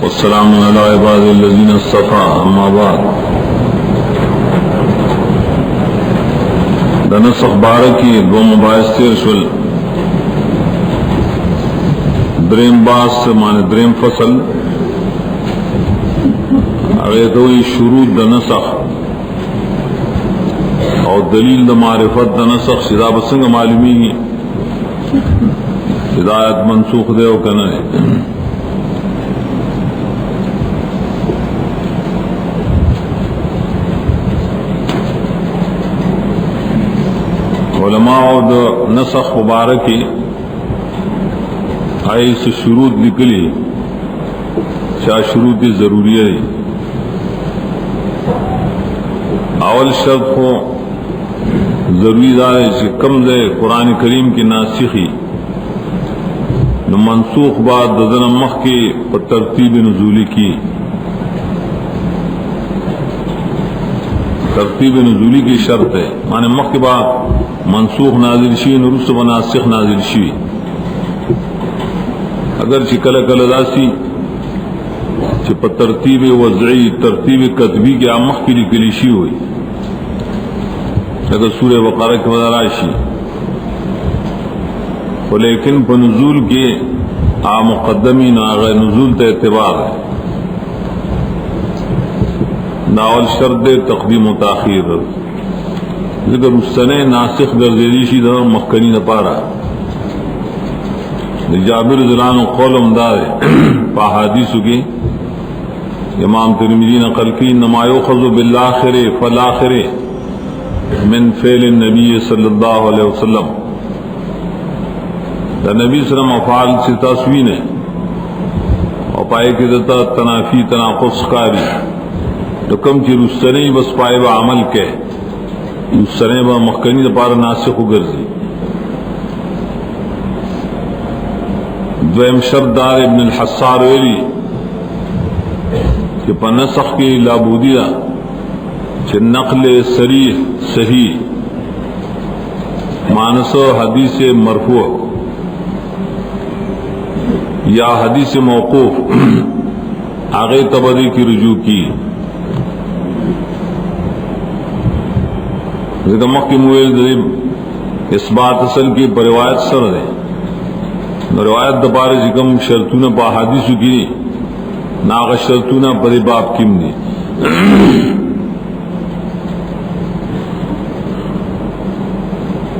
والسلام على عباد الذين اصطفى اما بعد. دنسخ بارکی دو مباحث تیر شل. دریم باس معنی دریم فصل اغیتوی شروط دنسخ اور دلیل د معرفت دنسخ شدا بسنگ معلومی ہدایت منسوخ دے او کنا ہے. علماء د نسخ مبارکی ایس شروط نکلی شاہ شروط ضروری ہے. اول شرط کو ضروری دار ہے کہ کم دے قرآن کریم کی ناسخی نو منسوخ بعد دزن مخ کی ترتیب نزولی کی ترتیب نزولی کی شرط ہے. معنی مخ کے بعد منسوخ نازل شی نرس و ناسخ نازل شی. اگر چکل کل داسی چپ ترتیب وضعی ترتیب کتبی کے مخ کی لکلی شی ہوئی اگر سورہ بقرہ کے وزر آشی لیکن پا نزول کے مقدمی ناغ نزول تا اعتبار ہے. ناول شرط تقدیم و تاخیر ذکر السنہ ناسخ گردیشی دا مخکنی دا پارا جابر ذلان و قول امدار پا حادیثو کی امام ترمذی نقل کی انما یؤخذ بالآخر فالآخر من فعل النبی صلی اللہ علیہ وسلم. دا نبی صلی اللہ علیہ وسلم افعال سے تصوین ہے اور پائے کہ دتا تنافی تناقض کاری تو کم چی رسطنی بس پائے با عمل کے رسطنی با مخکنی دا پارا ناسخ گرزی. دویم شرط دار ابن الحصار ویلی کہ پا نسخ کی لابودی دا چھ نقل صریح صحیح مانس حدیث مرفوع یا حدیث موقوف آگے تبدی کی رجوع کی. ذکر مخی مویل دریب اس بات اصل کی پر روایت سر دے روایت دبار جکم شرطون پا حدیثو کی ناغ شرطون پر باب کم دی.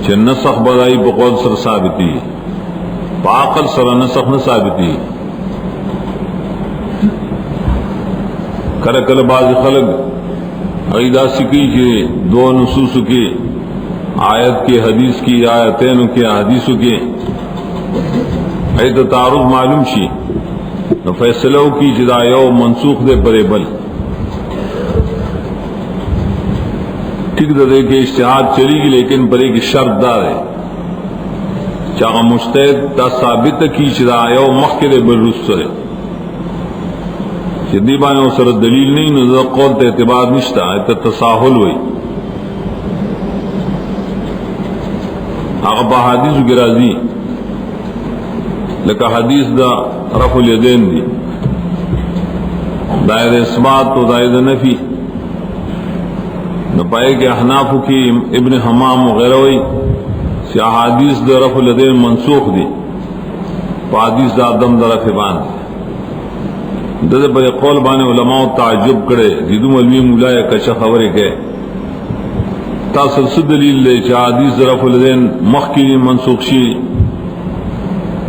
چھ نسخ بدائی بقول سر ثابتی پا عقل سر نسخ نہ ثابتی. کل کل بعض خلق عیدہ سکی کہ دو نصوص کی آیت کی حدیث کی آیتین کی حدیثوں کی عید تعارض معلوم شی فیصلہ کی جدا یو منسوخ دے پرے بل ٹھیک دے کہ اشتہاد چلی گی لیکن پرے کی شرط دار ہے چاہاں مجتہد تا ثابت کی جدا یو مخ کے دے بل رسل ہے جدی بانے وہ سر دلیل نہیں نظر قول تے اعتبار نشتا ہے تساہل ہوئی. آغا با حدیث کی راضی لکہ حدیث دا رفع الیدین دی دائر اثبات و دائر نفی نپائے کہ احنافو کی ابن حمام وغیرہ ہوئی سی حدیث دا رفع الیدین منسوخ دی پا حدیث دا دم دا رفع باند دے پر قول بانے علماء تعجب کرے جدو ملوی مولائے کچھ خبرے کے تاثر سے دلیل لے چاہ حدیث رفع الیدین مخ کی منسوخ شی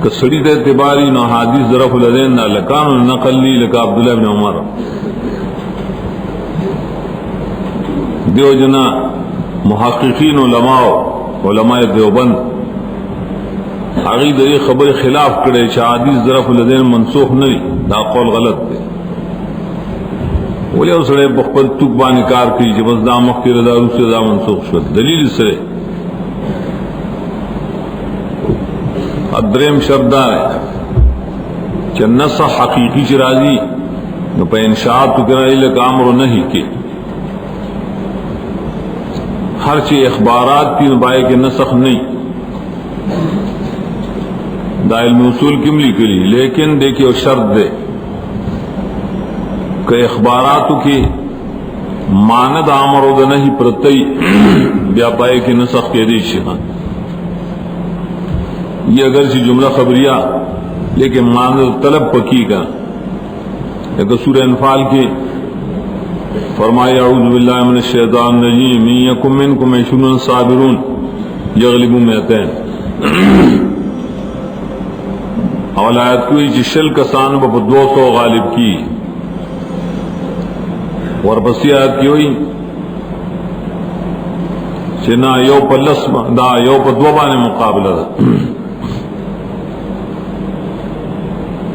کسڑی تے اعتباری نہ حدیث رفع الیدین نہ لکان نقل لی لکا عبداللہ بن عمر. دیو جنا محققین علماء دیوبند عقید یہ خبر خلاف کرے چاہ حدیث رفع الیدین منسوخ نہیں دا قول غلط دے. ولی اسرے بخبر تکبانی کار کی جب از دا مخ کی رضا روس دا منسوخ شد دلیل اسرے ادریم شردار ہے کہ نسخ حقیقی چرازی نو پہ انشاءات تو کرائی لکا عمر نہیں کی ہر چی اخبارات کی نبائے کے نسخ نہیں دا علم اصول کم لکلی لیکن دیکھیں شرط دے کہ اخباراتو کی ماند آمر و دنہی پرتی بیا پائے کی نسخ کے دی شیخان. یہ اگرچہ جملہ خبریہ لیکن ماند طلب پکی کا. ایک سورہ انفال کی فرمایا اعوذ باللہ من الشیطان الرجیم من یکم منکم عشرون صابرون یغلبوا مئتین. اول آیت کوئی جشل کسان با 200 غالب کی. اور پسی آیت کی ہوئی چنا یو پا لس دا یو پا دو بانے مقابلہ دا.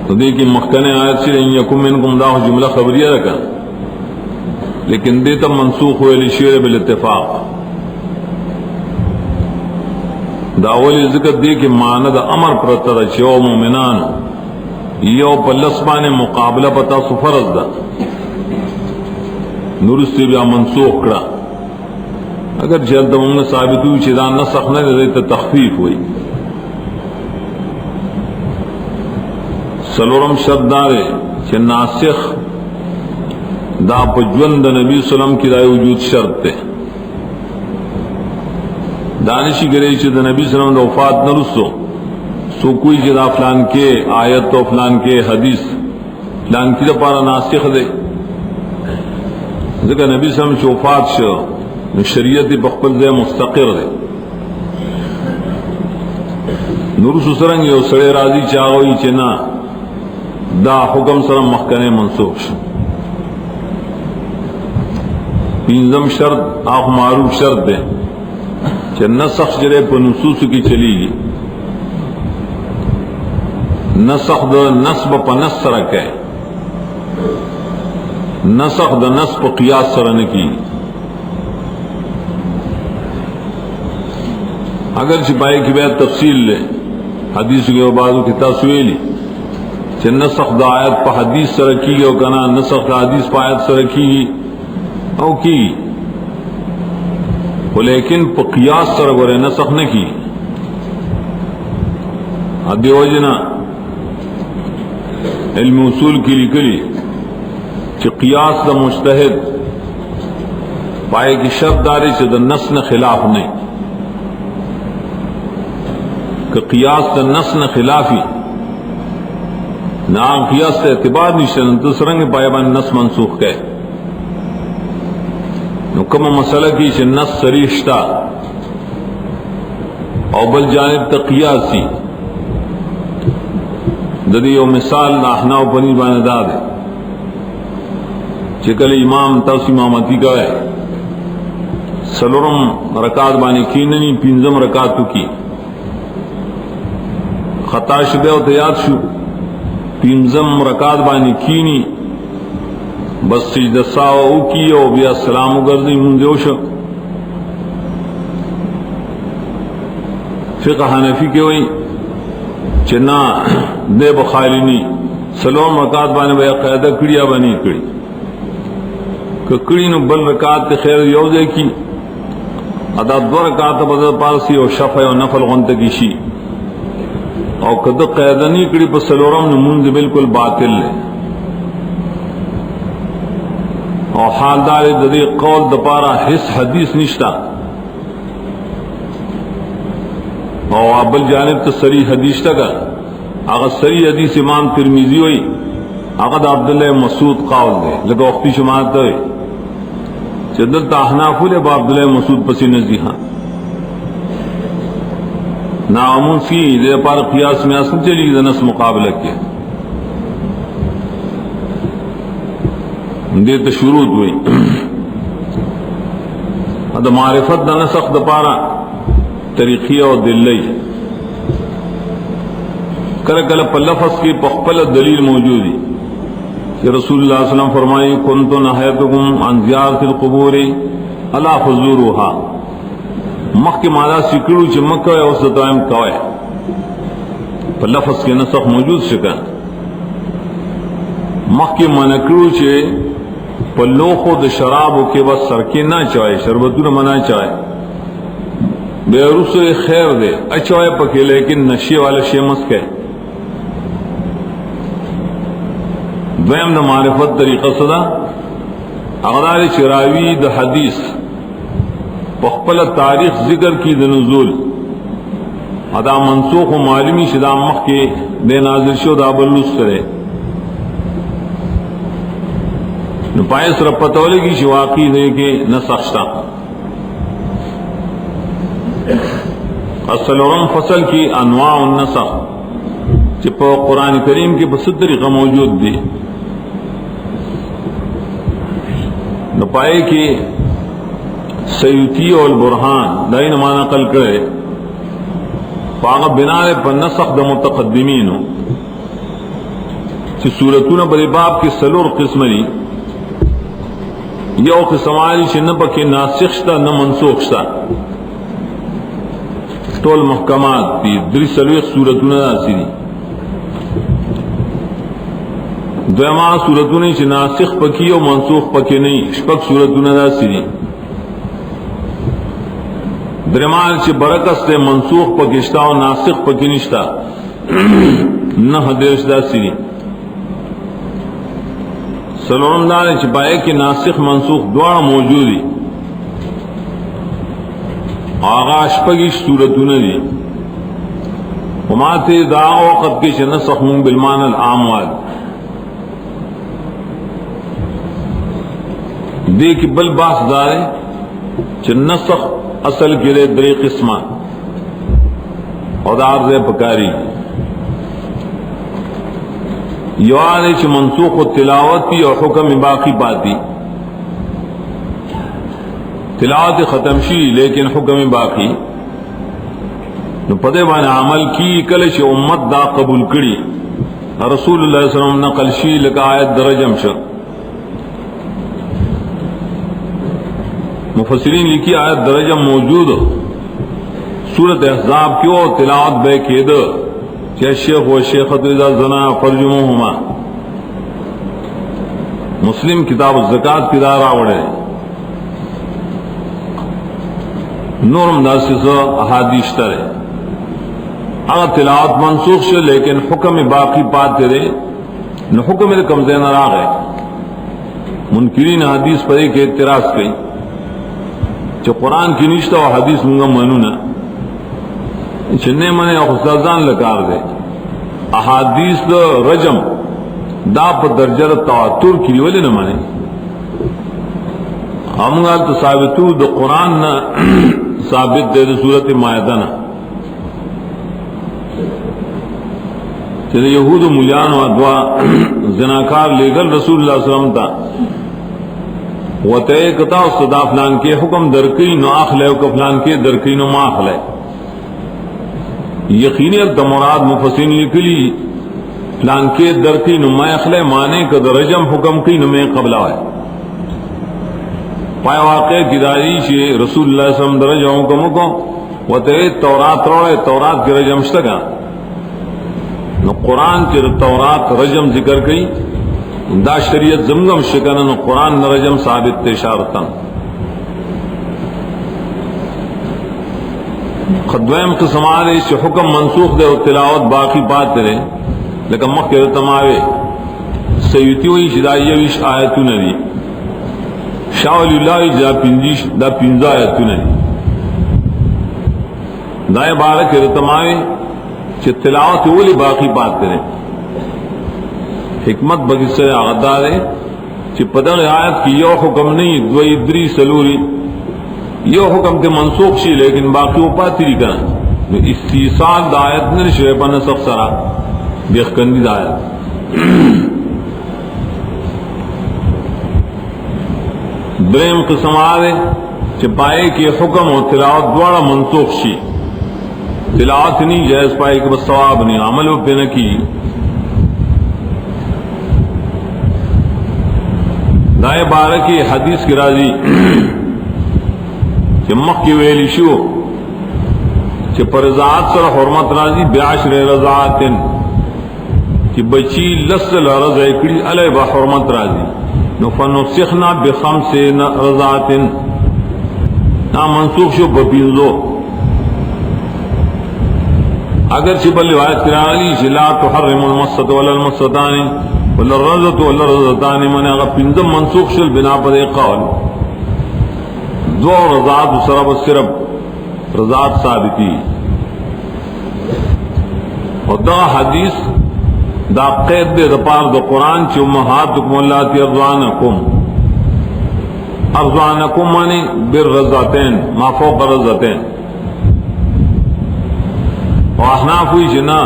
تو دیکھی مخکنے آیت سے یکم منکم دا جملہ خبریہ رکھا لیکن دیتا منسوخ ہوئے لشیر بالاتفاق. دا اولی ذکر دی کہ ماند امر پرتر چیو مومنان یو پا لس بانے مقابلہ پتا سفرز دا نورستی بیا منسوخ کرا. اگر جلد مونگ ثابت ہوئی چیزا نسخ نہ دیتا تخفیف ہوئی. سلورم شرط دارے چھ ناسخ دا پجوند نبی صلی اللہ علیہ وسلم کی دائی وجود شرط تے. دانشی کرے چھ دا نبی صلی اللہ علیہ وسلم دا وفات نرسو سو کوئی چھ دا فلان کے آیت تو فلان کے حدیث فلان کی دا پارا ناسخ دے. ذکر نبی صلی اللہ علیہ وسلم چھ وفات شو شریعت بخبل دے مستقر دے. نرسو سرنگ یو سڑے راضی چاہوئی چھ نا دا حکم سرم مخکنے منسوخ شو. پینزم شرط آخ معروف شرط دے کہ نسخ جرے پر نصوص کی چلی گی. نسخ دا نسب پا نس سرکے نسخ دا نسب قیاس سرنکی. اگر چھپائے کی بیعت تفصیل لے حدیث کے بعضوں کی تصویلی کہ نسخ دا آیت پا حدیث سرکی گی او کنا نسخ دا حدیث پا آیت سرکی گی او کی لیکن پا قیاس سر گورے نسخ نہ کی. دیو جنا علم اصول کی لکلی کہ قیاس دا مجتہد پائے کی شرط داری سے دا نس نہ خلاف نہیں کہ قیاس دا نس نہ خلافی نہ قیاس سے اعتبار نشن تو سرنگ پائے بان نس منسوخ کہے. نو کم مسئلہ کی چھ نس سریشتا او بل جانب تقیاسی ددی و مثال احناو پنی بانے دا دے چکل امام تاس امامتی کا ہے سلورم رکات بانے کیننی پینزم رکاتو کی خطا شبہ و تیاد شو پینزم رکات بانے کینی بس سجدہ ساو او کی او بیا سلام گردی منزیو شو. فقہ حنفی کے ہوئی چنا دے بخالینی سلام رکات بانے بیا قیدہ کڑیا بانی کڑی کہ کڑی نو بل رکات تے خیر یو دے کی ادا دو رکات بدر پارسی او شفع او نفل غنت کی شی او کدو قیدہ نہیں کڑی پر سلورم نو منز بالکل باطل لے. اور حالدار ددی قول دپارا حس حدیث نشتا اور ابل جانب تو سری حدیث تک اگر سری حدیث امام ترمیزی ہوئی اگر عبداللہ مسعود قول دے لگا وقتی شماعت دے چدل تاحناف لے با عبداللہ مسعود پسی نزیحا نامون سی دے پار قیاس میں اصل چلی نس مقابلہ کیا دیتا شروط ہوئی. دا معرفت دا نسخ دا پارا طریقیہ و دلی کل پا لفظ کی پخپل دلیل موجودی کہ رسول اللہ صلی اللہ علیہ وسلم فرمائی کنتو نحیتکم عن زیارت القبور الا فزوروها مخ کے مالا سکڑو چھ مکہ ہے اس دائم کوئے پا لفظ کی نسخ موجود شکا مخ کے منکڑو چھ پلوخو د شرابو کے بس سرکی نہ چاہے شربتو نہ منع چاہے بے رسو خیر دے اچھوائے پکے لیکن نشے والا شے مس کے دویم دا معرفت طریقہ صدا اغدار چراوی دا حدیث بخپل تاریخ ذکر کی دا نزول ادا منسوخ و معلومی شدا مخ کے دے نازل شو دا بلوس کرے نپائس رپتولے کی شواقی دے کے نسخشتا اصلورم فصل کی انواع النسخ چپا قرآن کریم کے بس طریقہ موجود دی نپائے کی سیوطی اور برہان دائی نما نقل کرے پاغ بنارے پر نسخ دا متقدمین چی سورتون بری باب کی سلور قسم لی یو قسم آلی چی نپا کی ناسخ شتا نہ منسوخ شتا طول محکمات دی دری سلویخ سورتون دا سی دی دویما سورتون چی ناسخ پکی و منسوخ پکی نہیں شپک سورتون دا سی دی درمان چی برکس تے منسوخ پکشتا و ناسخ پکی نشتا نہ حدیث دا سی دی سلورم دار چی پائے کہ ناسخ منسوخ دوار موجودی آغاش پگیش سورتون دی وماتے دا وقت کے چی نسخ من بالمان العاموال دیکھ بل باس دارے چی نسخ اصل کے لئے دری قسمہ اور دار دے پکاری یوالے چی منسوخ و تلاوتی اور حکم باقی پاتی تلاوت ختم شی لیکن حکم باقی نو پدے بانے عمل کی کلش امت دا قبول کری رسول اللہ صلی اللہ علیہ وسلم نقل شی لکا آیت درجم شا مفسرین لکھی آیت درجم موجود سورت احزاب کیوں تلاوت بے کید چاہے شیخ و شیخت اذا زنا فرجموہما مسلم کتاب الزکاة کی دارا وڑے نورم داسسا احادیث ترے اگر تلاوت منسوخ شو لیکن حکم باقی پاتے رہے نو حکم دے کم زین راغ ہے منکرین حدیث پر ایک اعتراض کئی چو قرآن کی نشتہ و حدیث منگا منونا چننے منے اخستازان لکار دے احادیث دا رجم دا پا درجہ تواتر کی ولی نمانے ہمگا تو ثابتو دا قرآن نا ثابت دے دا صورت مائدہ نا چلے یہود و ملیان و ادوا زناکار لے گل رسول اللہ صلی اللہ علیہ وسلم تا وطے کتا استدا فلان کے حکم درکی نو آخلے و کفلان کے درکی نو ما آخلے یقینی دا مراد مفسرین لکلی فلان کے درکی نو ما آخلے مانے کہ در رجم حکم کی نو میں قبل آئے پائے واقع کی داری چی رسول اللہ صلی اللہ علیہ وسلم درجہ حکم کو وطے تورات روڑے تورات کی رجم شتگا نو قرآن کی تورات رجم ذکر کئی دا شریعت زمگم شکنن نو قرآن رجم ثابت اشارتن خدویم قسم آرے اس حکم منسوخ دے و تلاوت باقی بات دے لیکن مخیر تماوے سیوتی ہوئی شدائیویش آیتو ندی شاہ ولی اللہ جا پنجیش دا پنزا آیتو ندی دائے بارک ارتماوے چھ تلاوت اولی باقی بات دے حکمت بگسر آغدار ہے چھ پدر آیت کی یو حکم نہیں دوئی دری سلوری یو حکم تے منسوخ شی لیکن باقی وہ پاتی ری کرن استیصال دا آیت نرشوے پا نسخ سرا بیخکندی دا آیت درہم قسم آرے چھ پائے کہ حکم و تلاوت دوارا منسوخ شی تلاوت نہیں جائز پائے کہ بس ثواب نہیں عمل و پہ نکی دائے بارکی حدیث کی راضی کہ مخ کی ویلی شو کہ پر رضاعت سر حرمت راضی بعشر رضاعت کہ بچی لسل رضا اکڑی علی با حرمت راضی نفنسخنا بخمس رضاعت نا منسوخ شو بپینزو اگر چھ بل روایت کرالی چھ لا تحرم المصد ولا المصدان وللرزۃ وللرزتان من هغه پنځم منسوخ شل بنا پر قول دو رضات سره صرف رضات ثابتی او دا حدیث دا قید دے دپار دا قرآن چی امہاتکم اللاتی ارضعنکم مانی بالرضاتین ما فوق الرضاتین و احناف ہوئی جنا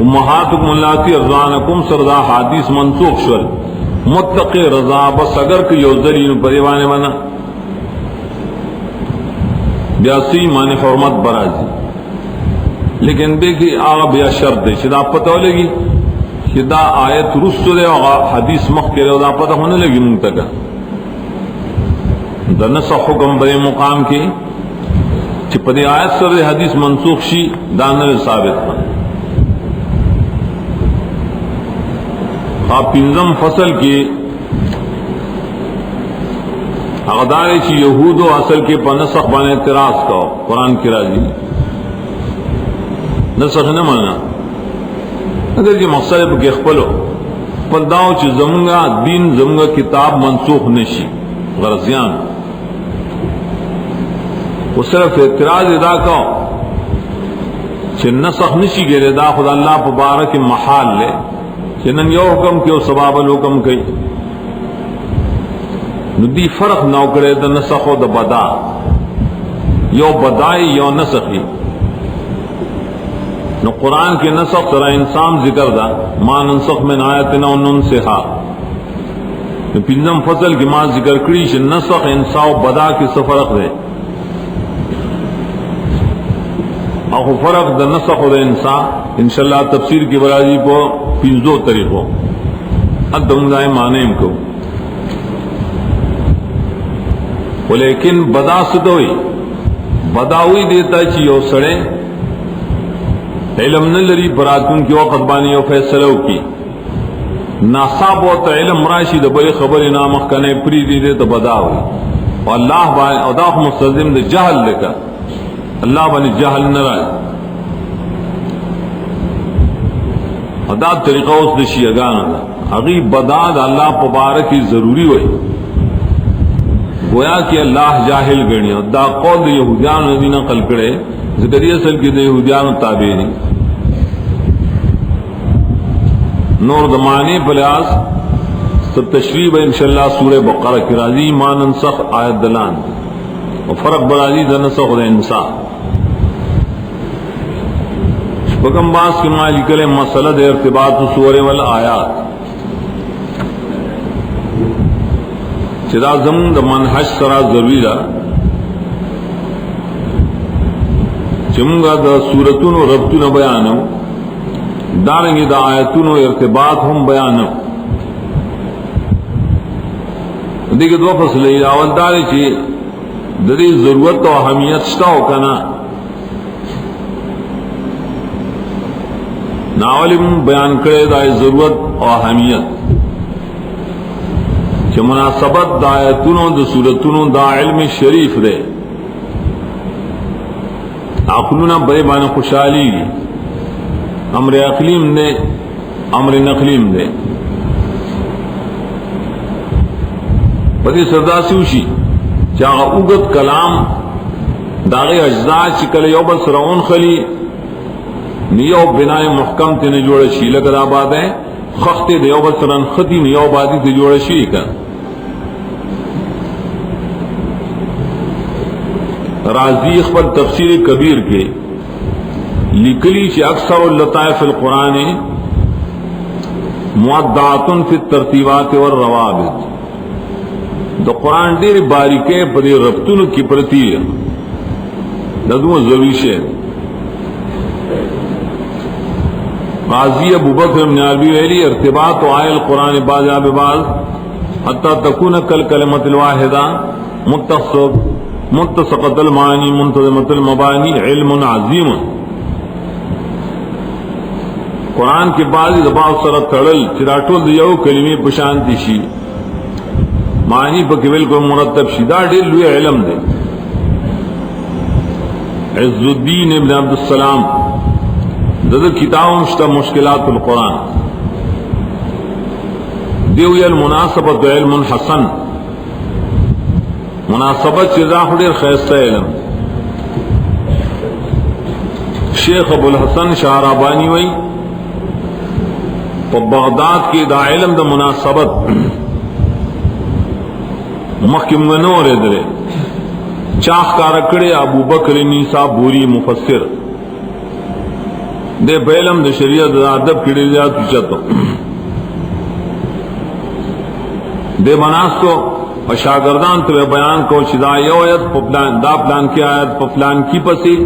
امہاتکم اللاتی ارضعنکم سردا حدیث منسوخ شل متقی رضا بس اگر کہ یوزلین پریوانے بنا بیاسی مانی حرمت برازی لیکن دیکھی آغا بیا شرط دے شدا پتہ ہو لگی شدا آیت رسو دے آغا حدیث مخ کرے دا پتہ ہونے لگی منتقا دنسا حکم بے مقام کی چی پدی آیت سر دے حدیث منسوخ شی دانر ثابت کن خواب پنزم فصل کی اغدارے چی یہود و اصل کے پا نسخ بانے اعتراض کا قرآن کی راضی نسخ نہ مانا اگر یہ مقصد کے خپلو پرداؤ چی زمونگا دین زمونگا کتاب منسوخ نشی غرضیان وہ صرف اعتراض ادا کا چی نسخ نشی گرے دا خدا اللہ پبارک محال لے چی نن یو حکم کی و سباب الحکم کی ندی فرق نو کرے دا نسخ و دا بدا یو بدائی یو نسخی نو قرآن کے نسخ سرا انسان ذکر دا ما ننسخ من آیتنا و ننسخا پنجم فصل کی ما ذکر کری چھ نسخ انسا و بدا کی سفرق دے اخو فرق دا نسخ و دا انسا انشاءاللہ تفسیر کی برازی کو پنجو طریقوں ادھم دائیں معنی کو لیکن بدا ستوئی بداوی دیتا چی یو سڑے علم نلری براتون کی وقت بانی و فیصلو کی ناصاب ہوتا علم راشی دا بڑی خبر نامخ کنے پری دی دے تو بداوی و اللہ بانی اداخ مستظم دا جہل لکا اللہ بانی جہل نرائی ادا طریقہ اس دا شیعگانا دا اگی بدا دا اللہ پبارکی ضروری ہوئی گویا کہ اللہ جاہل گنی دا قول دا یہودیان ندی نقل کرے ذکری اصل کی دا یہودیان تابعینی نور دمانی پلیاس سب تشریح انشاءاللہ سورہ بقرہ کی راضی ما ننسخ آیت دلان و فرق برازی دا نسخ دا انسان شپکم باس کی مالی کلے مسئلہ دا ارتباط سورہ والآیات چدا زمون دا منحج سرا ضروری دا چمگا دا سورتون و ربطون بیانو دارنگی دا آیتون و ارتباط ہم بیانو دیکھ دو فصلی اول داری چی دری ضرورت و اہمیت شتاو کنا ناولم بیان کرے دا ضرورت و اہمیت کہ مناسبت دا آیتون و دا سورتون دا علم شریف دے عقلنا بڑے بانے خوشحالی امر اقلیم دے امر نقلیم دے بدی سردا سوشی جاغا اگت کلام داغی اجزاء چکل یو بس رعون خلی نیو بنائے محکم تینے جوڑا شی لگد آباد ہے خخت دے یو بس رن خطی نیو بادی تے جوڑا شی کن رازی اخبر تفسیر کبیر کے لکلی چی اکثر اللطائف القرآن معدعات فی الترتیبات والروابط دا قرآن دیر باریکے پدی ربطن کی پرتی لدو ضروری قاضی ابو بکر بن عربی ویلی ارتباط و آئے القرآن باز بباز حتی تکون کل کلمت الواحدہ متسقط المعانی منتظمت المبانی علم عظیم قرآن کے بعض دباؤ سر تڑل چراٹول دیو کلمی پشانتی شی معنی پا کبل کو مرتب شدہ ڈیل ہوئے علم دے عز الدین ابن عبدالسلام دد کتاب مشتا مشکلات القرآن دیو یا المناسبت علم حسن مناسبت چیزا خدیر خیستہ علم شیخ ابو الحسن شعرابانی وی پا بغداد کی دا علم دا مناسبت محکم گنور ادرے چاخ کارکڑے ابو بکر نیسا بوری مفسر دے بیلم دے شریعت دا ادب کڑی دیا تجھتو دے مناسو اور شاگردان تو بیان کو چدا یویت دا پلان کی آیت پلان کی پسی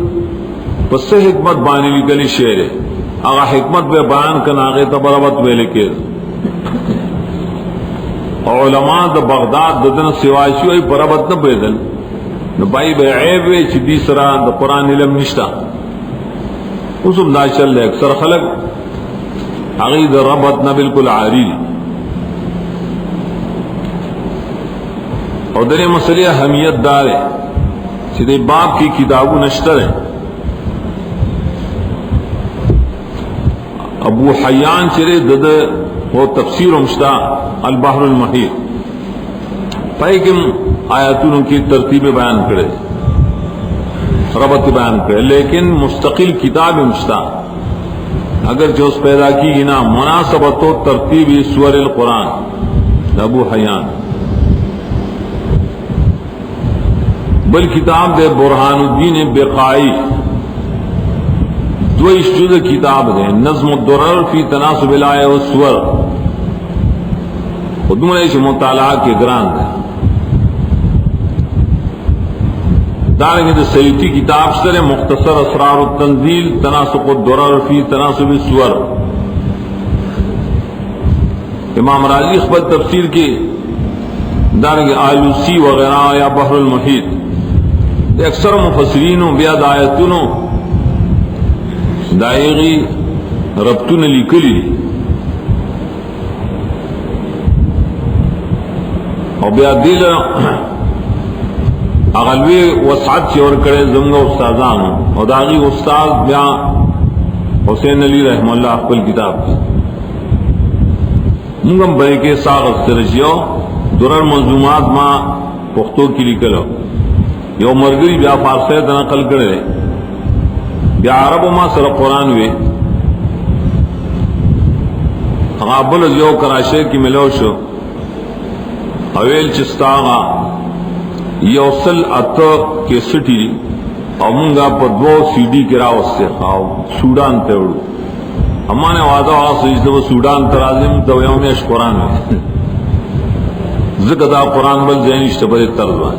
پس حکمت بانی لکلی شعر اگا حکمت بے بیان کن آگے تبربت بے لکے علماء دا بغداد ددن سوائشی ہوئی بربت نہ بیدن نبائی بے عیب وے چی دی سرا دا قرآن علم نشتا اسم دا چل لے اکثر خلق عقید ربط نہ بالکل عاری اور در مسئلہ اہمیت دار ہے سیدھے باپ کی کتابوں نشتر ہیں ابو حیان چرے دد وہ تفسیر مشتا البحر المحیط پائی کم آیاتوں کی ترتیب بیان کرے ربط بیان کرے لیکن مستقل کتاب مشتا اگر جو اس پیدا کی نا مناسبت و ترتیب سور القرآن ابو حیان بل کتاب دے برہان الدین بقائی دو جز کتاب دے نظم الدرر فی تناسب الآیہ والسور خودمون ایش مطالعہ کے گران دے دارنگی دے سیوتی کتاب سر مختصر اسرار التنزیل تناسب الدرر فی تناسب السور امام راضی خبر تفسیر کی دارنگی آلوسی وغیرہ یا بحر المحیط اکثر مفسرینوں بیاد آیتونوں دائغی ربطون لکلی اور بیاد دیل اغلوی وسعت چور کرے زمگا استاذانوں اور داغی استاذ بیا حسین علی رحم اللہ اقبل کتاب کی منگم بے کے ساغت سرجیو درر منظومات ما پختو کی لکلو یو مرگری بیا فارسی تا نقل کرے بیا عربو ما سر قرآن وے غابل از یو کراشے کی ملو شو اویل چستاغا یوصل اتا کے سٹی او منگا پا دو سی ڈی کی راوستے خواہو سوڈان تے اڑو اما نے وعدہ آسو اس دو سوڈان ترازم تو یومیش قرآن وے ذکر دا قرآن بل زینشت بڑے ترزوان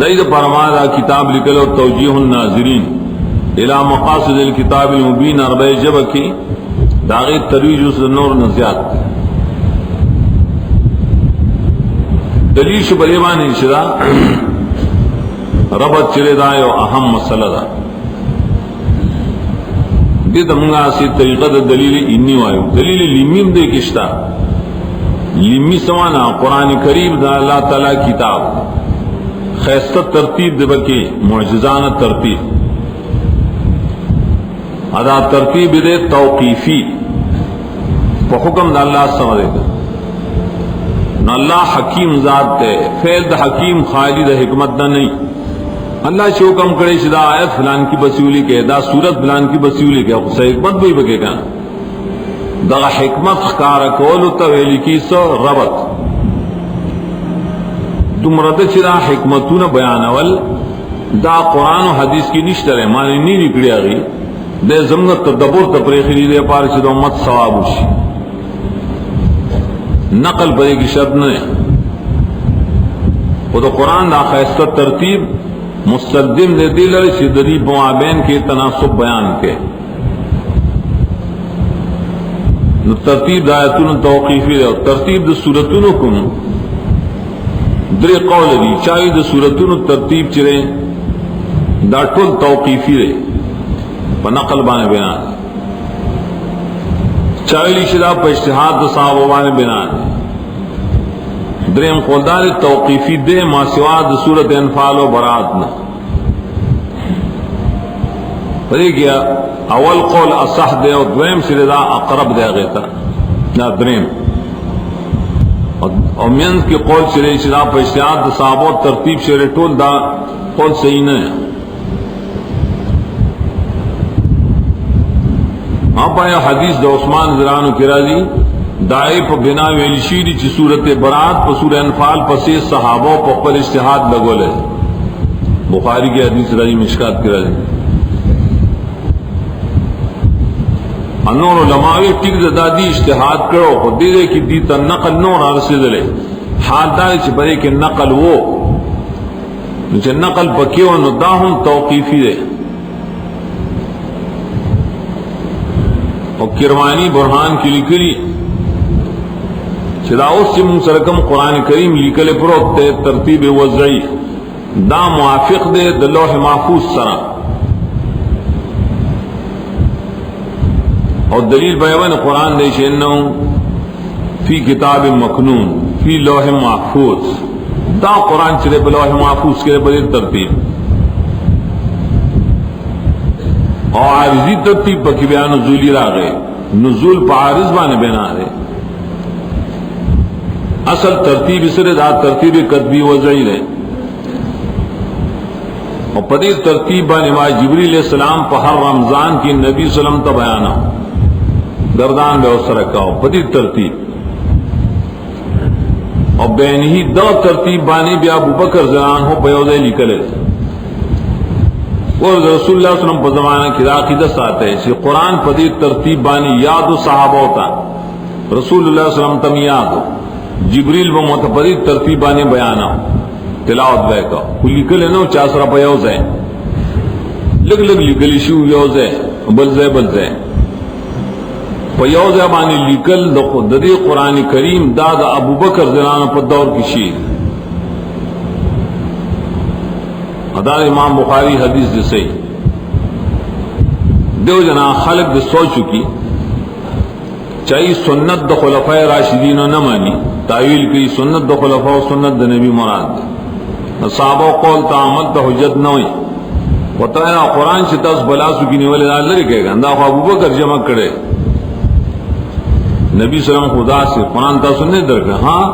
داید پرمانا کتاب لکلو توجیح الناظرین الى مقاصد الكتاب المبین اربع جبہ کی داغی ترویج اس نور نزیات دلیل شبریبانی شدا ربط چلے دایو اہم مسئلہ دا دیتا منگا سی طریقہ دا دلیل انی وایو دلیل لیمیم دے کشتا لیمی سوانا قرآن کریم دا اللہ تعالی کتاب خیستہ ترتیب دے بکی معجزانہ ترتیب ادا ترتیب دے توقیفی پا حکم دا اللہ سمجھے گا نہ اللہ حکیم ذات دے فیل دا حکیم خالی دا حکمت دا نہیں اللہ چھ حکم کرے دا آیت فلان کی بسیولی کے دا صورت فلان کی بسیولی کے خصہ حکمت بھی بکے گا دا حکمت خکارکولو تویلی کی سو ربط تمرد چرا حکمتون بیانول دا قرآن و حدیث کی نشتر ہے معنی نہیں نکڑی آگئی دے زمنت تدبر تپریخی دے پار چرا امت ثواب ہوشی نقل پرے کی شرط نہیں وہ تو قرآن دا خیستہ ترتیب مستقدم دے دل شدری بوابین کے تناسب بیان کے ترتیب دایتون توقیفی دے ترتیب دا سورتون کن درے قول دی چاہی دا سورتون ترتیب چرے دا ٹول توقیفی دے پا نقل بانے بنا چاہی لی شدہ پا اجتحاد دا صحابہ بانے بنا درے قولدار توقیفی دے ما سوا دا سورت انفال و برات نا پدې کې اول قول اصح دی او دویم سره دا اقرب دی هغه ته دا دریم او مینس کې قول سره چې دا په اجتهاد د صحابه ترتیب سره ټول دا قول صحیح نه آپ آیا حدیث دا عثمان زرانو کی راضی دائے پا بنا ویل شیری چی صورت برات پا سورہ انفال پسی صحابہ پا قبل اجتہاد لگو لے بخاری کی حدیث راضی مشکات کی راضی انور علماء ٹک دادی اجتہاد کرو خود دے کی دیتا نقل نور رسید لے حال دائے چی برے کے نقل وہ چی نقل پکیو نو دا ہم توقیفی دے اور کروانی برہان کی لکلی چدا اس سے منسرکم قرآن کریم لکل پروت دے ترتیب وضعی دا موافق دے دا لوح محفوظ سرا اور دلیل بیان قرآن دے شنو فی کتاب مکنون فی لوح محفوظ دا قرآن چلے بلوح محفوظ کے بڑے ترتیب اور عارضی ترتیب پکی بیان نزولی را گئے نزول پا عارض بانے بنا رہے اصل ترتیب اسرے دا ترتیب قطبی وضعی رہے اور پدی ترتیب بانے ما جبریل علیہ السلام پا ہر رمضان کی نبی صلی اللہ علیہ وسلم تا بیانا گردان بے اس رکھا پدی ترتیب اور بین ہی دو ترتیب بانے بیا ابو بکر زران ہو بیوزے لکلے اور رسول اللہ صلی اللہ علیہ وسلم پر زمانہ کی عقیدہ ساتھ ہے کہ قرآن پدی ترتیب بانی یاد و صحابہ ہوتا رسول اللہ صلی اللہ علیہ وسلم تم یاد ہو جبریل و متپدی ترتیب بانی بیانا تلاوت بے کا لکلے نو چاسرہ پیوز ہے لگ لکلی شو یوز ہے بلزے پیوز ہے بانی لکل ددی قرآن کریم داد ابو بکر زنان پر دور کی شیر ادار امام بخاری حدیث جسے دیو جنا خلق دے سو چکی چاہیے سنت د خلفائے راشدین و نہ مانی تعویل کی سنت د خلفاء و سنت د نبی مراد صحابہ قول تعامل تا حجت نہ ہوئی وطایا قرآن سے تاس بلاسو کی نیولے اللہ رکھے گا اندہ ابو بکر جمع کرے نبی صلی اللہ علیہ وسلم خدا سے قرآن تا سننے درکا ہاں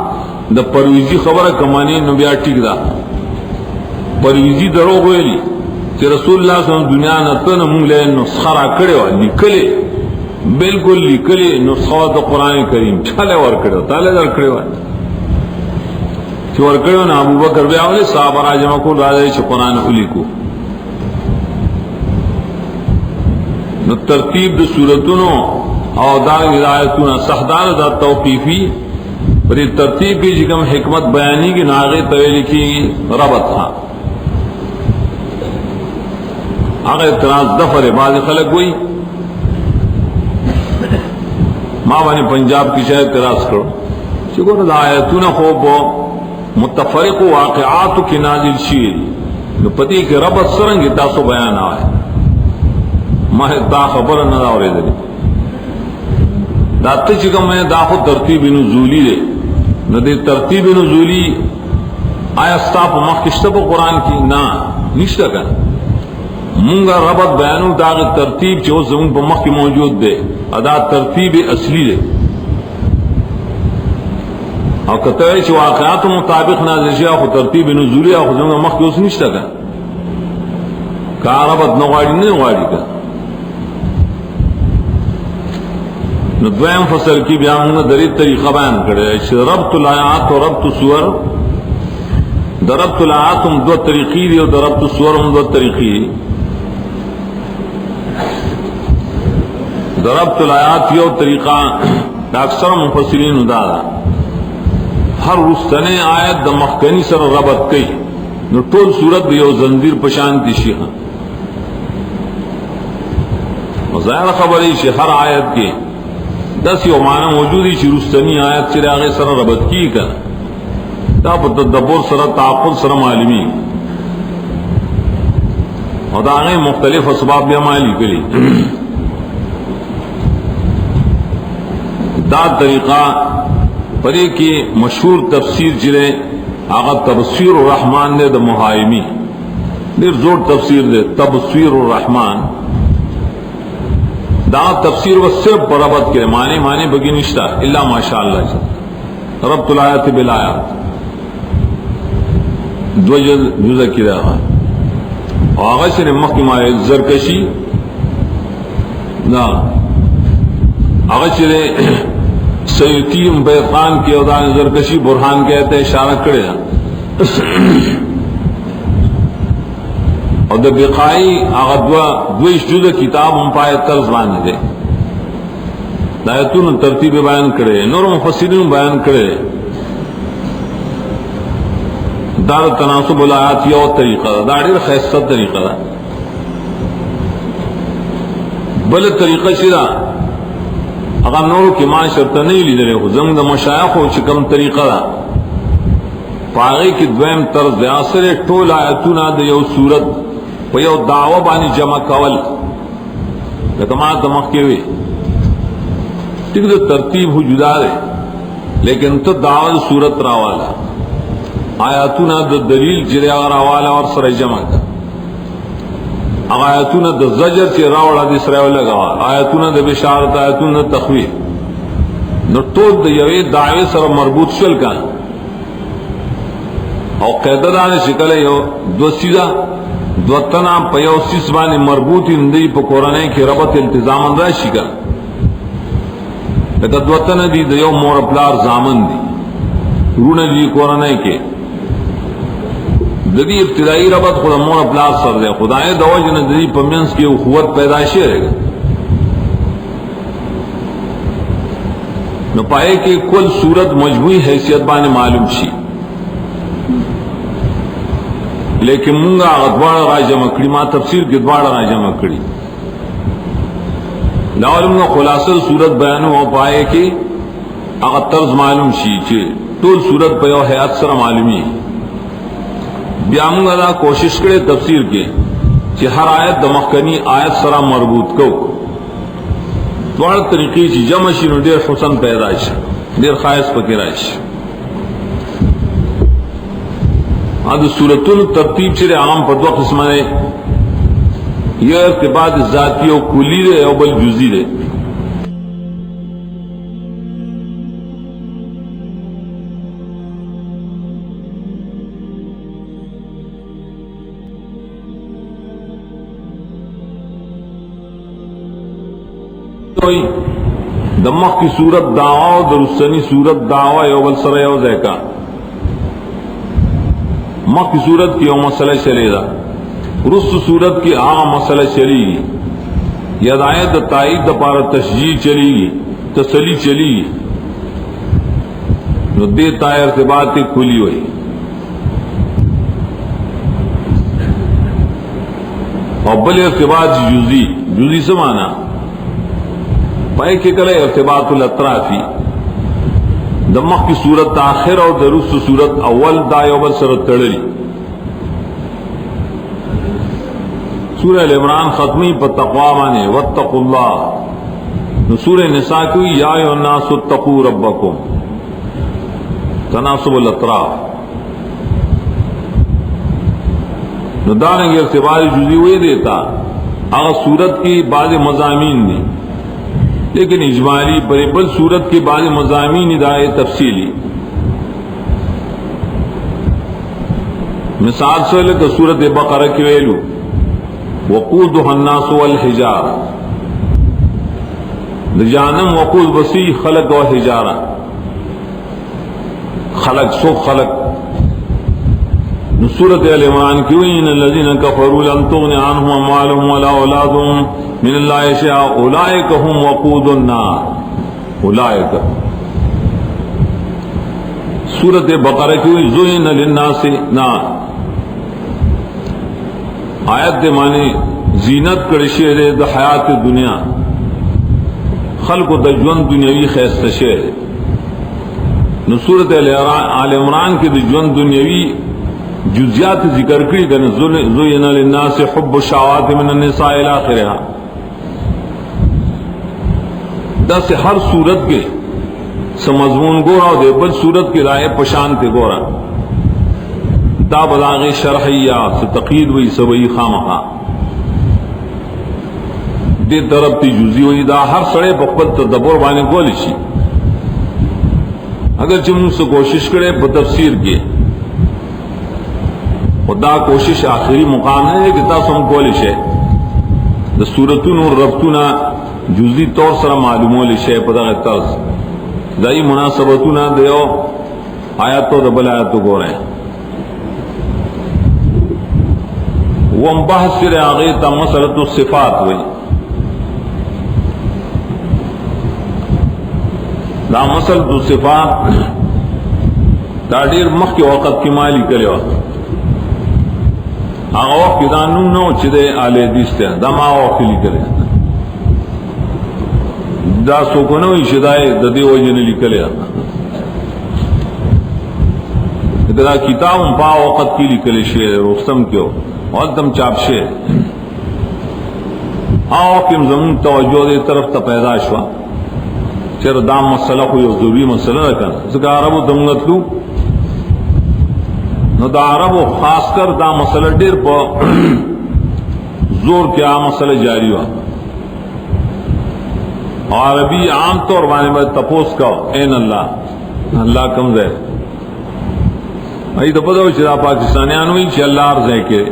دا پرویزی خبر کمانی نبیہ ٹک دا پرویزی درو ہوئلی کہ رسول اللہ صلی اللہ علیہ وسلم دنیا نتن مونگلے نسخہ را کڑے ہو لکلے بالکل لکلے نسخہ تو قرآن کریم چھلے ور کڑے ہو تالے در کڑے ہو کہ ور کڑے ہو نا ابو بکر بے آولے صحابہ راجمہ کو راجے چھ قرآن علی کو نو ترتیب دا صورتونو او دار ہدایتونو سخدار دا توقیفی پر ترتیب کی جکم حکمت بیانی کی ناغی طویلی کی ربط تھا آگے اعتراض دفر ہے بعض خلق ہوئی ماں بانی پنجاب کی شاید اعتراض کرو چکو رضا آیتون خوب متفرق واقعات کی نازل شیر نو پتی کہ ربط سرنگی تاسو بیان آئے ماہ تا خبر نہ داورے دلی داتے چکم میں داخو ترتیب نزولی دے نو دے ترتیب نزولی آیا ستاپ مخشتب قرآن کی نا نشتا کن مونگا ربط بیانو داغ ترتیب چو زمون پا مخ کی موجود دے ادا ترتیب اصلی دے اور کتوی چو واقعات مطابق نازل شیا خو ترتیب نزولی خو زمون مخ کی اس نشتا کن کہا ربط نغاڑی نغاڑی کن دویم فصل کی بیان دری طریقہ بیان کرے ربط الآیات و ربط سور دربط الآیات ہم دو طریقی دی اور دربط سور ہم دو طریقی دی دربط الآیات یو طریقہ اکثر مفسرین دادا ہر رستنے آیت د مخکنی سر ربط کئی نو ټول صورت یو زنجیر پشان دی شیخ ظاہر خبر ہے کہ ہر آیت کے 10 یو معنی موجودی چی رستنی آیت چی آغی سر ربط کی کن دا پا تدبر سر تعقل سر معلومی اور دا آغی مختلف اسباب بھی عمالی کلی دا طریقہ پری کی مشہور تفسیر چلے آغا تبصیر الرحمن دے دا محائمی دیر زور تفسیر دے تبصیر الرحمن دا تفسیر و صرف پر ربط کرے معنی بگی نشتا الا ماشاء اللہ ربط الآیات بالآیات دو جزء کی رہا آغا سے مخی مائے زرکشی نا آغا سے سیوطیم بیقان کی اودان زرکشی برحان کہتے اشارہ کرے اور دا بقائی آغا دویش جزء کتاب ہم پائے طرز بانے دے دایتون ترتیب بیان کرے نور مفسرین بیان کرے دار تناسب الآیات یہ اور طریقہ دا داڑیر خیستہ طریقہ دا بل طریقہ شدہ اگر نورو کی ماں شرطہ نہیں لی دلے خو زمین دا مشایخ ہو چکم طریقہ دا پاگئی کی دویم طرز دے آسر ٹول آیتون دا یو صورت پا یو دعوی بانی جمع کول لکمات دمخ کے ہوئے ٹھیک دا ترتیب ہو جدا دے لیکن تو دعوی صورت راوالا آیاتون دا دلیل چرے اگر راوالا اور سر جمع کا آیاتون دا زجر چرے راولا دی سر لگا آیاتون دا بشارت آیاتون دا تخویف نو تو دا یوی دعوی سر مربوط شل کا او قیدہ دانے شکل ہے یو دو سیدہ دوتنا پیو سیسبانی مربوطی اندی پا قرآنے کی ربط التزام اندر شکل لیکن دوتنا دی دیو مور اپلار زامن دی رونا دی قرآنے کے دی ابتدائی ربط خدا مور اپلار سر دے خدای دوجن دی پمینس کی اخوت پیدائشی رہے گا نو پائے کہ کل صورت مجموعی حیثیت بانے معلوم شی لیکن منگا دوار راجہ مکڑی ما تفسیر کے دوار راجہ مکڑی لاولم کا خلاصل صورت بیانو ہو پائے کہ اگر طرز معلوم شی چھے طول صورت پیو ہے اکثر معلومی بیا منگا دا کوشش کرے تفسیر کے چھے ہر آیت دمخکنی آیت سرا مربوط کو دوار طریقی چی جمع شی نو دیر حسن پیدائش دیر خائص پکرائش آدھ سورتون ترتیب چرے عام پر دو قسمہ ہے یہ ارتباط ذاتی و کلی دے او بل جزی دے دمخ کی صورت دعوی و درستنی صورت دعوی او بل سر او زیکا مخ کی صورت کی او مسئلہ چلے دا رست صورت کی آغا مسئلہ چلی گی یا دایت تائید دا پارا تشجیع چلی گی تسلی چلی گی نو دے تائر ارتباط کھلی ہوئی اور بل ارتباط جزی سمانا پائے کہ کرے ارتباط الاطرافی دمخ کی صورت تاخر اور درست صورت اول دایوبل سرت تڑلی سورہ العمران ختمی پر تقوی مانے واتقوا اللہ نو سورہ نساء کی یا ایھا الناس اتقوا ربکم تناسب الاطراف نو دارنگی ارتباط جزی ہوئے دیتا اگر صورت کی بعض مضامین دی لیکن اجمالی پر بل صورت کی بعض مضامین ادائے تفصیلی مثال سے لکہ صورت بقرہ کی ویلو وقودها الناس والحجارہ جہنم وقود وسیع خلق و حجارہ خلق سو خلق صورت ال عمران کی ان الذين كفروا لن تغني عنهم اموالهم ولا اولادهم من الله شيئا اولئك هم وقود النار اولئك سورت بقرہ کی زین للناس نار آیت دے معنی زینت کرشے دے دا حیات دنیا خلق و دجون دنیاوی خیست شے نو سورت آل عمران کی دجون دنیاوی جزیات ذکر کری گنے زین للناس حب الشہوات من النساء الاخرہ دا سے ہر صورت کے سمضمون گورا دے بل صورت کی رائے پشانت گورا دا بلاغ شرحیہ سے تقید وی سبئی خامخا دې طرف تی جزئی وي دا هر سړی په خپل تدبر باندې کولی شي اگر چې موږ کوشش کړي په تفسیر کې خدا کوشش آخری مقام ہے کہ تاسو هم کولی شئ د سورتونو ربطونه جزئی طور سره معلومول شي په دغه طرز دای مناسبتونه دیو آیاتو د بل آیاتو ګورئ وم بحث سره هغه ته مسله الصفات وایي دا مسله الصفات دا ډیر مخکې وخت کې مالی کړو هغه وخت دا نو چې د اهل حدیث ته دا ما وخت لیکل دا څوکونه وي چې دای د دې وجه نه لیکل دا کتاب په وخت کې لیکل شوی رستم کې او دم چاپ شوی او کوم زمون توجه دې طرف ته پیدا شو چې دا مسله خو یو ضروري مسله ده کنه ځکه عربو دمغتلو نو دا عربو خاص کر دا مسله ډیر په زور کې عام مسله جاری و عربی عام طور باندې تپوس کا این اللہ اللہ کم ځای ای ته په دغه چې دا پاکستانیان وایي چې الله ارزه کې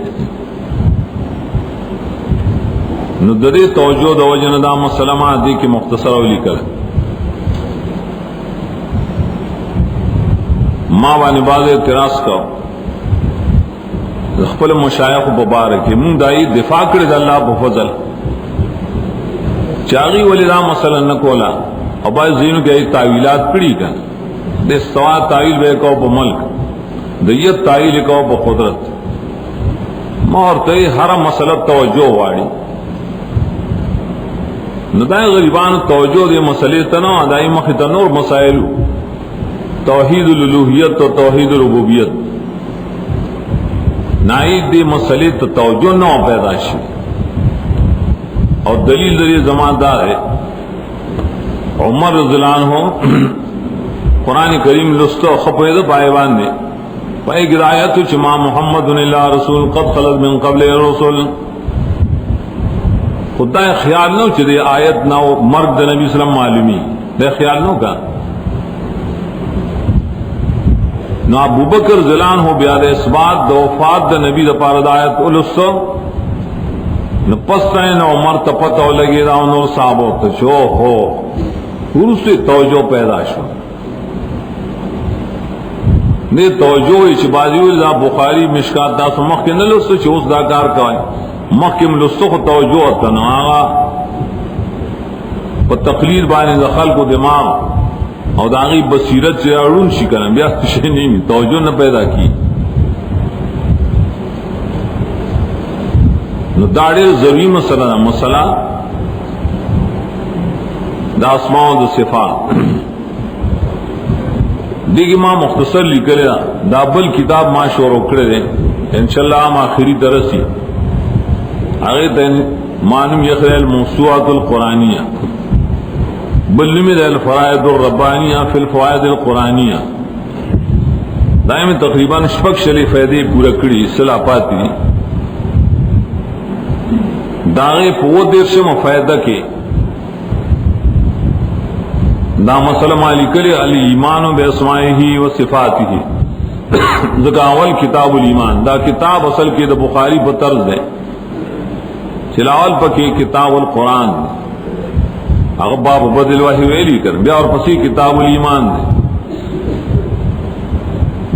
نو د دې توجه د وجنه دا مسله ما دي کې مختصر ولیکل ما باندې باز اعتراض کا خپل مشایخ مبارک مون دای دفاع کړی د الله په فضل چاغي ولدا مثلا نکولا او باز زینو کې تعویلات کړی کړه د سوا تعویل به کو په ملک دیت تعویل کو په قدرت مورته هر مسله توجه واړي ندای غریبان توجه دې مسلې ته نه دای مخ ته نور مسائل توحید الالوہیت و توحید الربوبیت نائید دی مسئلے تو توجہ نہ پیدا شی اور دلیل دلیل زماندار ہے عمر رضی اللہ عنہ قرآن کریم لستو خپید پائیوان نے پائی گرایت چما محمد اللہ رسول قد خلق من قبل رسول خدا خیال نو چدے آیت نو مرد نبی اسلام معلومی دے خیال نو کا نو ابو بکر زلان ہو بیاد اثبات دو وفات دا نبی دا پارد آیت السو نو پستین عمر تپتو لگی دا نور صحابو تشو ہو حروس توجہ پیدا شو نے توجہ چی بازیو دا بخاری مشکات دا سو مخی نلستو چی اس دا کار کوئی مخی ملستو خو توجہ اتنو آغا پا تقلید بانی دا خلق و دماغ او داغی بصیرت سے اڑون شی کرن بیا تشے نہیں توجہ نہ پیدا کی نو داڑے ضروری مسئلہ دا اسماء و دا صفات دیکھ ما مختصر لکھلے دا بل کتاب ما شروع کرے دیں انشاءاللہ ہم آخری درسی آگے معلوم یخر الموسوعات القرآنیہ بلمی دا الفرائد الربانیہ فی الفوائد القرآنیہ دائم تقریباً شپک شلی فیدے پورا کری اصلاح پاتی داغے پو دیر سے مفائدہ کے دا مسئلہ مالی کلی علی ایمان بے اسمائہی و صفاتی ذکا اول کتاب الایمان دا کتاب اصل کے دا بخاری پر طرز ہے چلاول پکی کتاب القرآن اگر باب بدل واہی ویلی کر بیا اور پسی کتاب الایمان دے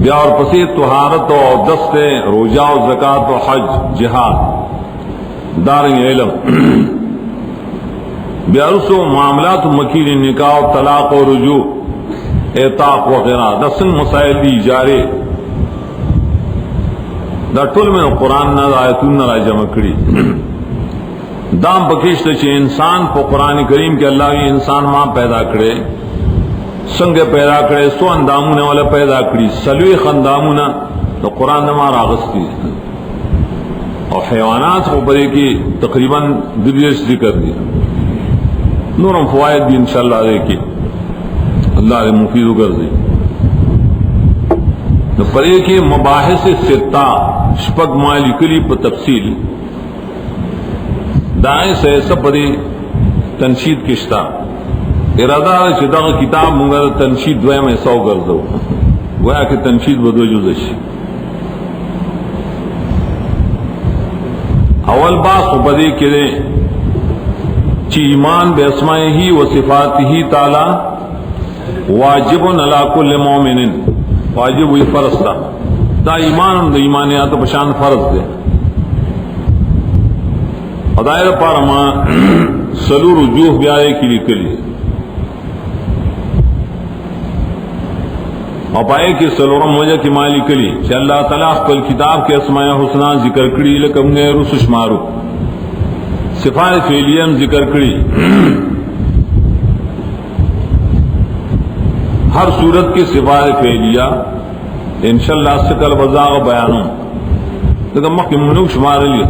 بیا اور پسی طہارت و دست روجہ و زکاة و حج جہاد دارنگ علم بیا رسو معاملات و مکیل نکاح و طلاق و رجوع اعتاق وغیرہ دسن مسائل دی جارے دا ټول میں قرآن نا آیتون نا جمع کری دام بکیشت چی انسان پو قرآن کریم کے اللہ کی انسان ماں پیدا کرے سنگ پیدا کرے سو اندامونے والا پیدا کری سلوی خندامونا تو قرآن نما راغستی اور حیوانات کو پدے کی تقریباً دریش ذکر دی نورم فوائد بھی انشاءاللہ دے کی اللہ نے مفید کر دی تو پدے کی مباحث ستہ شپک مالی کلی پر تفصیل دائیں سے سب بڑی تنشید کشتا ارادہ شدہ کتاب منگا تنشید دوئے میں 100 گردو گویا کہ تنشید بدو جزش اول باس بدی کرے چی ایمان بے اسماء ہی و صفات ہی تعالی واجب علی کل مومن واجب وی فرض تھا دا ایمان دا ایمانیات بشان فرض دے خدای پر ما سلو رجوع بیائے کی لکلی اور پائے کہ سلورم وجہ کی مالی کلی کہ اللہ تعالیٰ کل کتاب کے اسماء حسنہ ذکر کری لکم نے رسوش مارو صفات فعلیہ ذکر کری ہر صورت کی صفات فعلیہ انشاءاللہ سکل وزاغ بیانوں لیکن مخی منوک شمار لیا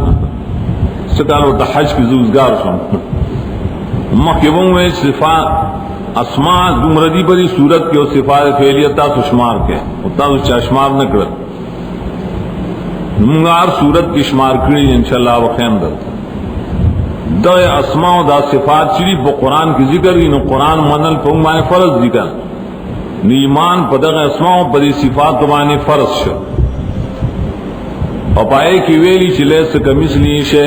سکل و تحج کی زوزگار شم مخی وہاں صفات اسماء دمردی پری صورت کے اور صفات فعلیہ تاسو شمار کے تاسو چاشمار نہ کرد نمگار صورت کی شمار کری انشاءاللہ و خیم در دا اسماء و دا صفات چلی با قرآن کی ذکر گی نو قرآن منل پنگ مانے فرض ذکر نو ایمان پدغ اسماء و پدی صفات مانے فرض شو اور پائے کی ویلی چلے سکا مثلی شے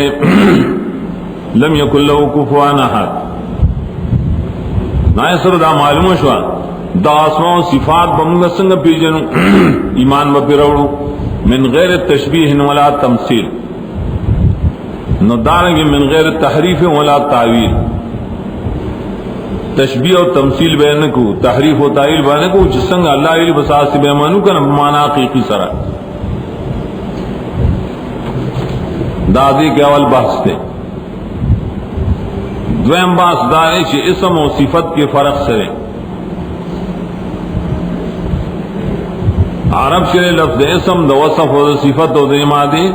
لم یکن لہو کفوان احد نائے سر دا معلوم شوا دا اسماء و صفات بمگا سنگ پی جنو ایمان با پی روڑو من غیر تشبیح ولا تمثیل نو دارنگی من غیر تحریف ولا تعویل تشبیح و تمثیل بیان کو تحریف و تعویل بیان کو جسنگ اللہ علی بساس بیمانو کا مانا حقیقی سرا دادی کے اول بحث تھے دویم بحث دارے چی اسم و صفت کے فرق سرے عرب شرے لفظ اسم دا وصف و دا صفت و دا مادی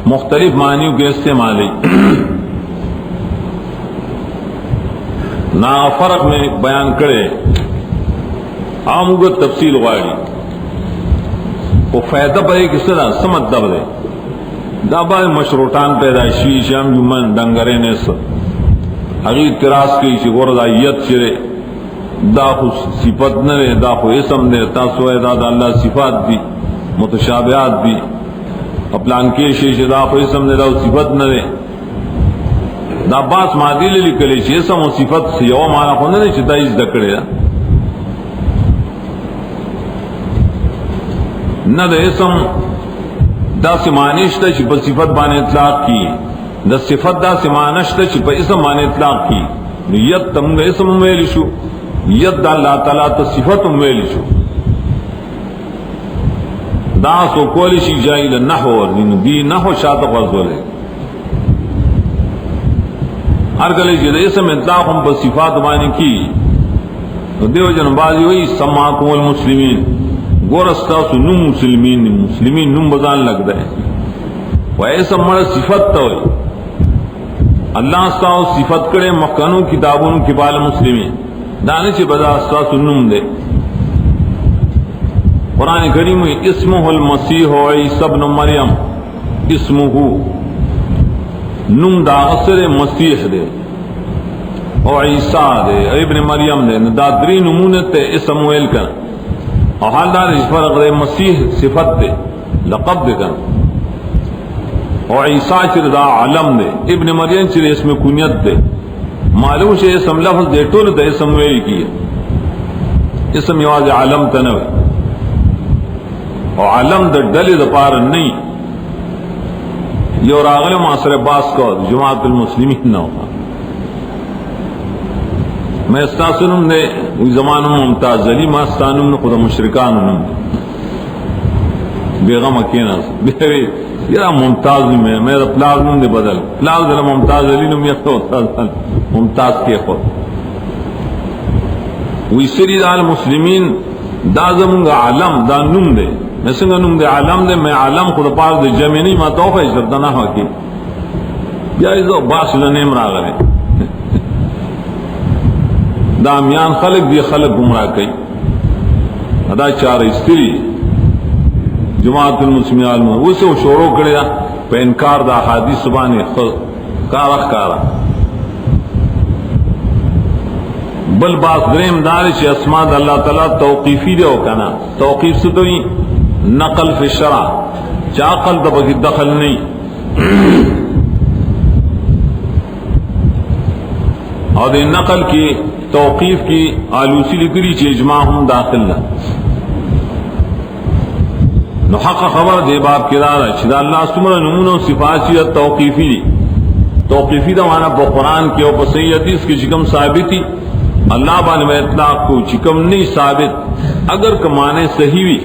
مختلف معنیوں کے استعمالی نا فرق میں بیان کرے عاموگت تفصیل غاڑی وہ فائدہ پر ایک اس طرح سمت دب دے دابا مشروطان پیدائشی شام یمن ڈنگرے نے سب اگی تراس کی چی غردائیت چرے دا خو صفت نرے دا خو اسم دے تاسو دا دا اللہ صفات دی متشابہات دی اپلان کے شیش دا خو اسم دے دا صفت نرے دا باس مادی لے لکلے چی اسم و صفت سیو مانا خو نرے چی دا اس دکڑے دا نا دا اسم دا سمانشتا چی پا صفت بانے اطلاق کی دا صفت دا سمانشتا چی پا اسم بانے اطلاق کی ید تم دا اسم مویلی شو ید دا اللہ تعالیٰ تا صفت مویلی شو دا سو کولی شی جائی لنحو دی نحو شاعت غرزولے ہر کلی چی دا اسم اطلاق ہم پا صفات بانے کی دیو جنبازی ہوئی سماکم المسلمین گورستا سو نم مسلمین نم بزان لگ دے وہ ایسا مرد صفت تا ہوئی اللہ استاو صفت کرے مکانو کتابوں کبال مسلمین دانے چی بدا استاو نم دے قرآن کریم میں اسمہ المسیح عیسی ابن مریم اسمہ نم دا اثر مسیح دے اور عیسیٰ دے ابن مریم دے دا دری نمونت اسم ویل کر اور حال دار اس فرق دے مسیح صفت دے لقب دے کر اور عیسیٰ چر دا علم دے ابن مریم چر اسم کنیت دے معلوم سے اسم لفظ دے ٹول دے اسم ویلی کی اسم یواز علم تنوے اور علم دا ڈلی دا پار نہیں یہ اور آغل معاصر باس کو جماعت المسلمین نہ ہوگا میں استاسنم دے وی زمان ممتاز علی ما استانم نے خدا مشرکان نم بیغم اکینا بیوی یہ ممتاز میں میرا پلاز نم دے بدل پلاز دے ممتاز علی نم یکتا ممتاز کے خود وی سری دا المسلمین دا زمونگا علم دا نم دے میں سنگا نم دے علم دے میں علم خدا پاک دے جمعی نہیں ما توفہ اشتر نہ ہوا کی بیا ایزو باس لنیم را گرے دامیان خلق دی خلق گمراہ کئی ادا چار استری جماعت المسلمین عالم اسے وہ شورو کرے پہ انکار دا حادث سبانے کارخ کارا بل باس دریم دار چی اسماء دا اللہ تعالی توقیفی دے ہو کنا توقیف سے تو نقل فی الشرع چا عقل دا بکی دخل نہیں اور دے نقل کی توقیف کی آلوسی لکری چی اجماع ہم داخل دا نو حق خبر دے باب کی دارا چی دا اللہ سمر نمون و صفاتیت توقیفی دی توقیفی دا مانا پا قرآن کی اور پا صحیح حدیث کی چکم ثابتی اللہ بان میں اطلاق کو چکم نہیں ثابت اگر کمانے صحیح بھی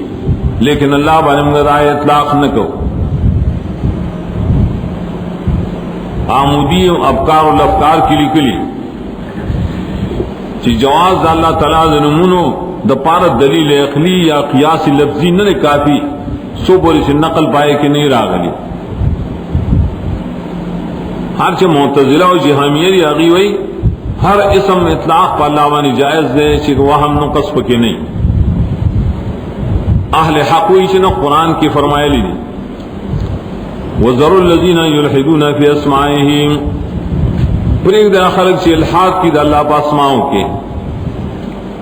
لیکن اللہ بان میں رائے اطلاق نہ کو آمودی ابکار و الافکار کی لکلی چی جواز اللہ تعالی نمونو دا پارت دلیل عقلی یا قیاسی لفظی نہ کافی سو بولی سے نقل پائے کہ نہیں راغلی ہر چھ معتزلہ و جہامیہ دی آگی وئی ہر اسم اطلاق پا اللہ وانی جائز دے چک وہم نقص پکے نہیں اہل حق ہوئی چنہ قرآن کی فرمائے لی وَذَرُوا الَّذِينَ يُلْحِدُونَ فِي أَسْمَائِهِمْ پر ایک دن خلق چی الحاد کی دا اللہ پا اسماؤں کے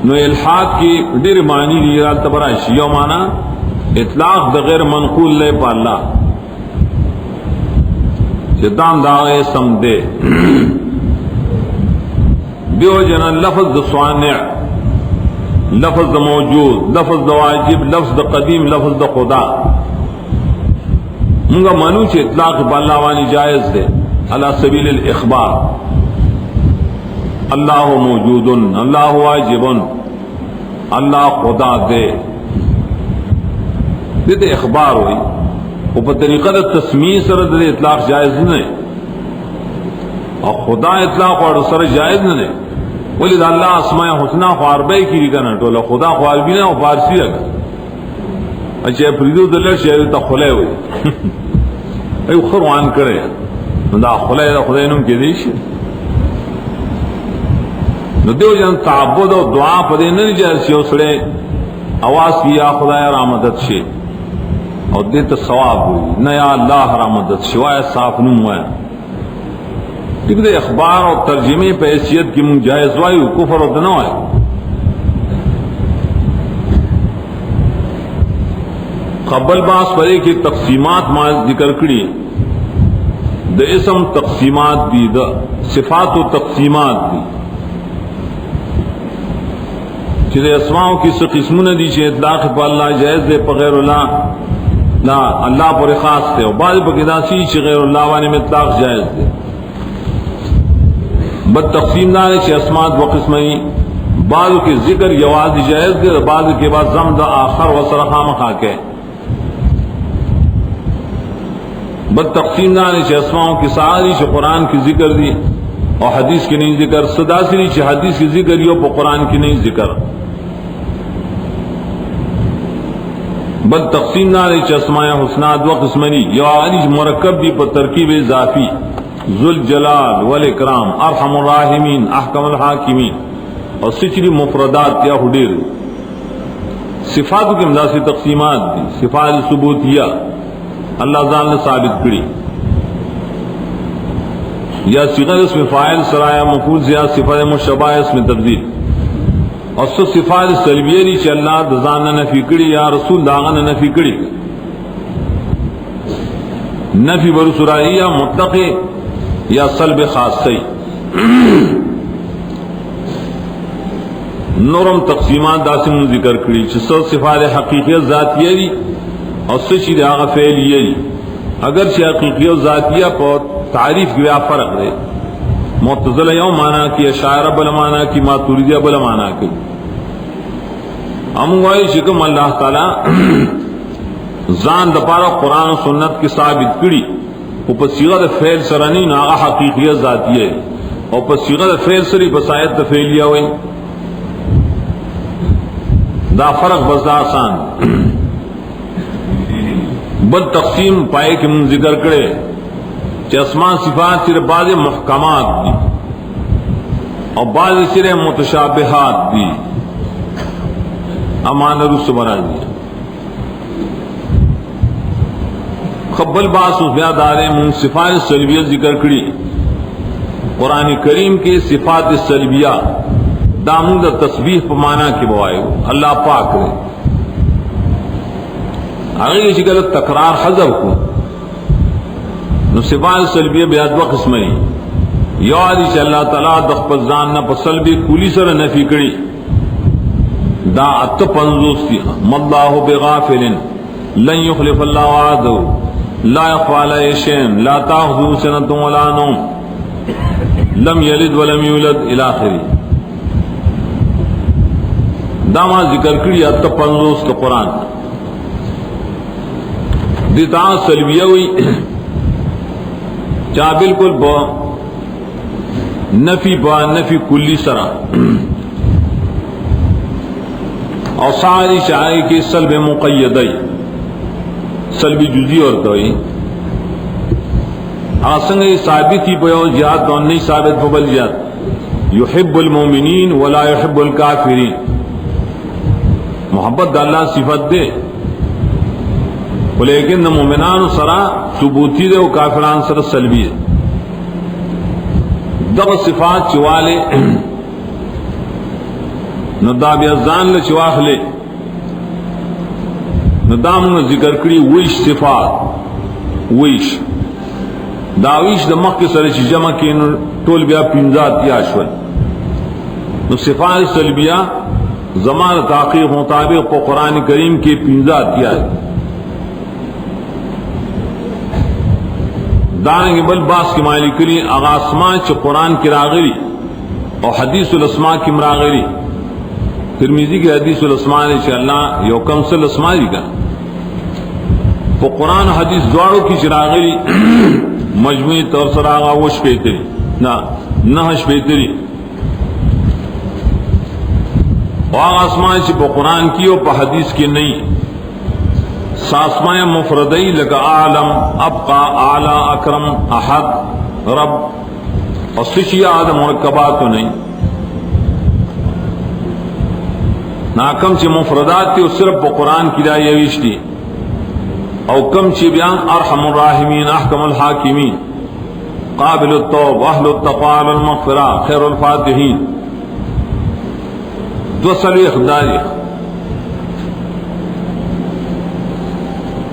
نو الحاد کی دیر معنی لی رال تبرائشی یو مانا اطلاق دا غیر منقول لے پا اللہ چی دام داغے سم دے دیو جنا لفظ دا صانع لفظ دا موجود لفظ دا واجب لفظ دا قدیم لفظ دا خدا منگا منو چی اطلاق با اللہ وانی جائز دے علی سبیل الاخبار اللہ موجود اللہ واجب اللہ خدا دے دیتے اخبار ہوئی وہ پر طریقہ دا تسمیع سرد دے اطلاق جائز نہیں اور خدا اطلاق اور سر جائز نہیں ولی دا اللہ اسماء حسنہ خواربے کی لکھنا تولا خدا خواربی نہ فارسی رکھا اچھا فریدو دلر شہر تا خلے ہوئی ایو خروان کرے دا خلے دا خدای نم کی دیش نو دیو جن تعبد و دعا پدے نہ جائز شیو سڑے آواز کی یا خدا را مدد شے اور دیتا ثواب ہوئی نہ یا اللہ را مدد شوائے صاف نم ہوئے لیکن اخبار اور ترجمے پہ حیثیت کی من جائز وائیو کفر و دنو ہے قبل باس پرے کی تقسیمات ما ذکر کری دا اسم تقسیمات دی دا صفات و تقسیمات دی چلے اسماؤں کی سے قسموں دی چھے اطلاق پا اللہ جائز دے پا غیر اللہ لا اللہ پر خاص دے اور بعض پا کدا سی چھے غیر اللہ وانے میں اطلاق جائز دے بد تقسیم دارے چھے اسمات و قسمئی بعض کے ذکر یواز جائز دے بعض کے بعد زم دا آخر و سرخام خاکے بد تقسیم دارے چھے اسماؤں کی ساری چھے قرآن کی ذکر دی اور حدیث کی نہیں ذکر صدا سری چھے حدیث کی ذکر یو پا قرآن کی نہیں ذکر بد تقسیم دارے چھے اسماء حسنات و قسمنی یو آلی مرکب دی پر ترکیب اضافی ذل جلال والاکرام ارحم الراحمین احکم الحاکمین اور سچری مفردات یا حدیر صفات کے امداسی تقسیمات دی صفات ثبوتیہ اللہ ذال نے ثابت کری یا صیغہ اسم فاعل سرایا مفعول سے صفات مشبہ اسم تبدیل اور سو صفات سلبیہ دی چ اللہ دزان نے نفی کری یا رسول داغا نے نفی کری نفی برسرائیہ مطلق یا سلب خاصی نورم تقسیمات داسم ذکر کری چ سو صفات حقیقیہ ذاتیہ دی اور سچی دے آغا فعلیہ دی اگر چھ حقیقیہ ذاتیہ پر تعریف کی فرق دے معتزلہ یوں مانا کی اشاعرہ بلا مانا کی ماتوریدیہ بلا مانا کی اموائی شکم اللہ تعالی زان دپارا قرآن و سنت کی ثابت کری وہ پر صیغہ فعل سرانی ناغا حقیقیہ ذاتیہ اور پر صیغہ فعل سری بسایت فعلیہ ہوئی دا فرق بزا آسان بد تقسیم پائے کہ من ذکر کرے کہ اسماء صفات صرف بعض محکمات دی اور بعض صرف متشابہات دی امان رس بنا دی قبل باس و زیادارے من صفات سلبیہ ذکر کری قرآن کریم کے صفات سلبیہ دامود تسبیح په معنی کې بوایو اللہ پاک نے هغه چې کله تکرار حذف کو نو صفات سلبیہ بیا دو قسمه یو دي چې الله تعالی د خپل ځان نه په سلبی کلی سره نفي کړي دا 55 دي الله بغافل لن يخلف الله وعده لا يخفى عليه شيء لا تأخذه سنة ولا نوم لم یلد ولم یولد الى آخری داما ذکر کری 55 کا قرآن دیتا سلبیہ ہوئی چاہ بالکل با نفی کلی سرا اور ساری شاعری کی سلب مقیدی سلبی جزی اور کوئی آسنگ ثابت ہی پیو جہاد تو نہیں ثابت ببل جہاد یحب المومنین ولا یحب الکافرین محبت اللہ صفت دے لیکن مومنان سرا ثبوتی دے و کافران سرا سلبی ہے دب صفات چوالے نداب ازان لے چواخ لے ندام ذکر کری ویش صفات ویش داویش د مخ کې سره چې جمع کین ټول بیا پنځات یا شول نو صفات سلبیہ زمان تحقیق مطابق په قرآن کریم کې پنځات یا دانګ بل باس کې مالی کلی اغا اسماء چې قرآن کې راغلي او حدیث الاسماء کې راغلي ترمذی کې حدیث الاسماء نے چې الله یو کم سل اسماء دي کا په قرآن حدیث دواړو کې چې راغلي مجموعی طور سر آغا وش پیتری نہش پیتری آغا اسماء چی پا قرآن کی و پا حدیث کی نہیں ساسماء مفردی لگا عالم ابقا اعلی اکرم احد رب اور سشی آدم مرکبات تو نہیں ناکم چی مفردات تی و صرف پا قرآن کی دا یویش دی او کم چی بیان ارحم الراحمین احکم الحاکمین قابل التوب اہل التقوی والمغفرہ خیر الفاتحین دو سلوی خداری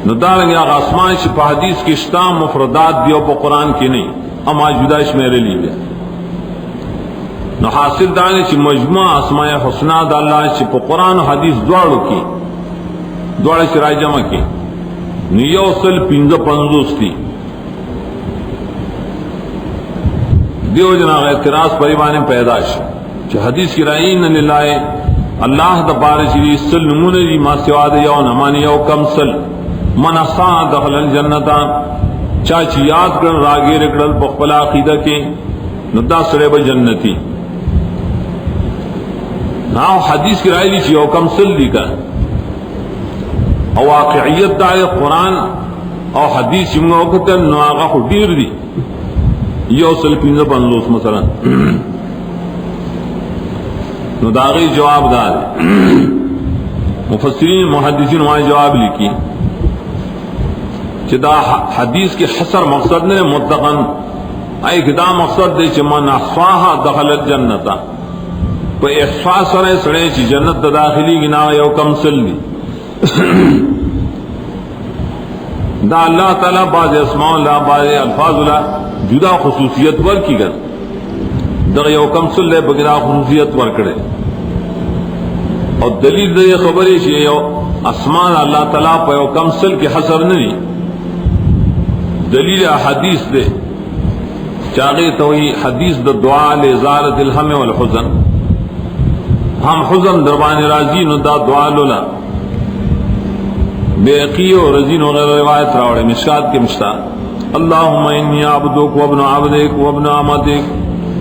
ندارنگی آغا اسماء چی پا حدیث کی اشتام مفردات دیو پا قرآن کی نہیں اما جدائش میرے لی گیا نو حاصل دانے چی مجموع اسماء حسنہ دا اللہ چی پا قرآن و حدیث دوارو کی دوارو چی رائے جمع کی نیو سل 55 تھی دیو جنا اعتراض پریوانے پیداش چھ حدیث کی رائین للہ اللہ دا بارشی سل نمون دی ما سواد یو نمانی یو کم سل من احسان دخل الجنتا چاچی یاد کر راگی رکڑل بخبلا عقیدہ کے ندا سریب جنتی ناو حدیث کی رائے لی چھ یو کم سل دی کا او واقعیت دائے قرآن او حدیث یمگا وقتا نو آغا خو دیر دی یو سل 55 مثلا نو داغی جواب دار مفسرین محدثین وہاں جواب لکھی کہ دا حدیث کے حسر مقصد نے مطلقاً اے کدا مقصد دے چھ من احصاها دخل الجنتا پہ احصا سرے سرے چھ جنت داخلی گنا یو کم سل دی دا اللہ تعالی بعض اسماء اللہ بعض الفاظ اللہ جدا خصوصیت ور کی گن دا یو کم سل لے بگرا خصوصیت ور کرے اور دلیل دے خبری چھ یو اسماء اللہ تعالی پہ یو کم سل کی حصر نہیں دلیل حدیث دے چاگے توئی حدیث دا دعا لازالت الہم والحزن ہم حزن دربان راضی نو دا دعا لولا بیقی و رزین وغیرہ روایت راوڑے مشکات کے مشتا اللہم انی عبدک و ابن عبدک و ابن عمدک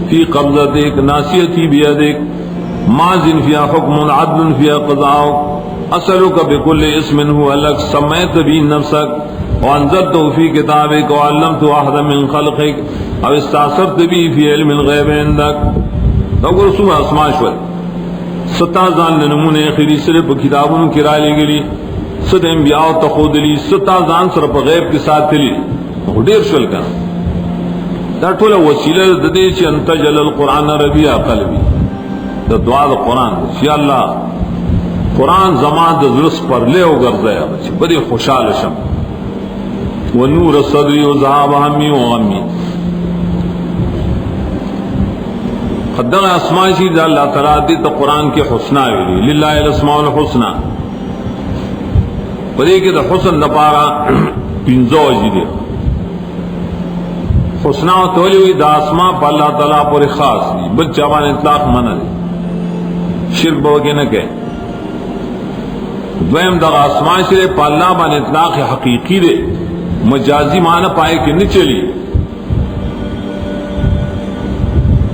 فی قبضتک ناسیتی بیدک مازن فیا حکم عدل فیا قضاؤک اسألک بکل اسم ہوا لک سمیت بی نفسک وانزلت فی کتابک وعلمت احد من خلقک او استاثرت بی فی علم الغیب عندک اگر سوہ اسماء شوال 17 نمونے خیری صرف کتابوں کی رائے لے گلی ست انبیاء تخود لی 17 سر پا غیب کے ساتھ لی دیر شول کا دا ټول وسیله د دې چې انت جل القرآن ربيع قلبي د دعا د قرآن چې الله قرآن زمان د زړه پر له وګرځي چې بده خوشاله شم ونور صدري وذهاب همي وغمي قدر اسماء شي د الله تعالی د قرآن کې حسنا ویلي لله الاسماء الحسنى پدې کې د حسن لپاره پنځه وجې دي حسنا تولی ہوئی دا اسماء پا اللہ تعالیٰ پر خاص دی بل چاوان اطلاق منع دی شرک بوگی نہ کہ دویم دا اسماء شرے پا اللہ بان اطلاق حقیقی دے مجازی معنی پائے کہ نہیں چلی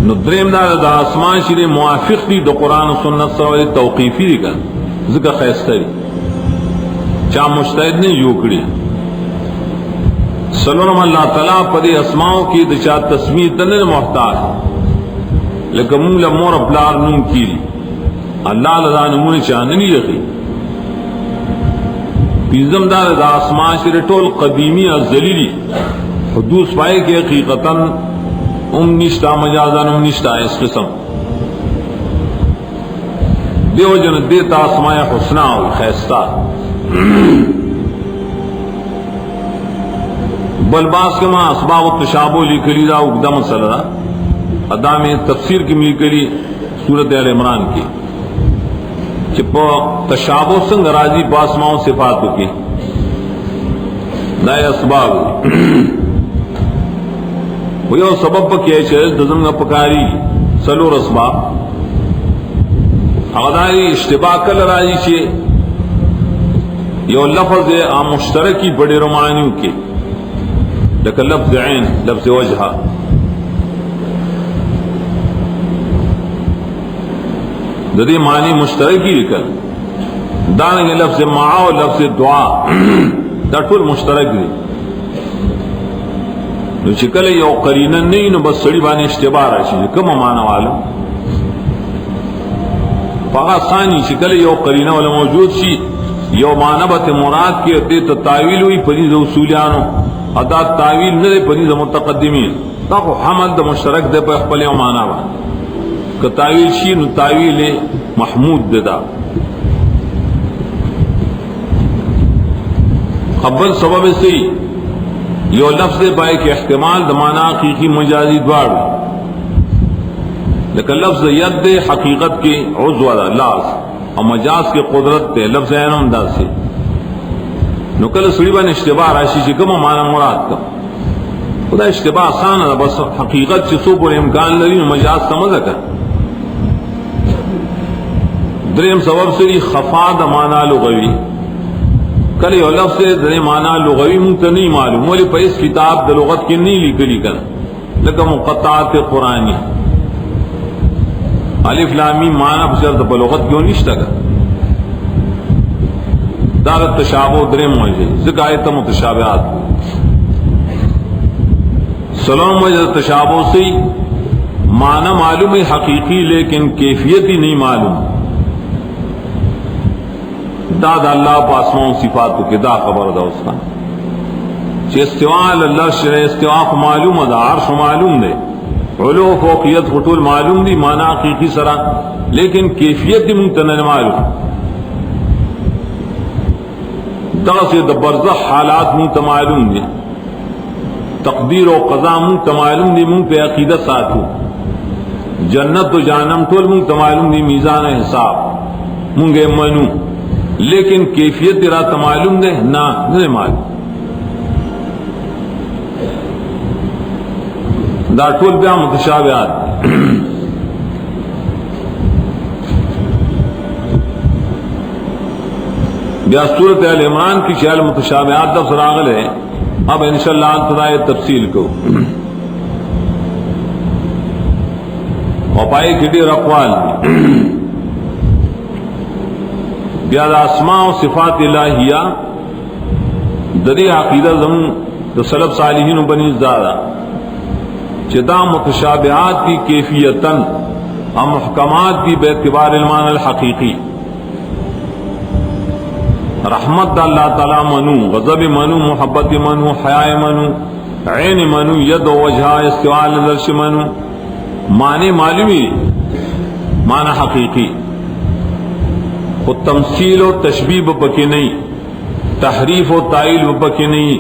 نو دریم دا اسماء شرے موافق دی دا قرآن و سنت سوال توقیفی دی کن ذکر خیستہ دی چاہ مجتہد نہیں یوکڑی سلام اللہ تعالیٰ پدے اسماؤں کی دچا تسمیہ تنر محتاج لیکن مونگ لمور اپلار نون کی اللہ لذا نمون چاندنی رکھی پیزم دار دا اسماء شرطول قدیمی ازلیلی حدوث پائے کہ حقیقتاً نشتا مجازان نشتا اس قسم دیو جن دیتا اسماء حسنہ و خیستہ بلباس کے ماں اسباب التشابہ لکلی دا اقدام مسئلہ دا ادام تفسیر کی ملکلی سورت آل عمران کی چپا تشابہ سنگ راضی باسماؤں صفاتوں کی دائے اسباب وہ یو سبب پکے چیز دزنگ پکاری سلور اسباب اغداری اشتباہ کل راضی چے یو لفظ مشترکی بڑے رمانیوں کے لیکن لفظ عین لفظ وجہ ددی معنی مشترکی لکل دانگے لفظ معا و لفظ دعا دا ټول مشترک دی نو چې کله یو قرینه نه نو بس سړي باندې اشتباه راشي کوم معنا والو پاغه ثاني چې کله یو قرینه ولا موجود شي یو معنی به مراد کې د تعویل وی په دې اصولیانو ادا تعویل نه په دې متقدمین دا خو حمل د مشترک د په خپل یو معنا و که تعویل شي نو تعویل محمود ده قبل سبب سے یو لفظ پائے کہ احتمال دمانا حقیقی مجازی دوار لیکن لفظ ید حقیقت کی عضو لاز اور مجاز کے قدرت تے لفظ اینم دا سے نکل سڑیبان اشتباہ راشی چکم مانا مراد کا خدا اشتباہ آسان ہے بس حقیقت چسو پر امکان لری مجاز سمجھ کر دریم سبب سے خفا دمانا لغوی کلی او لفظ دنے معنی لغوی منتا نہیں معلوم مولی پا اس کتاب دا لغت کی نہیں لکلی کن لکہ مقطعات قرآنی الف لامی معنی بشرط پا لغت کیوں نشتا کن دارت تشابہ درے موجے ذکر آیت متشابہات سلام وجہ تشابہ سے معنی معلوم حقیقی لیکن کیفیتی نہیں معلوم داد اللہ پاسماؤں صفاتوں کے دا خبر دا اس کا چھ استواء اللہ شرع استواء کو معلوم دا عرش معلوم دے علو فوقیت خطول معلوم دی معنی حقیقی سرا لیکن کیفیت دی منتنن معلوم دا سے دا برزخ حالات منت معلوم دی تقدیر و قضا منت معلوم دی منت پہ عقیدت ساتھو جنت و جانم طول منت معلوم دی میزان حساب منگے منو لیکن کیفیت رات معلوم دے نہ نہیں معلوم دا ټول بیا متشابہات بیا سورۃ آل عمران کی شیال متشابہات لفظ راغل ہے اب انشاءاللہ انتظار تفصیل کو وپائی کٹی رقوال بیا دا اسماء و صفات الہیہ ددی عقیدہ زمون دا سلف صالحین و بنی زادہ چدا متشابہات کی کیفیتاً اور محکمات کی باعتبار المعنی الحقیقی رحمت دا اللہ تعالی منو غضب منو محبت منو حیاء منو عین منو، ید و وجہ استواء العرش منو، معنی معلومی معنی حقیقی، خود تمثیل و تشبیہ بپکی نہیں، تحریف و تعیل بپکی نہیں،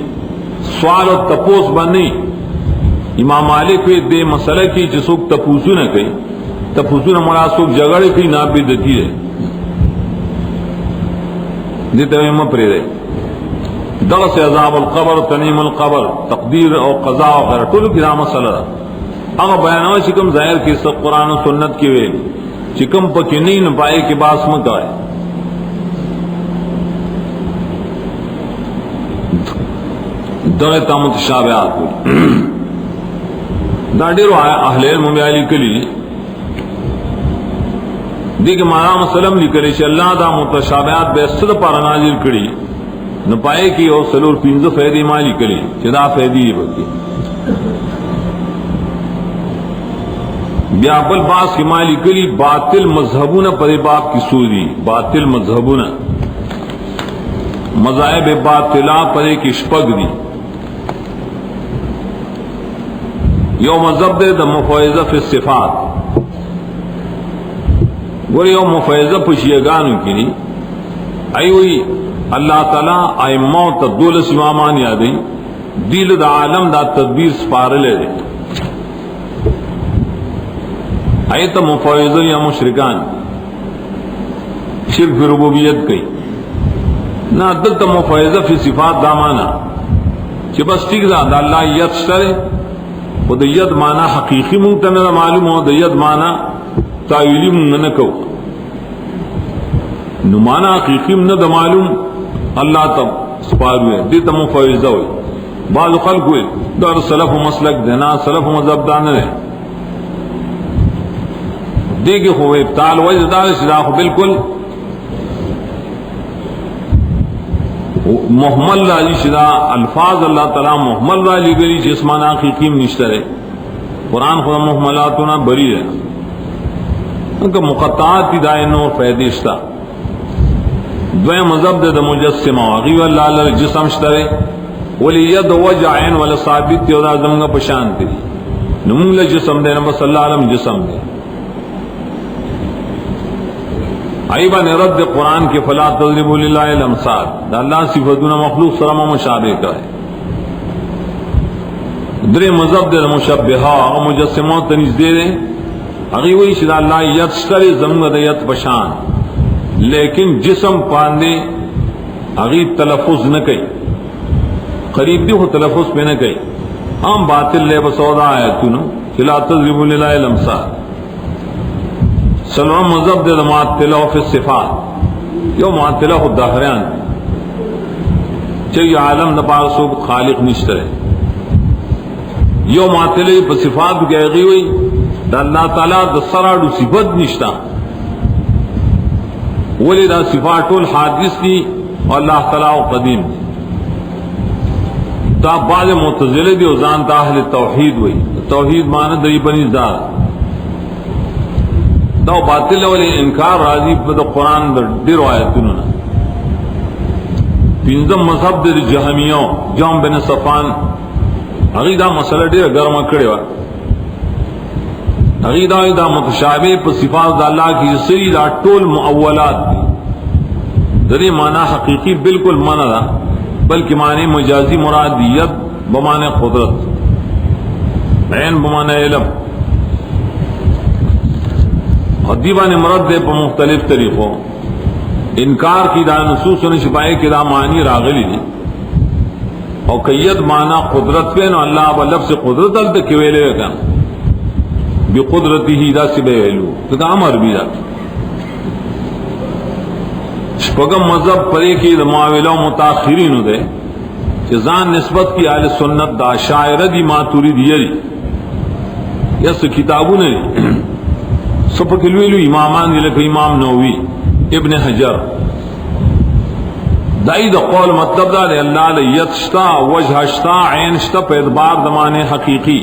سوال و تپوس بنی. امام مالک دے مسئلہ کی جسوک تپوسو نہ کئی، تپوسو نہ مناسوک جگڑ کی نابی دتی ہے دیتا ہوئے مپری رہے. درس عذاب القبر، تنیم القبر، تقدیر اور قضاء وغیرہ طول کی رام مسئلہ رہا. اگر بیانوہ چکم ظاہر کی سب قرآن و سنت کی ویل چکم پکی نہیں نپائے کی باس مکہ ہے. دغتا متشابہات ہوئی دا ڈیرو اہل علم علی کلی دیکھ مانا مسلم لکلی چھ اللہ دا متشابہات بے صد پر نازل کری نپائے کی اور سلور پینزو فیدی مالی کلی چھ دا فیدی بکی بیا بل باس کی مالی کلی باطل مذہبون پر باب کی سوری، باطل مذہبون مذاہب باطلہ پر ایک اشپگ دی. یو مذہب دے دا مفوضہ فی الصفات، گوری یو مفوضہ پشیگانو کی نہیں ایوئی اللہ تعالیٰ ائمہ تا دولس امامان یادی دیل دا عالم دا تدبیر سپارلے دے. ایتا مفوضہ یا مشرکان شرک فی ربوبیت کئی نا دلتا مفوضہ فی صفات دامانا چی بس ٹھیک دا اللہ ید شترے و دا ید مانا حقیقی مونگتا نہ معلوم ہو، دا ید مانا تاویلی مونگ نکو نو مانا حقیقی نہ دا معلوم اللہ تب سپاروے دیتا مفوضہ ہوئی. بعض خلق ہوئے در سلف و مسلک دینا سلف و مذہب دانے رہے دیکھے خوئے ابتال وجہ دار شداخ بالکل محمل راجی شدہ الفاظ اللہ تعالیٰ محمل راجی گری جسمانہ حقیقیم نشترے. قرآن خدا محملاتنا بری ہے انکہ مقطعات کی دائن اور فیدشتہ دوئے مذہب دے مجسمہ غیو اللہ علیہ جسم شترے ولی ید وجہ عین والا ثابت تی اور آزم گا پشان تی نمونگ جسم دے نبی صلی اللہ علیہ جسم دے. ایبا رد قرآن کے فلا تضربوا للہ الامثال دا اللہ صفتنا مخلوق سرما مشابہ کا ہے. درے مذہب دے مشبہہ اور مجسمہ تنیز دے دے اگیوئی شدہ اللہ ید شتری زمگ دے ید پشان لیکن جسم پاندے اگی تلفظ نہ کئی قریب دی ہو تلفظ پہ نہ کئی عام باطل لے بسودا آیتونو فلا تضربوا للہ الامثال. سلام مذہب دے معطلہ فی الصفات یو معطلہ خود داہریان چاہیے عالم نپار سوک خالق نشترے یو معطلہ پہ صفات گئے گئی ہوئی دا اللہ تعالیٰ دا سراڑو صفت نشتا ولی دا صفات الحادث دی اور اللہ تعالیٰ قدیم دی. دا بعض معتزلہ دی وزان تا اہل توحید ہوئی توحید معنی دری پنیز دار دا باطل والی انکار راضی پر قرآن در دیر آیتونو نا. پینزم مذہب در جہمیوں جام بن صفان اگی دا مسئلہ دیر گرم کڑے وا اگی دا متشابہ پر صفات دا اللہ کی سری دا ٹول معولات دی دری معنی حقیقی بالکل معنی دا بلکہ معنی مجازی مراد ید بمعنی قدرت عین بمعنی علم اور دیوان مرد دے پر مختلف طریقوں انکار کی دا نصوص و شپائے کی دا معنی راغلی دی اور قید معنی قدرت پہ نو اللہ اب لفظ قدرت التکی ویلے وکن بقدرتی ہی دا سی بے ویلو تو دا امر بھی دا شپگم مذہب پرے کی دا معاولہ متاخرین دے چیزان نسبت کی آل سنت دا شاعر دی ماتوری دیری یس کتابوں نے سپکلویلو امامان دلک امام نووی ابن حجر دائی دا قول مطلب دا دے اللہ لیت شتا وجہ شتا عین شتا پہ ادبار دمانے حقیقی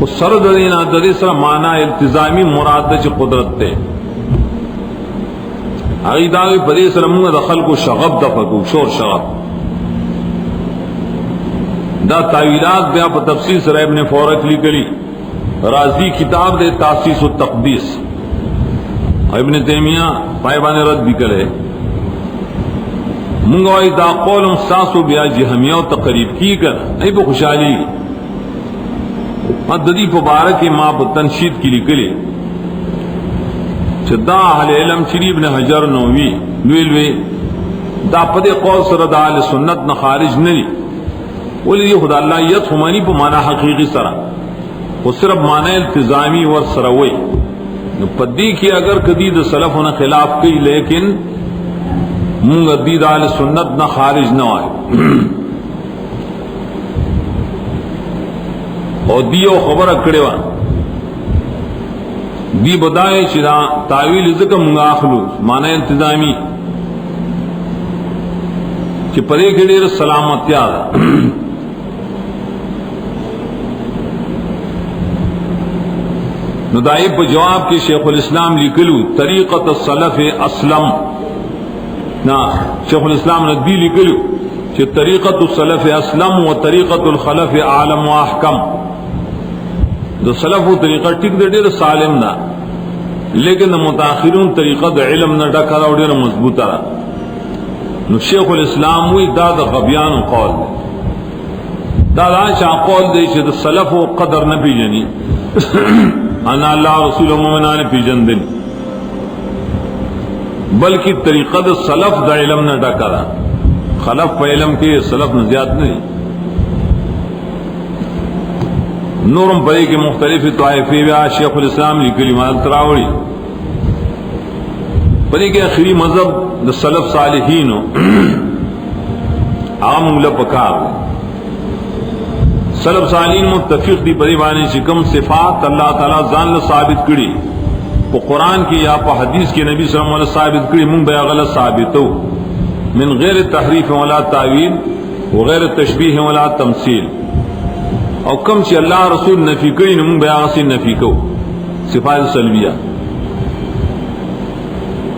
اس سر دینا دری سر معنی التزامی مراد دا چی قدرت دے آگی داوی پدی سر منگا دا خلق و شغب دا فکو شور شغب دا تعویلات بیا په تفصیل سره ابن فورک لیکلی، رازی کتاب دے تاسیس التقدیس، ابن تیمیہ پائبان رد بھی کرے منگوائی دا قولم ساسو بیا جہمیہ و تقریب کی کر نہیں پہ خوشحالی مددی پبارک ماں پہ تنشید کی لکلی دا اہل علم چری ابن حجر نووی لوی دا پدے قول سر دا اہل سنت نہ خارج نہیں ولی خدا اللہ یت ہمانی پہ مانا حقیقی سرا وہ صرف مانا التزامی ور سروئی پدی کی اگر کدی دا سلف ہونا خلاف کی لیکن منگ دید اہل سنت نہ خارج نہ آئے اور دیو خبر اکڑے وان دی بدائے چرا تعویل ذکر منگا اخلو مانا انتظامی کہ پدے کے دیر سلامت یاد ندائی پہ جواب کے شیخ الاسلام لکلو طریقت السلف اسلم نا شیخ الاسلام ندی لکلو کہ طریقت السلف اسلم و طریقت الخلف عالم و احکم دو سلف و طریقہ ٹک دے دیر سالم دا لیکن متاخرون طریقہ دا علم نہ ڈکا دا دیر مضبوطا دا نو شیخ الاسلام وی دا دا غبیان قول دا دا چا قول دے چھ دا سلف و قدر نبی جنی انا اللہ رسول مومنان پی جندن بلکہ طریقہ دا سلف دا علم نہ ڈکا دا خلف پہ علم کے سلف نہ زیاد نہیں نورم پڑے کے مختلف طائفے بیا شیخ الاسلام لی کلمات تراوڑی پڑے کے آخری مذہب دا سلف صالحین عام ملا پکار سلف صالحین متفق دی پڑے بانے چکم صفات اللہ تعالیٰ زان ل ثابت کری وہ قرآن کی یا پا حدیث کی نبی صلی اللہ علیہ وسلم ثابت کری من بیا غلط ثابتو من غیر تحریف ولا تعویل وغیر تشبیح ولا تمثیل او کم چی اللہ رسول نفی کری نمون بیا غسی نفی کو صفات سلبیہ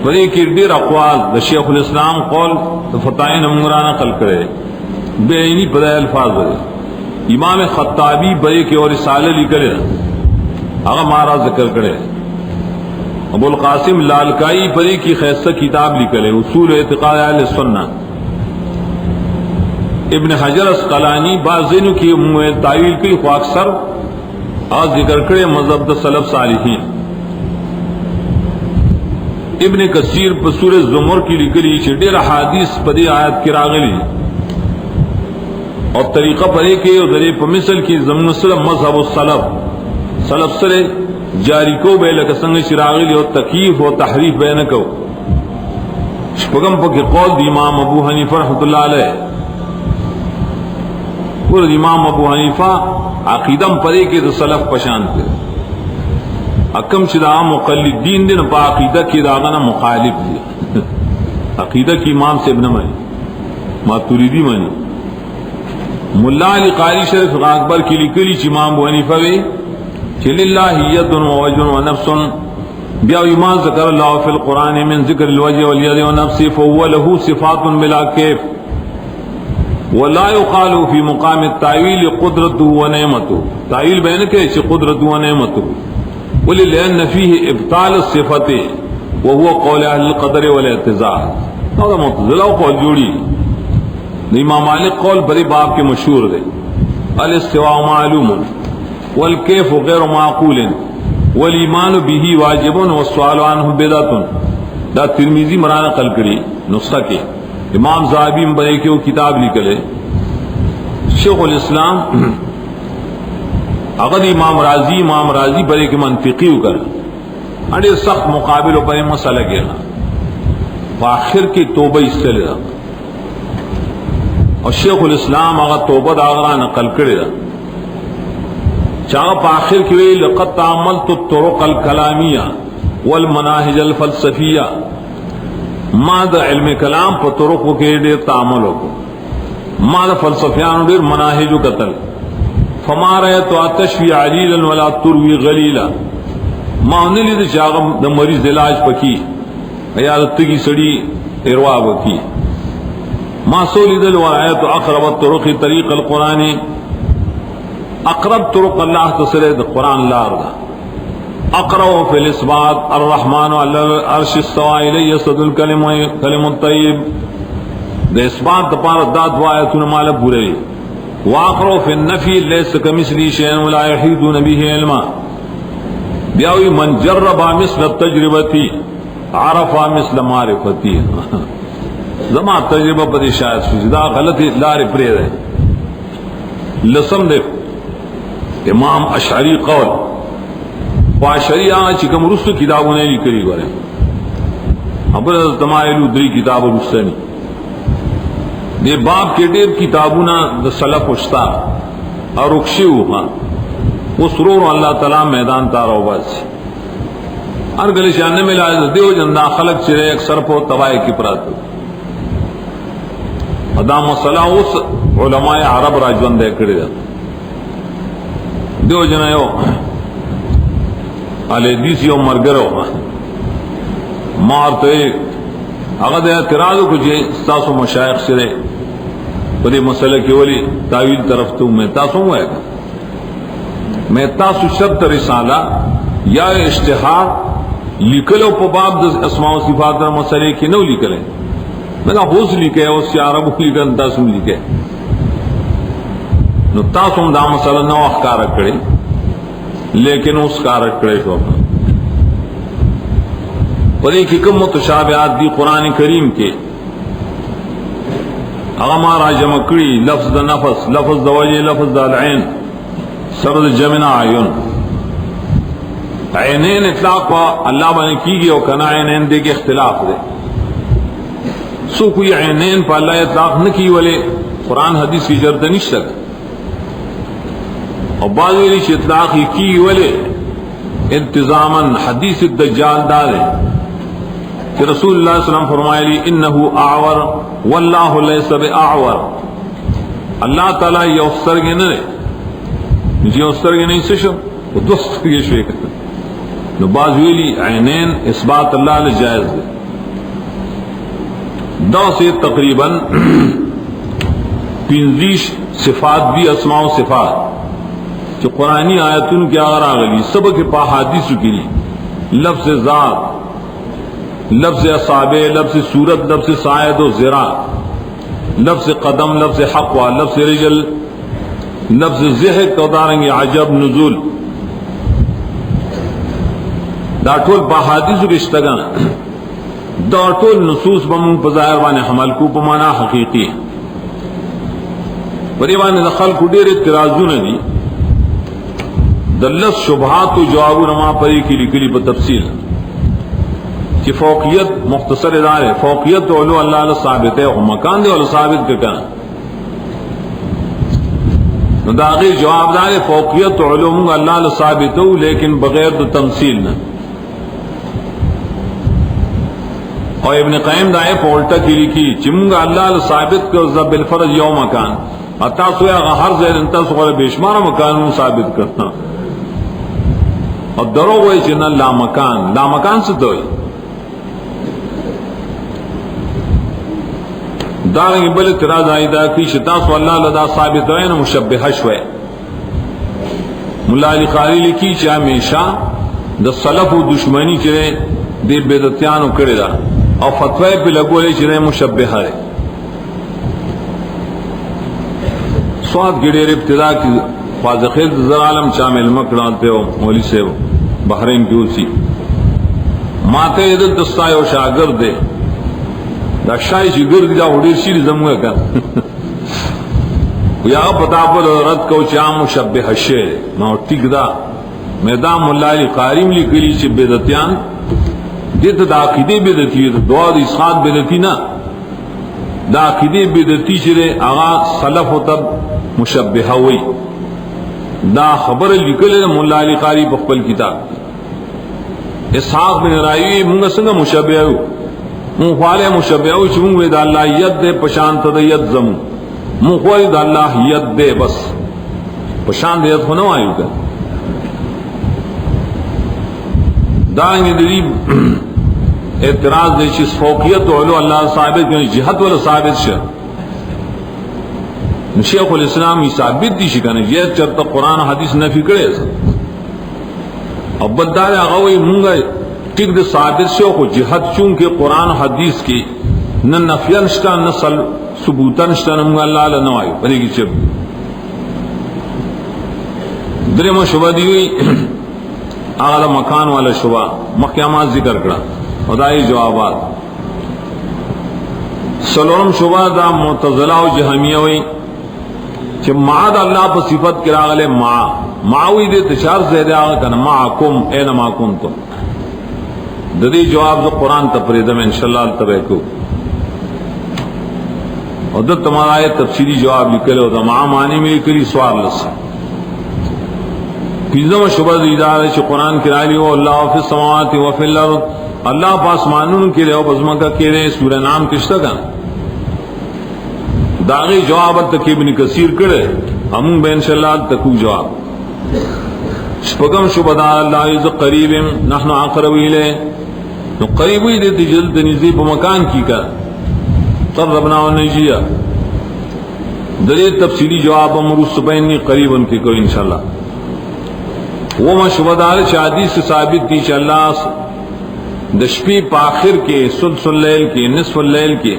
بڑی کردیر اقوال دا شیخ الاسلام قول دا فتائن نمونگرانا قل کرے بے اینی پدای الفاظ برے امام خطابی بڑے کے اور رسالہ لی کرے اگر مارا ذکر کرے ابو القاسم لالکائی بڑے کی خیصہ کتاب لی کرے اصول اعتقاد اہل سنہ ابن حجر اسقلانی بعضینو کی تعویل کی خواہ اکثر آج ذکر کرے مذہب دا سلف صالحین ابن کثیر بسور زمر کی لکلی چھڑیر حادیث پدی آیت کی راغلی اور طریقہ پڑے کے ادھرے پمثل کی زمن سلم مذہب السلف سلف سرے جاری کو بے لکسنگ چراغلی اور تکیف و تحریف بے نکو شپگم پکی قول دی امام ابو حنیفہ رحمت اللہ علیہ پور امام ابو حنیفہ عقیدم پڑے کے تو سلف پشان پہ اکم چدا مقلدین دن پا عقیدہ کی داغنا مخالف دی عقیدہ کی امام سے ابن مانی ماتوریدی مانی ملا علی قاری شریف اکبر کی لکلی چی امام ابو حنیفہ وی چی للہ ید و وجن و نفس بیا ایمان ذکر اللہ فی القرآن من ذکر الوجہ والید و نفس فهو له صفات بلا کیف ولا يقال في مقام التعویل قدرت و نعمت تعویل بین کے چی قدرت و نعمت وللأن فيه ابطال الصفت وهو قول اهل القدر والاعتزال هذا معتزلہ قول جوڑی امام مالک قول بڑی باب کے مشہور دے الاستواء معلوم والکیف غیر معقول والایمان به واجب والسؤال عنه بدعۃ دا ترمذی مرانا نقل کری نسخہ کے امام ذہبی بڑے کے وہ کتاب لکھے شیخ الاسلام اگر امام راضی بڑے کے منطقی کر اڑے سخت مقابل پر مسئلہ گیا آخر کی توبہ اس سے لے اور شیخ الاسلام اگر توبہ داغرا نقل کرے چاہ آخر کی وی لقد تعملت الطرق الکلامیہ والمناہج الفلسفیہ ما دا علم کلام پر طرق کے دیر تعمل ہو ما دا فلسفیان دیر مناہج قتل فما رأيت تشفي عليلا ولا تروي غليلا ما نلی دا چاغم دا مریض علاج پکی عیادت کی سڑی اروا بکی ما سولی دل ورایت اقرب الطرق طریق القرآن اقرب طرق اللہ تصرے قرآن لار دا اقرأ فی الاثبات الرحمن علی العرش استوى الیہ یسعد الکلم الطیب دا اثبات دا پارا دا دعا آیتون مالا پورے واقرأ فی النفی لیس کمثلی شیئن ولا یحیطون به علما بیاوی من جرب مثل التجربتی عرف مثل معرفتی زما تجربہ پتی شاید سوچی دا غلطی لاری پرید ہے لسم دے امام اشعری قول واشعری آنگا چکم رسو کتابوں نے لکری گورے ابر تمائلو دری کتاب رسنی دے باب کے دیر کتابوں دا سلف اشتا اور رکشیو ہاں وہ سرور اللہ تعالی میدان تارو باز ہر گلی شانے میں لائے دیو جندہ خلق چرے اکثر پو تباہ کی پراتو ادام و صلاح اس علماء عرب راجوان دے کردے دا دیو جنایو علی دیسی و مرگرو مارتو ایک اگر دے اعتراضو کچھے ستاسو مشایخ سرے پدی مسئلہ کی ولی تاویل طرف تو میں تاسو ہوئے گا میں تاسو شرط رسالہ یا اشتہار لکلو پا باب دس اسماء و صفات در مسئلے کی نو لکلیں میں کہا حوص لکھے اس سے عرب لکھن تاسم لکھے نو تاسم دا مسئلہ نو اخکارک کرے لیکن اس کارک کرے شو پر ایک کم متشابہات دی قرآن کریم کے اغمارا جمع کری لفظ دا نفس لفظ دا وجہ لفظ دا العین سرد جمنا عیون عینین اطلاق و اللہ بنے کی گئے اور کنا عینین دے کے اختلاف دے سو کوئی عینین پا اللہ اطلاق نکی والے قرآن حدیث کی جرد نشتک اور بعض ویلیش اطلاق کی والے انتظاماً حدیث الدجال دارے کہ رسول اللہ صلی اللہ علیہ وسلم فرمائے لی انہو اعور واللہ لیس بأعور اللہ تعالیٰ یہ افسرگے نہ رہے مجھے افسرگے نہیں سشو وہ دوست یہ شوئے کرتا نو بعض ویلی عینین اس بات اللہ علیہ جائز دے دو سے تقریباً پینزیش صفات بھی اسماء و صفات جو قرآنی آیتون کی آگر آگلی سب کے پا حادیثو کی لی لفظ ذات لفظ اصابع لفظ صورت لفظ ساعد و ذرا لفظ قدم لفظ حقوہ لفظ رجل لفظ ذہق و دارنگی عجب نزول دا ٹول پا حادیثو رشتگانا دا ٹول نصوص بمون پا ظاہر بانے حمل کو پا مانا حقیقی پریوانے دخل کو دیر اترازو ندی دلس شبہات و جوابو نما پری کی لکلی پا تفصیل کہ فوقیت مختصر ادار ہے فوقیت تو علو اللہ علیہ ثابت ہے اور مکان دے والا ثابت کرنا داغی جواب دار ہے فوقیت تو علوم اللہ علیہ ثابت ہو لیکن بغیر تو تمثیل نہ اور ابن قیم دائے پولٹا کی لکھی چمگا اللہ علیہ ثابت کر ذب الفرج یو مکان اتا سویا ہر زیر انتا سوال بیشمار مکان ثابت کرنا اور درو ہوئے چنا لا مکان سے تو دارنگی بل اعتراض آئی دا کی شتاس و اللہ لدا ثابت ہوئے نا مشبہہ شوئے ملا علی قاری لکی چاہ ہمیشہ دا صلف و دشمنی چرے دے بیدتیانو کرے دا اور فتوے پہ لگو لے چرے مشبہہ ہے سواد گڑیر ابتدا کی فاضخیل ذر عالم چامل مکڑانتے ہو مولی سے بحرین کی اسی ماتے عدد دستائی و شاگر دے دا شای چی گرد جا ہوڑیر شیر زمگا کر یا پتا پر رد کو چاہ مشبہ شیر ماں ٹک دا میدان ملا علی قاریم لی کلی چی بیدتیان دیت دا عقیدے بیدتی دعا دا اسخات بیدتی نا دا عقیدے بیدتی چرے آغا صلف و تب مشبہ ہوئی دا خبر لکل ملا علی قاری بخبل کتاب اسحاق بن رائیوی منگا سنگا مشبہ ہو مخوالے مشبہ ہو چی منگوی دا اللہ ید دے پشانت دا ید زمو مخوالی دا اللہ ید دے بس پشانت دا ید خونو آئیو کر دارنگی دریب اعتراض دے چیز فوقیت و علو اللہ ثابت کنی جہت والا ثابت شر شیخ الاسلام ثابت دی شکنه یہ چرته قرآن حدیث نفی کړي او بدار هغه وي مونږه ټیک د ثابت شو خو جهاد چون کې قرآن حدیث کې نه نفی نشته نه ثبوت نشته مونږ الله له نه وایو پرې کې چې درېمه شوبه دی هغه مکان والا شوبه مخکې ذکر کړه خدای جوابات سلورم شوبه دا معتزله او جهمیه وي کہ معاد اللہ پر صفت کرا غلے معاوی دے تشار زیدہ آگا کنا معاکم اینما کنتم ددی جواب دو قرآن تپریدم انشاءاللہ التبیکو اور دد تمہارا آئے تفسیری جواب لکلے ہوتا معا معنی میں لکلی سوار لسا پیزم شبہ دیدار ہے قرآن کرا لی ہو اللہ فی السماوات و فی الارض اللہ پاس مانون کے لئے ہو بزمکہ کے لئے سورہ نام کشتا کنا داغی جواب تک ابن کثیر کرے ہم بے انشاءاللہ تکو جواب شپکم شبدا اللہ عز قریب نحن اقرب الیہ نو قریبی دیتی جلد نزی پا مکان کی کر قربنا و نجیہ دلی تفصیلی جواب امروز سبینی قریب ان کی کوئی انشاءاللہ وہ ما شبدا چا حدیث سے ثابت تھی چا اللہ دشپی پا آخر کے سلس اللیل کے نصف اللیل کے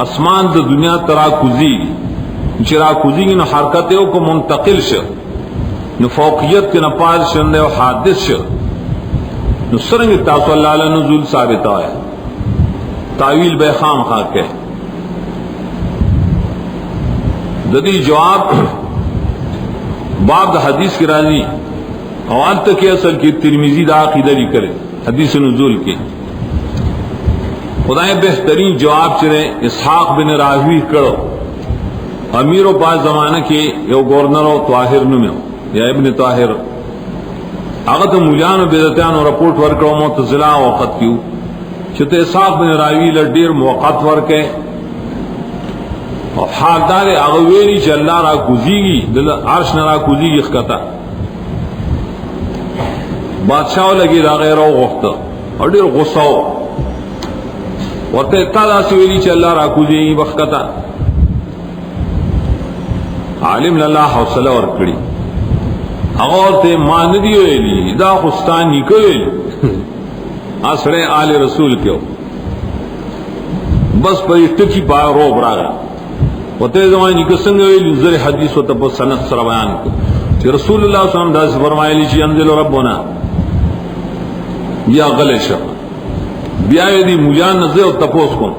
اسمان د دنیا ترا کوزی چرا کوزی نو حرکت او کو منتقل ش نو فوقیت کے نپاز شند او حادث ش نو سرنگ تاسو اللہ علیہ نزول ثابت ہے تعویل بے خام خاک ہے ددی جواب باب دا حدیث کی راضی اوان تک اصل کی ترمذی دا عقیدہ کرے حدیث نزول کی خدای بہترین جواب چرے اسحاق بن راہوی کرو امیر و پاس زمانہ کے یو گورنر و طاہر نمیو یا ابن طاہر آغت مولیان و بیدتیان و رپورٹ ورکڑو معتزلہ وقت کیو چھتے اسحاق بن راہوی لڈیر موقت ورکے اور حاکدار اغویلی چا اللہ را کزیگی دل عرش نرا کزیگی خکتا بادشاہ لگی دا غیر و غفتا اور دیر غصہ ورته تعالی سویلی چې الله را کوزي وختتا عالم الله حوصله ور کړی هغه ته مان دی ویلی دا خوستان نکویل اسره آل رسول کېو بس په ټکی پا روب راغی وته زمانه کې څنګه ویلی زری حدیث او ته سند سره بیان کړ چې رسول الله صلی الله علیه وسلم دا فرمایلی چې انزل ربنا یا غلش بیا دی مجان نظر و تپوس کن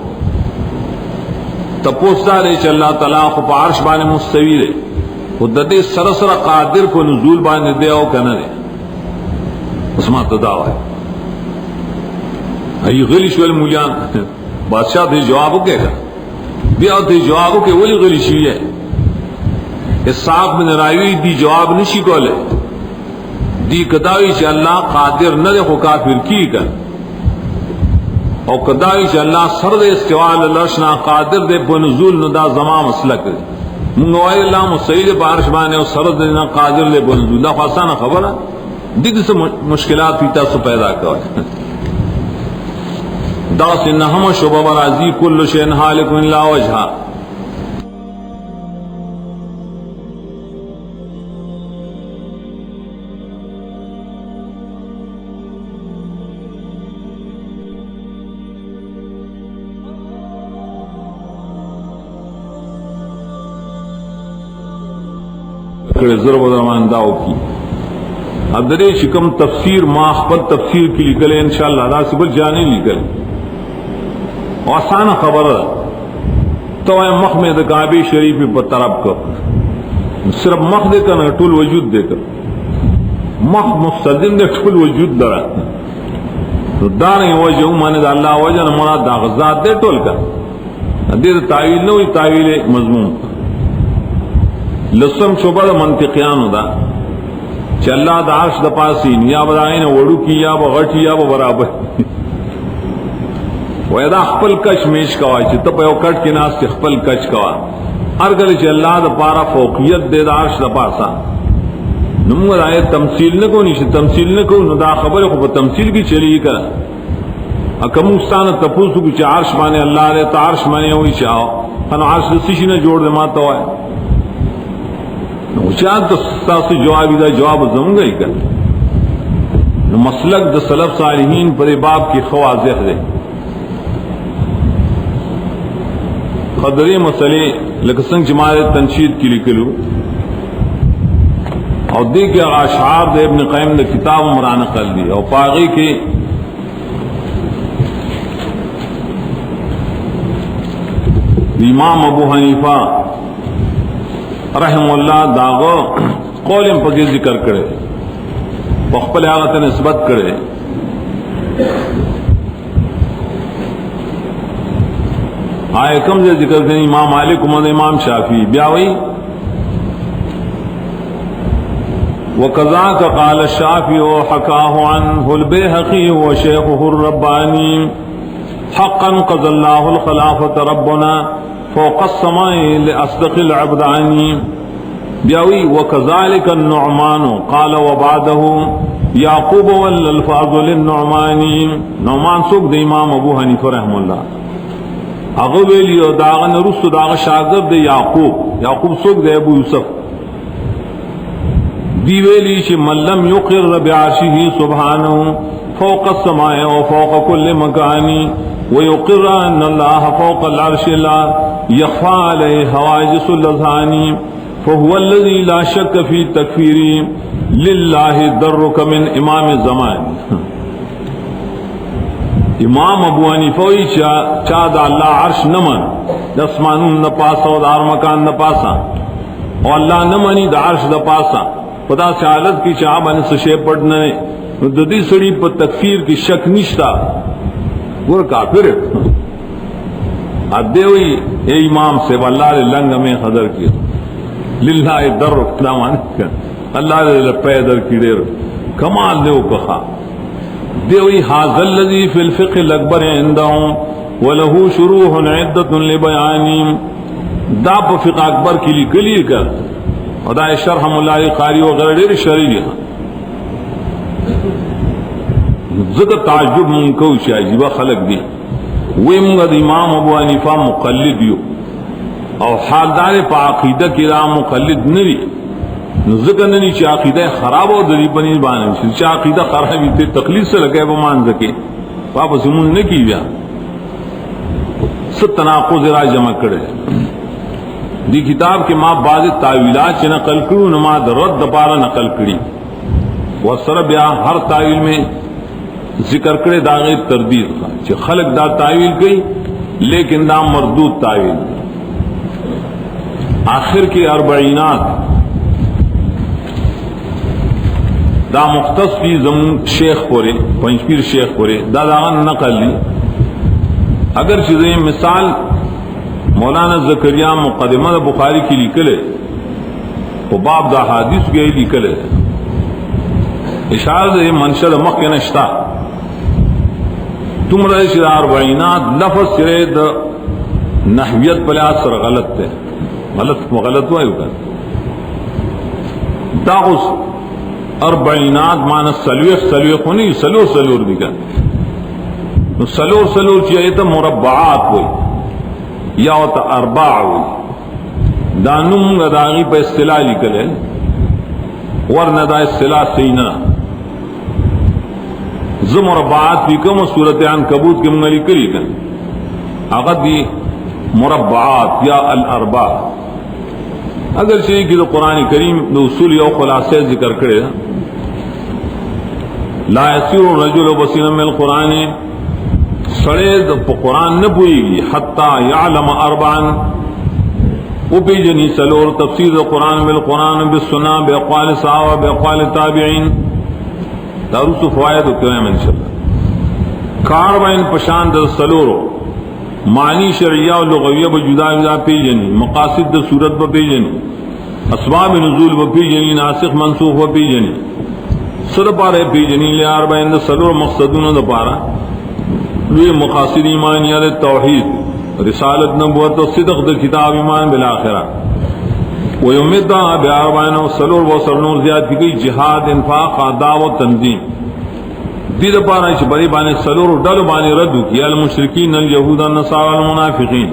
تپوس دارے چا اللہ تعالیٰ خو پا عرش بانے مستوی دے خود دے سرسر قادر کو نزول بانے دے او کنا دے اسما تداو ہے ای غلی شوال مجان بادشاہ دے جوابو کے گا بیا دے جوابو کے ولی غلی شوی ہے اسحاق بن راوی دی جواب نشی کولے دی کداوی چا اللہ قادر نہ دے خو کافر کی کن او کداوی چې الله سر دې استواء العرشنا قادر دې په نزول نو دا زما مسلک مونږ وایي الله مسید په عرش باندې او سر دې نه قادر دې په نزول دا آسان خبره دې څه مشکلات پیتا سو پیدا کوي دا سن هم شوبه راضی کل شیء هالک الا وجهه ضرب درمان داو کی اب درے شکم تفسیر ما خپل تفسیر کی لکلے انشاءاللہ دا سبل جانے لکل آسان خبر تو مخ میں دا کعبی شریف پر طرف کر صرف مخ دے کر طول وجود دے کر مخ مستلزم دے طول وجود درا تو داریں وجہ مانے دا اللہ وجہ مراد دا غزات دے طول کر دیر تعویل نوی تعویل مضمون لسم شبہ دا منطقیانو دا چا اللہ دا عرش دا پاسین یا بدائین وڑو کی یا بغٹی یا برابر ویدا خپل کش میش کوا چا تب یو کٹ کی ناس چا خپل کش کوا ہر گلی چا اللہ دا پارا فوقیت دے دا عرش دا پاسا نمو دا آیت تمثیل نکو نیشی تمثیل نکو نو دا خبر خوب تمثیل کی چلی کر اکموستان تپوسو کی چا عرش بانے اللہ دے تا عرش بانے ہوئی چاہو خانو عرش دا سیشی نا جوڑ دے ماتا ہوئے چاہ تو تاسو جواب دا جواب زمونږ یې کړ. نو مسلک د سلف صالحین پر باب کی خواضح دے. قدرے مسئلے لکسنگ جماعت تنشید کی لکلو اور دے کے اشعار دے ابن قیم دے کتاب عمران قل دی اور پاغی کے امام ابو حنیفہ رحم اللہ داغو قول پکی ذکر کرے بخپل آغت نسبت کرے. آئے کم سے ذکر کریں امام مالک امام امام شافعی بیاوی وَقَذَاكَ قَالَ الشَّافِعُ وَحَكَاهُ عَنْهُ الْبَيْهَقِيُّ وَشَيْخُهُ الرَّبَّانِيُّ حَقًّا قَضَى اللَّهُ الْخِلَافَةَ رَبُّنَا فَوْقَ السَّمَاءِ لِأَصْدَقِ الْعَبْدَانِ. بیاوی وَكَذَلِكَ النُّعْمَانُ قَالَ وَبَعْدَهُ یعقوب والالفاظ للنعمان. نعمان سوک دے امام ابو حنیفہ رحم اللہ اغویلی و داغن رسو داغ شاگرد دے یعقوب سوک دے ابو یوسف دیویلی چی من لم یقر بعرشه سبحانه فوق السماء و فوق كل مکان ویقر ان اللہ فوق العرش لا یخفى علیہ حواجس الاذہان فهو الذي لا شک فی تکفیری للہ درک من امام الزمان. امام ابو حنیفہ چاہ دا اللہ عرش نمن دسمانون نہ پاسا و دار مکان نہ پاسا اور اللہ نمنی دا عرش دا پاسا پتا سے حالت کی چاہ بنے سشے پڑھنا ہے ددی سڑی پر تکفیر کی شک نشتا گر کافر ادے ہوئی اے امام سے واللہ لنگ میں حضر کی للہ درک دامان اللہ لپے در کی دیر کمال دیو کخا دیوی حاضر الذی فی الفقہ الاکبر عندهم وله شروح عدت لبیانی. دا پا فقہ اکبر کی لی کلی کر اور دا شرح ملائی قاری وغیرہ دیر شرعی لیا ذکر تعجب منکو شاہجیبہ خلق دی وی منگد امام ابو حنیفہ مقلد یو اور حالدار پا عقیدہ کی را مقلد نوی ذکر نہیں چاہ عقیدہ خراب ہو دری بنی بانے چاہ عقیدہ خرابی تے تقلید سے لگے بمان زکے پاپا سمون نے کی بیا ست تناقض را جمع کرے دی کتاب کے ماں بعض تعویلات چی نقل کرو نما در رد پارا نقل کری وصر بیا ہر تعویل میں ذکر کرے داغی تردید چی خلق دا تعویل کئی لیکن دا مردود تعویل. آخر کی اربعینات دا مختص کی زمون شیخ پورے پنچپیر شیخ پورے دا داغن نقل لی اگر چیزیں مثال مولانا زکریہ مقدمہ بخاری کی لکلے وہ باب دا حادث گئی لکلے اشارہ دے منشد مخ کے نشتا تم رئیس اربعینات لفظ سرے دا نحویت پلیات سر غلط تے غلط ہوا ہے دا اس اربعینات مانا سلویخ ہونی سلور بھی کر سلور چاہیے تو مربعات ہوئی یا ہوتا ارباع ہوئی دانم داغی پہ اصطلاح لکلے ورنہ دا اصطلاح سینہ مربعات بھی کم صورت عنکبوت کے منگلی کری کن اگر دی مربعات یا الارباع اگر چاہیے کہ تو قرآن کریم دو اصول یا خلاصے ذکر کرے لا یسیر الرجل بصیرا من القرآن سڑے قرآن نہ پوئی گی حتی یعلم اربعا اپیجنی سلور تفسیر قرآن بالقرآن بالسنہ باقوال صحابہ باقوال تابعین داروس فوائد کریم انشاءاللہ کاربین پشان در سلورو معنی شرعیہ و لغویہ بجدا جدا پیجنی مقاصد در صورت بپیجنی اسباب نزول بپیجنی ناسخ منسوخ بپیجنی صد پارے پیجنی لیار بین در سلور مقصدون در پارا لوی مقاصد ایمانیہ در توحید رسالت نبوت و صدق در کتاب ایمان بالآخرہ ویمدہ بیار بین و سلور و سرنور زیاد کی گئی جہاد انفاق آداب و تنظیم دید پارا اچھ بری بانے سلور ڈل بانے ردو کی المشرکین الیہود النصارى المنافقین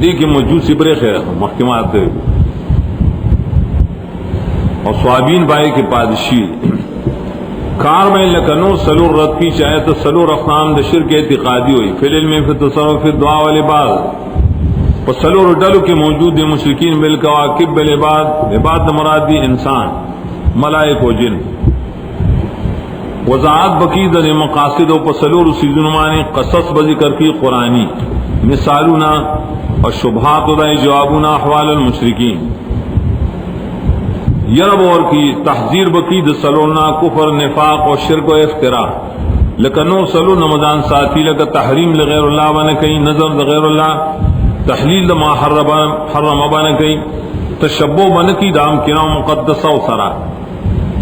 دی کی مجوسی بری خیر محکمات دے اور صوابین بائے کے پادشی کار میں لکنو سلور رد کی چاہے تو سلور اقسام د شرک اعتقادی ہوئی فی العلم فی التصرف فی الدعاء والعباد اور سلور ڈلو کے موجود مشرکین بالکواکب بالعباد عباد مراد دی انسان ملائک و جن وضاحت بقید مقاصد و پسلور سیزنمانی قصص بذکر کی قرآنی مثالنا اور شبہات و دائی جوابنا احوال المشرکین یرب اور کی تحذیر بقید سلورنا کفر نفاق و شرک و افتراء لکنو سلور نمضان ساتھی لکا تحریم لغیر اللہ بنا کئی نظر لغیر اللہ تحلیل ما حرم بنا کئی تشبہ بنا کی دام کناو مقدسہ و سرا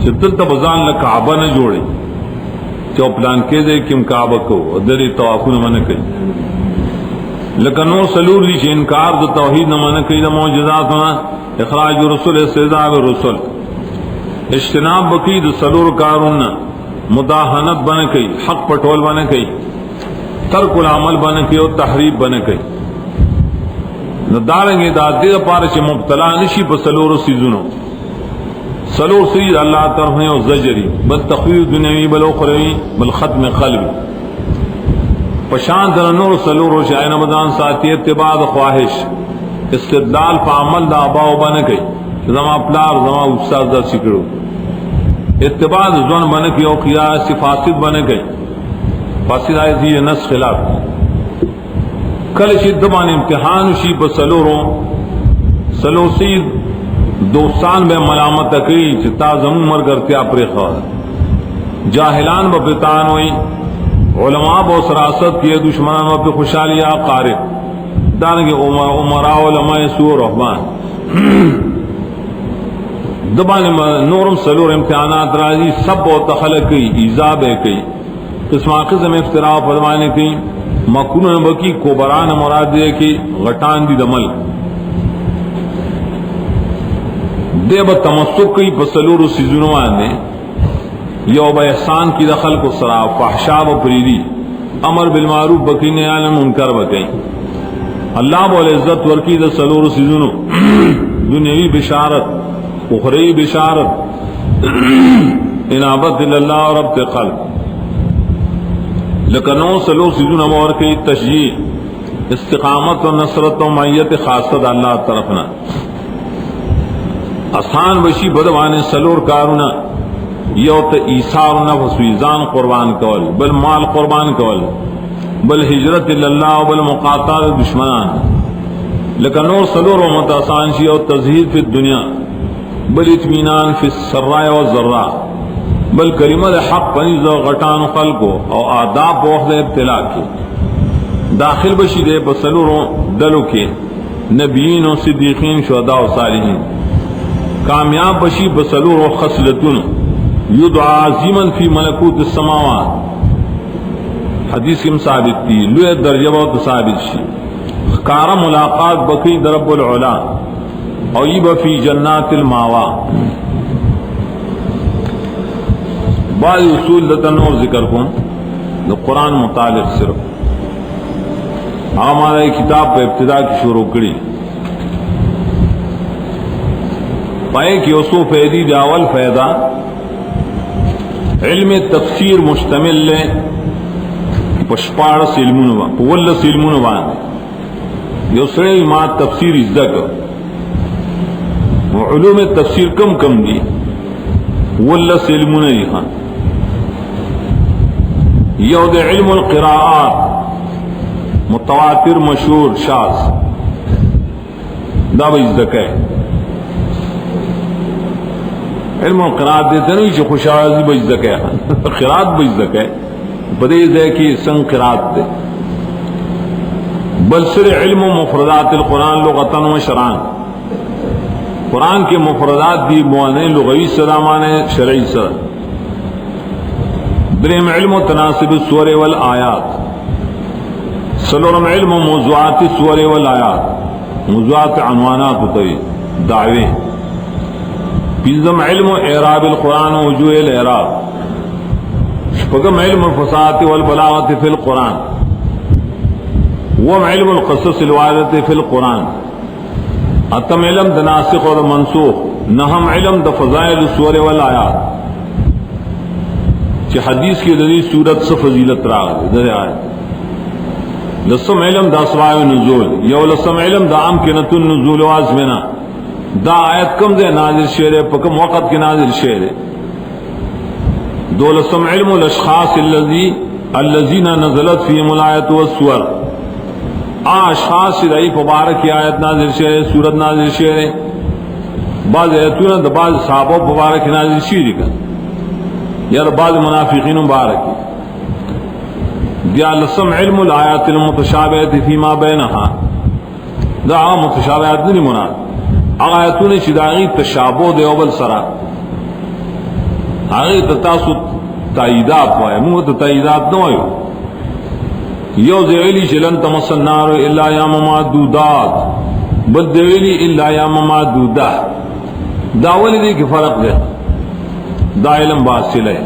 چدل تبزان لکعبہ نہ جوڑے چو پلان کے دے کم کعبہ کو دری توافو نہ من کئی لکنو سلور دی چھ انکار دا توحید نہ من کئی دا معجزات ہونا اخراج رسول استعذاب رسول اجتناب بکی دا سلور کارون مداحنت بن کئی حق پٹول بن کئی ترک العمل بن کئی اور تحریب بن کئی ندارنگے دا دے پارے چھ مبتلا نشی پا سلور سیزنو سلور سید اللہ طرف ہے اور زجری بل تخویف دنیاوی بل اخروی بل ختم قلبی پشان در نور سلور و شاین بدان ساتھی اتباع خواہش استدلال پا عمل دا آباؤ بنکئی زما پلار زما استاذ دا سکڑو اتباع زون بنکی او قیاس فاسد بنکئی فاسد آئی تھی نس خلاف کل شدبان امتحان شی پا سلور سید دوستان بے ملامت کئی چتا زمون مر کرتیا پر خواہ جاہلان با پتان ہوئی علماء با سراست کیے دشمنان با پہ خوشحالیا قارب دانگی عمراء علماء سور رحمان دبان نورم سلور امتحانات راضی سب و تخلق کی ایزاب ہے کئی قسم قسم افتراء فرمانے کی مکون بکی کوبران مراد ہے کی غٹان دی دمل دے با تمسک کی پسلور سیزنوان نے یو با احسان کی دخل کو سرا فحشاب و پریدی امر بالمعروف بکی نیان منکر بکی اللہ بول عزت ورکی دا سلور سیزنو دنیاوی بشارت اخروی بشارت انابت اللہ اور ربط قلب لکنو سلور سیزنو مور کی تشجیع استقامت و نصرت و معیت خاصت اللہ طرفنا آسان بشی بدوان سلور کارونا یو تا ایثار نفس ویزان قربان کول بل مال قربان کول بل ہجرت اللہ بل مقاطع دشمنان لیکن نور سلور و مت آسان شی او تزہید فی الدنیا بل اطمینان فی السراء و ذرا بل کلمہ حق پنیز و غٹان خلقو او آداب وحد ابتلا کی داخل بشی دے بسلور و دلو کے نبیین و صدیقین شہداء و صالحین کامیاب بشی بسلور و خصلتن یدعا عظیما فی ملکوت السماوات حدیث کم ثابت تھی لوی درجہ بہت ثابت شی کارا ملاقات بکی درب العلا اویب فی جنات الماوا بعض اصول لتن اور ذکر کن جو قرآن متعلق صرف ہمارا کتاب پہ ابتدا کی شروع کری پائے کہ اصول فیدی داول فیدا علم تفسیر مشتمل لے پشپاڑ سلمون پول سلمون وان یسرے ما تفسیر ازدک علوم تفسیر کم دی ول سلمون یہاں یود علم القراءات متواتر مشہور شاذ دا ازدک ہے علم القراءات دیتے نہیں جو خوشحالی بج زکے قراءت بج زکے بدے دے کی سن قراءت دے بل سر علم و مفردات القرآن لغتاً و شرعاً قرآن کے مفردات دی معنی لغوی سلامانے شرعی سر درہم علم و تناسب السور والآیات سلورم علم و موضوعات السور والآیات موضوعات عنوانات ہوتی دعوے پنجم علم و اعراب القرآن و وجوہ الاعراب شپگم علم الفصاحت والبلاغت فی القرآن وم علم القصص الواردۃ فی القرآن اتم علم دناسخ اور منسوخ نہم علم د فضائل سور والآیات کہ حدیث کی دلی صورت سے فضیلت راغ در آیت لسم علم دا اسباب نزول یو لسم علم دا عام کنت النزول وازمنا دا آیت کم دے نازل شعر ہے پکم وقت کے نازل شعر ہے دو لسم علم الاشخاص الذین نزلت فیہم الآیت والسور اشخاص دائی مبارک کی آیت نازل شعر ہے سورت نازل شعر ہے بعض ایتون دا بعض صحابہ مبارک نازل شعر ہے یا بعض منافقین مبارک یا لسم علم الآیات المتشابہۃ فیما بینہا دا متشابہات نہیں مراد آیاتوں شداغی تشابہ دے اول سرا آگے تتاسو تائیدات وائے منہ تو تائیدات نہ ہوئے یو زیلی چلن تمس النار الا ایام معدودات بد دیلی الا ایام معدودہ داولی دی کی فرق دے دا علم باصل ہے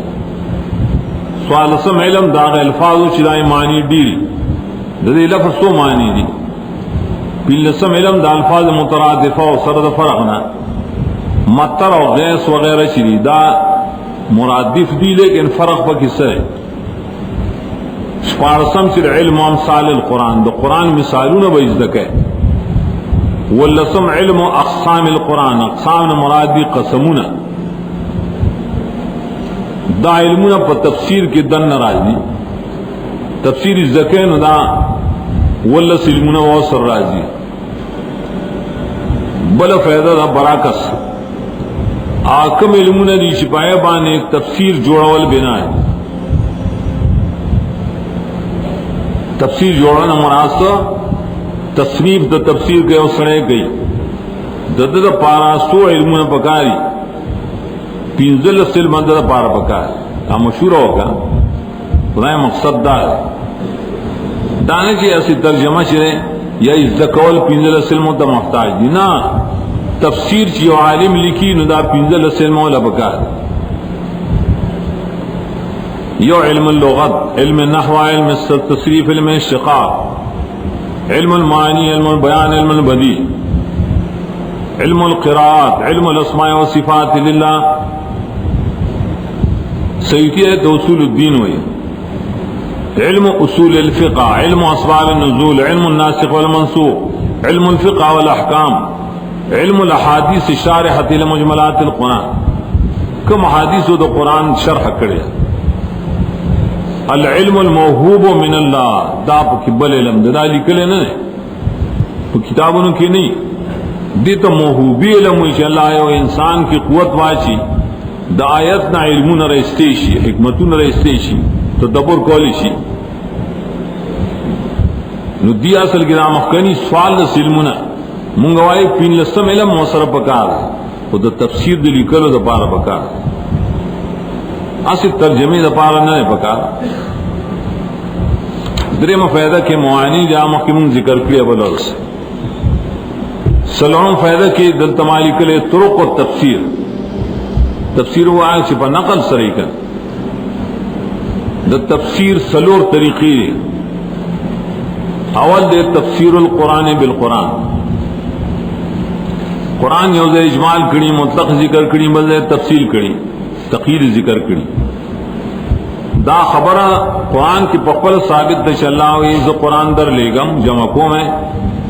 سوال سم علم دا الفاظ چدائی معنی ڈیل دے لفظ سو معنی دی پھر لسم علم دا الفاظ مترادفہ و سرد فرقنا مطر و غیس وغیرہ چلی دا مرادف دی لیکن فرق پا کسے شپارسم چر علم امثال القرآن دا قرآن مثالون بجدک ہے واللسم علم اقسام القرآن اقسام مراد دی قسمون دا علمون پا تفسیر کی دن راضی تفسیر زکین دا واللس علمون واسر راضی بلا فیضہ دا براکس آکم علمون دی شپایہ بانے ایک تفسیر جوڑاول بنا ہے تفسیر جوڑانا مراسا تصریف دا تفسیر کے اسرے گئی دا پارا سو علمون پکاری پینزل سل مندر پارا پکاری تا مشہور ہوگا خدای مقصد دا ہے دانے کی ایسی ترجمہ چرے یا ازدکول پینزل سل مندر محتاج دی نا تفسیر چی عالم لکھی ندا پینزل سل مولا پکاری یو علم اللغت علم النحو علم التصریف علم الشقاق علم المعانی علم البیان علم البدی علم القراءات علم الاسماء والصفات للہ سیدی ہے تو اصول الدین ہوئی علم اصول الفقہ علم اسباب النزول علم الناسخ والمنسوخ علم الفقہ والاحکام علم الاحادیث شارحۃ لمجملات القرآن کم حدیث و قرآن شرح کرے العلم الموہوب من اللہ دا بل علم دا لکلے نہ کتابوں کی نہیں دی تو موہوبی علم ہوئی اللہ ہے انسان کی قوت واچی دا آیت نہ علم نہ رستے شی حکمت نہ رستے شی تو دبر کولی شی نو دی اصل کی نام افغانی سوال دس علم نہ منگوائی پین لسم علم موسر پکار وہ دا تفسیر دی لکلو دا پارا پکار اصل ترجمے دا پارا نہ پکار دریم فائدہ کے معانی جا محکمون ذکر کیا بلرس سلام فائدہ کی دل تمالی کلے طرق و تفسیر تفسیر وہ آئے چھپا نقل سریکن دا تفسیر سلور طریقی اول دے تفسیر القرآن بالقرآن قرآن یوز اجمال کری مطلق ذکر کری بلدے تفصیل کری تقیر ذکر کری دا خبر قرآن کی پقبل ثابت دش اللہ ویز قرآن در لےگم جمع کو میں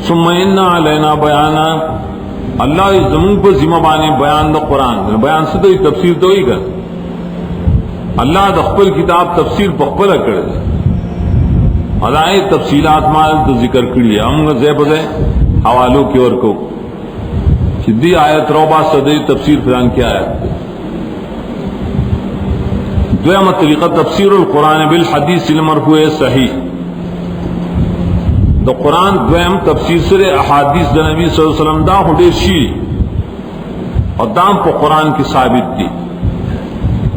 ثم ان علینا بیانا اللہ زمین پر ذمہ بانے بیان دا قرآن بیان سے تو تفسیر تو ہی کر اللہ دخل کتاب تفسیر پقبل کر دے ادائے تفصیلات مال تو ذکر کری ہم زیب دے حوالوں کی اور کو سدھی آیت روبا صدی تفسیر فران کیا ہے دویمہ طریقہ تفسیر القرآن بالحدیث المرفوع صحیح دا قرآن دویم تفسیر سر احادیث دا نبی صلی اللہ علیہ وسلم دا خودیر شیری اور دام پا قرآن کی ثابت دی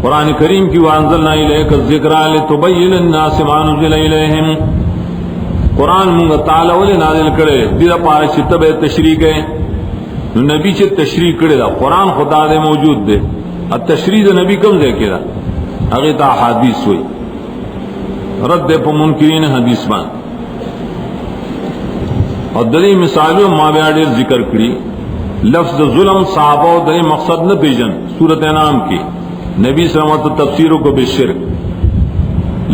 قرآن کریم کی وانزلنا الیک الذکر لتبین الناس ما نزل الیہم قرآن منگا تعالی ولی نازل کرے دیدہ پارا چھتب تشریح گئے نبی چھت تشریح کرے دا قرآن خدا دے موجود دے التشریح دا نبی کم دے کے دا اگیتا حدیث ہوئی رد دے پا منکرین حدیث بان اور دلی مثالوں ما بیاڑیر ذکر کری لفظ ظلم صحابہ دے مقصد نہ پیجن سورۃ انعام کی نبی صلی اللہ علیہ وسلم تفسیر کو بالشرک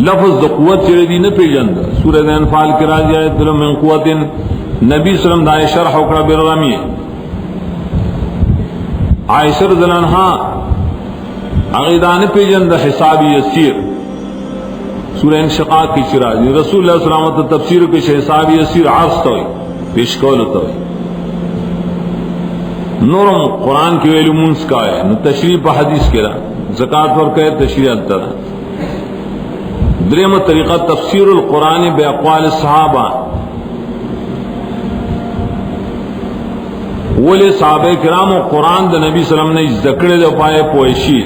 لفظ قوت چڑے دی نہ پیجن سورۃ انفال کی راضی ہے ظلم من قوت نبی صلی اللہ علیہ وسلم دا شرح وکړه بالرمی عائشہ رضی اللہ عنہا عقیدان پیجن دا حساب یسیر سورہ انشقاق کی چراجی رسول اللہ صلی اللہ علیہ وسلم تفسیر کے حساب یسیر عرض تو پیش کول تو نورم قرآن کی علومنس کا ہے نو تشریح پہ حدیث کے رہا زکاة ور کہ تشریح انتر دریم طریقہ تفسیر القرآن بے اقوال صحابہ ولی صحابہ کرام و قرآن دا نبی صلی اللہ علیہ وسلم نے ذکرے دے پائے پوشی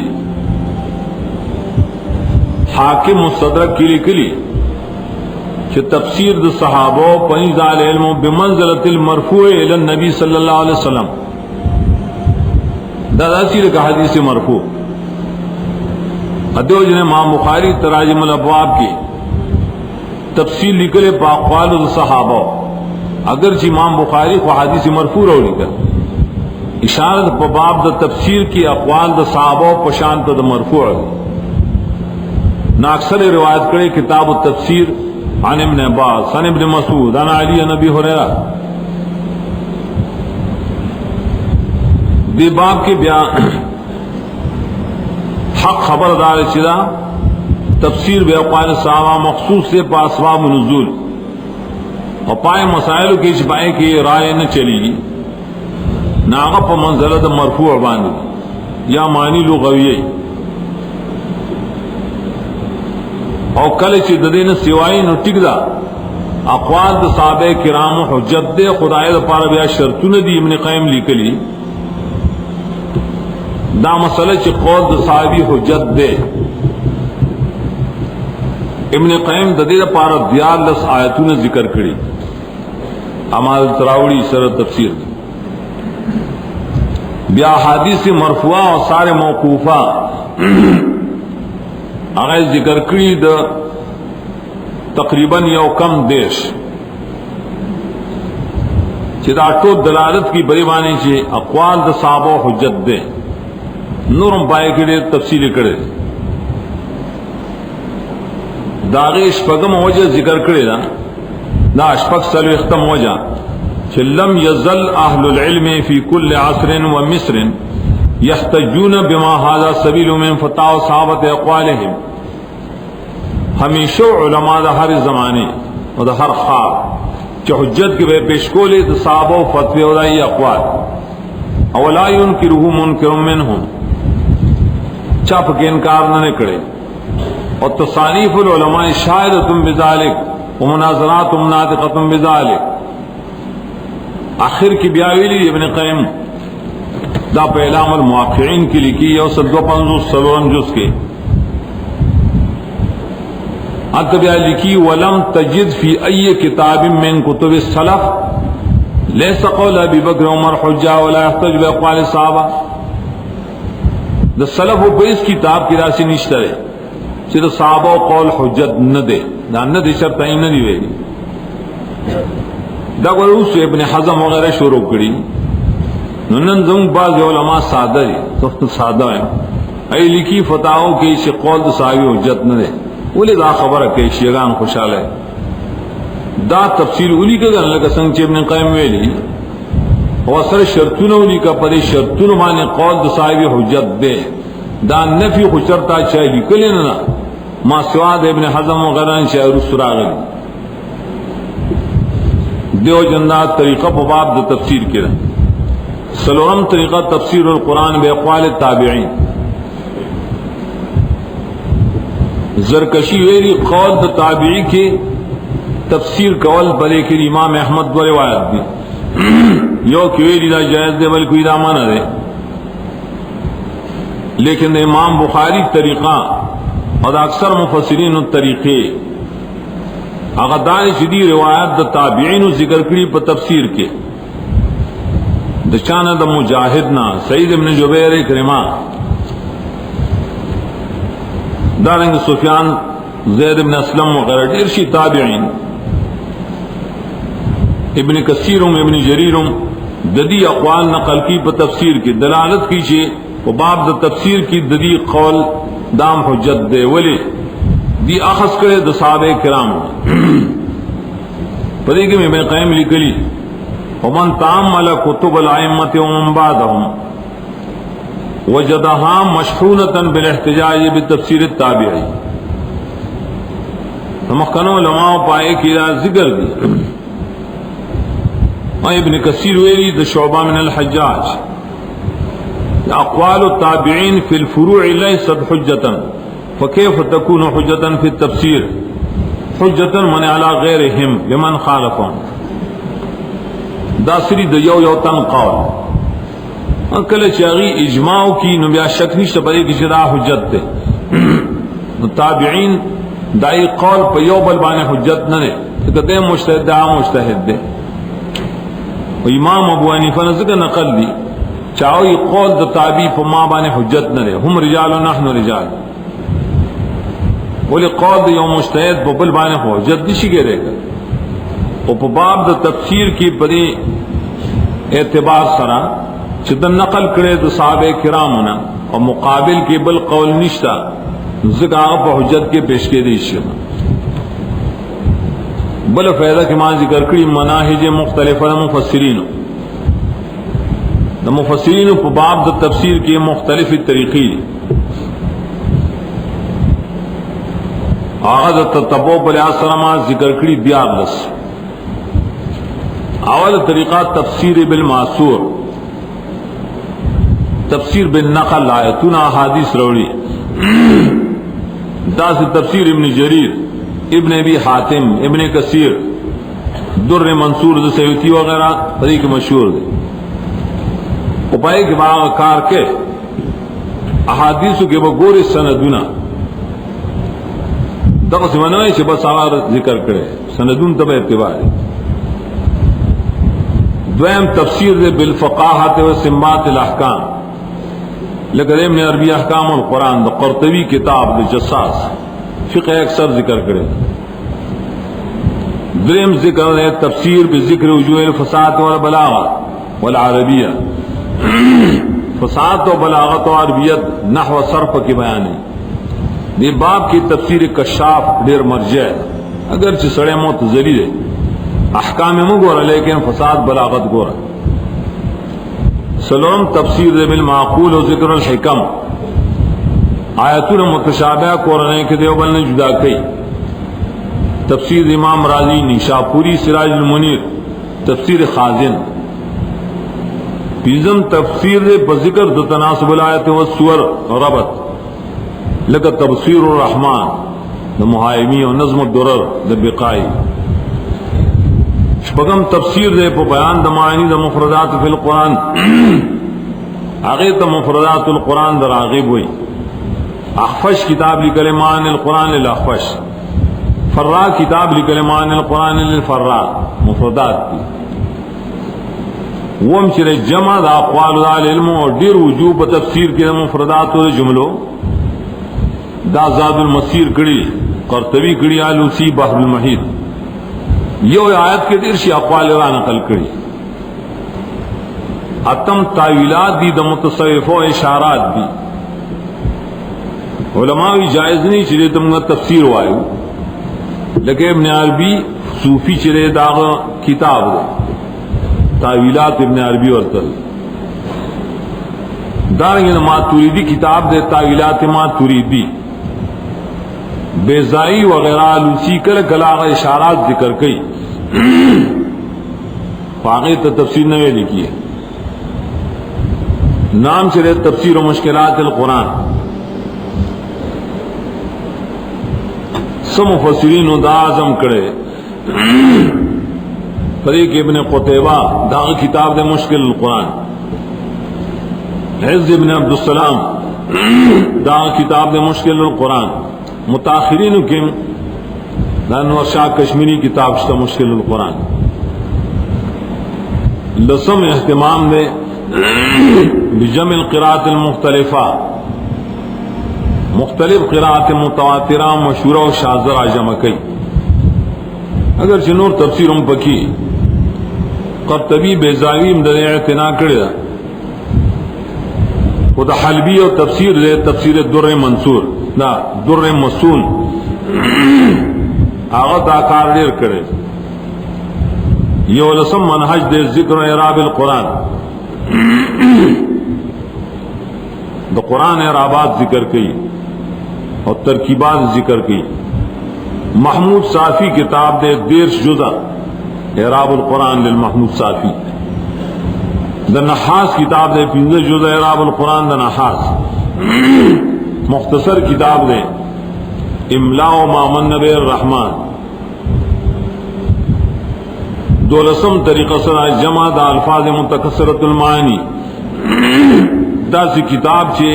حاکم مستدرک کلی کلی کہ تفسیر دا صحابہ پنیز آل علم بمنزلت المرفوع الى النبی صلی اللہ علیہ وسلم دا سیر کا حدیث مرفوع ادیو جن امام بخاری تراجم الابواب کی تفصیل لکھلے پا اقوال صحابہ اگرچہ امام بخاری کو حدیث مرفوع رو لکھا اشارت پا باب دا تفسیر کی اقوال دا صحابہ پشانت دا مرفوع نا اکثر روایت کرے کتاب التفسیر عن ابن عباس عن ابن مسعود عن علی نبی حریرہ دی باب کے بیان حق خبردار چلا تفسیر بے اقوال صحابہ مخصوص سے پا اسباب نزول اور پائے مسائل کی چھپائے کی رائے نہ چلی گی ناغب منزلت مرفوع باندھی یا معنی لغوی اور کل چدین سوائے نو ٹک دا اقوال دا صحابہ کرام حجت دے خدای دا پارا بیا شرطون دی ابن قیم لکلی دا مسئلہ چی قول دا صحابی حجت دے ابن قیم دا دے دا پارا دیار لس آیتون ذکر کری امال تراوڑی سر تفسیر بیا حدیث مرفوعہ اور سارے موقوفہ اگر ذکر کری دا تقریباً یو کم دیش چی دا تو دلالت کی بری بانی چی اقوال دا صحابہ حجت دے نورم پائے کے تفصیل کرے داغی اشپگم وجہ ذکر کرے دا دا اشپگ سلو اختم وجہ کہ لم یزل اہل العلم فی کل عصر و مصر یحتجون بما هذا سبیل من فتاو صحابت اقوالہم ہمیشہ علماء دا ہر زمانے و دا ہر خار کہ حجت کے بے پیشکولے دا صحابہ و فتوی و دائی اقوال اولا ينکرہ منکر منہم چاپ کے انکار نہ کرے اور تصانیف العلماء شاہدتم بذالک ومناظراتم ناطقتم بذالک آخر کی بیاویلی ابن قیم دا پہ اعلام المواقعین کی لکھی ہے 250 جز کے اتبیا لکھی ولم تجد فی ای کتاب من کتب السلف لیس قول ابی بکر عمر حجہ ولا يحتج باقوال صحابہ دا سلف و بیس کتاب کی راسی نشتر ہے چی دا صحابہ و قول حجت نہ دے دا نہ دے شرط ہی نہ دیوے دا گروس ابن حزم وغیرہ شروع کری ننن زم بعض علماء سادہ ہے سخت سادہ ہے ای لکی فتاو کی چی قول دا صحابی حجت نہ دے اولی دا خبر ہے شیگان خوشحال ہے دا تفصیل اولی کا گن لگا سنگ چی ابن قیم ویلی وصر شرطون اولی کا پدی شرطون مانے قول دا صاحبی حجت دے دا نفی خوشرتا چاہی کلی نا ما سواد ابن حزم وغیرہ چاہی رسول آگلی دیو جندات طریقہ باب دا تفسیر کی رہا سلورم طریقہ تفسیر القرآن بے اقوال تابعین زرکشی ویلی قول دا تابعی کی تفسیر قول بلے کی امام احمد و روایت دی یو کیویلی دا جائز دے بلکوی دا مانا دے لیکن امام بخاری طریقہ اور اکثر مفسرین الطریقے اگر دان شدی روایت دا تابعین ذکر کری پر تفسیر کے دچانا دا مجاہدنا سعید ابن جبیر کرما دارنگ سفیان زید ابن اسلم وغیرہ ڈیرشی تابعین ابن کثیرم ابن جریرم ددی اقوال نقل کی پر تفسیر کی دلالت کیجیے وہ باب د تفسیر کی ددی قول دام حجت دے ولی دی اخذ کرے د صحابہ کرام پدې کې میں قائم لکلی ومن تامل کتب الائمه ومن بعدهم وجدها مشحونة بالاحتجاج بتفسیر التابعی. مخکنو علماء پائے کی ذکر دی ابن کثیر ویلی د شعبہ من الحجاج اقوال التابعین فی الفروع لیست حجتا فکیف تکون حجتا فی التفسیر حجتا من علی غیرهم لمن خالفهم. دا سری د یو تن قول انکل چاغي اجماع کی نو بیا شک نشته پدې کې چې دا حجت ده. تابعین دای قول په یو بل باندې حجت نه ده ته د مجتهد دا مجتهد ده. امام ابو حنیفه نے ذکر نقل دی چاوی قول د تابع په ما باندې حجت نه ده هم رجال و نحن رجال ولی قول د یو مجتهد په بل باندې حجت نشي کېږي. او په باب د تفسیر کې پدې اعتبار سره چې د نقل کړي د صحابه کرامو نه او مقابل کې بل قول نشتا ځکه هغه په حجت کې پیش کېدی شي. بل فائدہ کې ما ذکر کړی مناهج مختلفه مفسرین د مفسرین په باب د تفسیر کې مختلفې طریقې هغه د تتبع بل اسلام ذکر کړی 12. اول طریقہ تفسیر بالمعصور تفسیر بالنقل آیتون احادیث روڑی دا سے تفسیر ابن جریر ابن ابی حاتم ابن کثیر در منصور سیوطی وغیرہ طریق مشہور دے اپائے کے باغ کار کے احادیث کے بغور سندونا دغه سمنوي چې بس هغه ذکر کړي سندون تبع اعتبار. دویم تفسیر دے بالفقاہت و سمات الاحکام لکہ ابن عربی احکام القرآن دا قرطبی کتاب دا جساس فقہ اکثر ذکر کرے. دریم ذکر ہے تفسیر بذکر وجوہ الفصاحت والبلاغت والعربیہ فصاحت و بلاغت و عربیت نحو صرف کی بیان ہے. یہ باب کی تفسیر کشاف دیر مرجع اگرچہ سڑے موت ذریع ہے احکام میں گورا لیکن فساد بلاغت گورا. سلام تفسیر بالمعقول و ذکر الحکم آیتون متشابہ قرآن کے دیوبند نے جدا کی. تفسیر امام راضی نیشاپوری سراج المنیر تفسیر خازن. پیزم تفسیر بذکر دو تناسب الآیت و سور ربط لکہ تبصیر الرحمن دا محائمی و نظم الدرر دا بقائی. شپغم تفسیر دے پا بیان دا معنی دا مفردات فی القرآن آغیت مفردات القرآن در آغیب ہوئی. اخفش کتاب لکلمان القرآن الاخفش فرا کتاب لکلمان القرآن للفرا مفردات دی. وم چرے جمع دا اقوال دا علم اور دیر وجوب تفسیر کی دا مفردات و جملو دا زاد المسیر کڑی قرطبی کڑی آلوسی بحر المحید یہ آیت کے دیر شی اقوال را نقل کری. اتم تاویلات دی دا متصوف و اشارات دی علماء جائز نہیں چلے تم گا تفسیر وائیو لیکن ابن عربی صوفی چلے داغ کتاب دے تاویلات ابن عربی ورطل دارنگی ماتوریدی کتاب دے تاویلات ماتوریدی بیزائی وغیرہ لوسی کل کلاغ اشارات ذکر کئی فاقی تا تفسیر نوے لکھی ہے. نام چلے تفسیر و مشکلات القرآن سم مفسرین دا اعظم کرے طریق ابن قتیبہ دا کتاب دے مشکل القرآن. حفظ ابن عبدالسلام دا کتاب دے مشکل القرآن. متاخرین کم انور شاہ کشمیری کتاب شتا مشکل القرآن. لسم اہتمام دے بجمع القراءات المختلفہ مختلف قراءات متواترہ مشہورہ و شاذرہ جمع کئی. اگر چنور تفسیر پکی قرطبی بیزاویم در اعتنا کرده و دا حلبی و تفسیر دے تفسیر در منصور دا در مسون آغا دا کار دیر کرده یو لسم منحج دے ذکر اعراب القرآن دا قرآن اعرابات ذکر کی اور ترکیبات ذکر کی. محمود صافی کتاب دے دیرش جزا اعراب القرآن للمحمود صافی. دا نحاس کتاب دے 15 جزا اعراب القرآن دا نحاس. مختصر کتاب دے املاء و مامن نبی الرحمن. دولسم طریقہ سرا جمع دا الفاظ متکسرت المعانی. دا سی کتاب چھے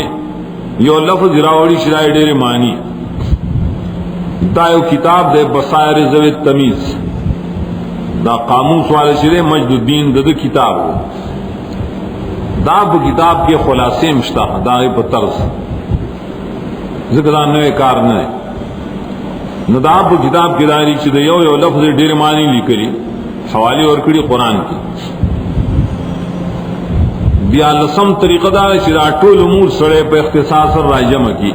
یو لفظ راوڑی شرائی دیر معنی. دا یو کتاب دے بصائر ذوی التمیز. دا قاموس والے شرے مجد الدین دا کتاب دے. دا با کتاب کے خلاصے مشتا دا غیب طرز ذکر دا نوے کار نئے ندا با کتاب کی داری چی دا یو لفظ دیر معنی لی کری حوالی اور کری قرآن کی. بیا لسم طریقہ دا چی دا طول امور سڑے پہ اختصاص رائی جمع کی.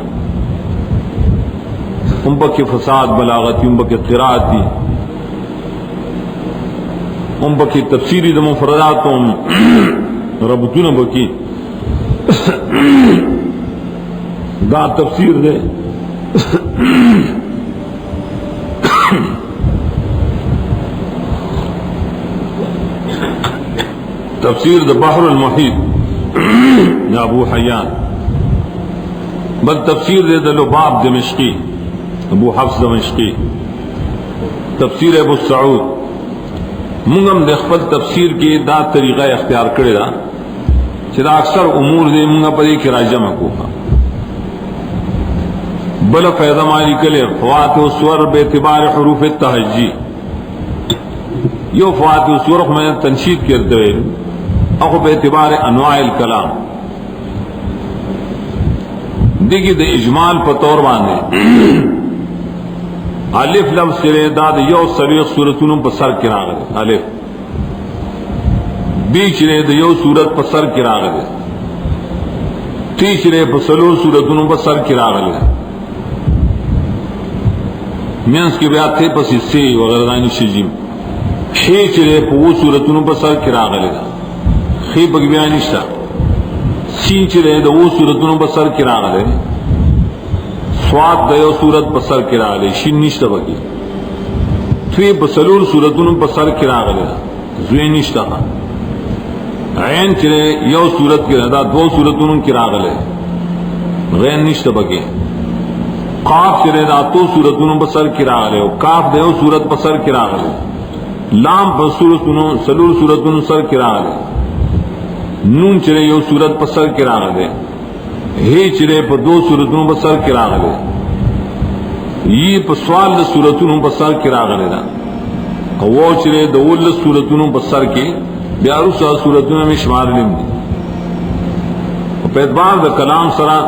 ان با کی فساد بلاغتی ان با کی قرآتی ان با کی تفسیری دا مفرداتوں ربطون با کی دا تفسیر دے تفسیر دا بحر المحیط یا ابو حیان. بل تفسیر دے دا لباب دمشقی ابو حفظ دمشقی. تفسیر ابو سعود منگم دے خپل تفسیر کی دا طریقہ اختیار کرے دا چرا اکثر امور دے منگا پر ایک راجمہ کو بل فیضہ مالی کلے فوات و سور بے اعتبار حروف التحجی. یو فوات و سور میں تنشید کرتے ہوئے اخو بے اعتبار انواع الکلام دیکھی دے اجمال پتور باندے الف لفظ چلے داد یو سریخ صورتوں پر سر کرا گئے الف بی چلے دا یو صورت پر سر کرا گئے تی چلے پر سلور صورتوں پر سر کرا گئے مینس کے بیات تھے پس حصے وغیرہ دانی شجیم خی چلے پر وہ صورتوں پر سر کرا گئے خی پک بیانشتا سین چلے دا وہ صورتوں پر سر کرا گئے سواد دیو صورت بسر کرا لے شین نشتا بکی تھوی بسلور صورتوں بسر کرا لے زوی نشتا عین چلے یو صورت کرا دا دو صورتوں کرا لے غین نشتا بکی. قاف چلے دا تو صورتوں بسر کرا لے کاف دیو صورت بسر کرا لے. لام بسورتوں سلور صورتوں سر کرا لے. نون چلے یو صورت بسر کرا لے. ہی چرے پا دو صورتوں پر سر کرا گلے یہ پا سوال دا صورتوں پر سر کرا گلے دا وہ چرے دول صورتوں پر سر کی بیارو سا صورتوں میں شمار لیں دی. پا اعتبار دا کلام سرا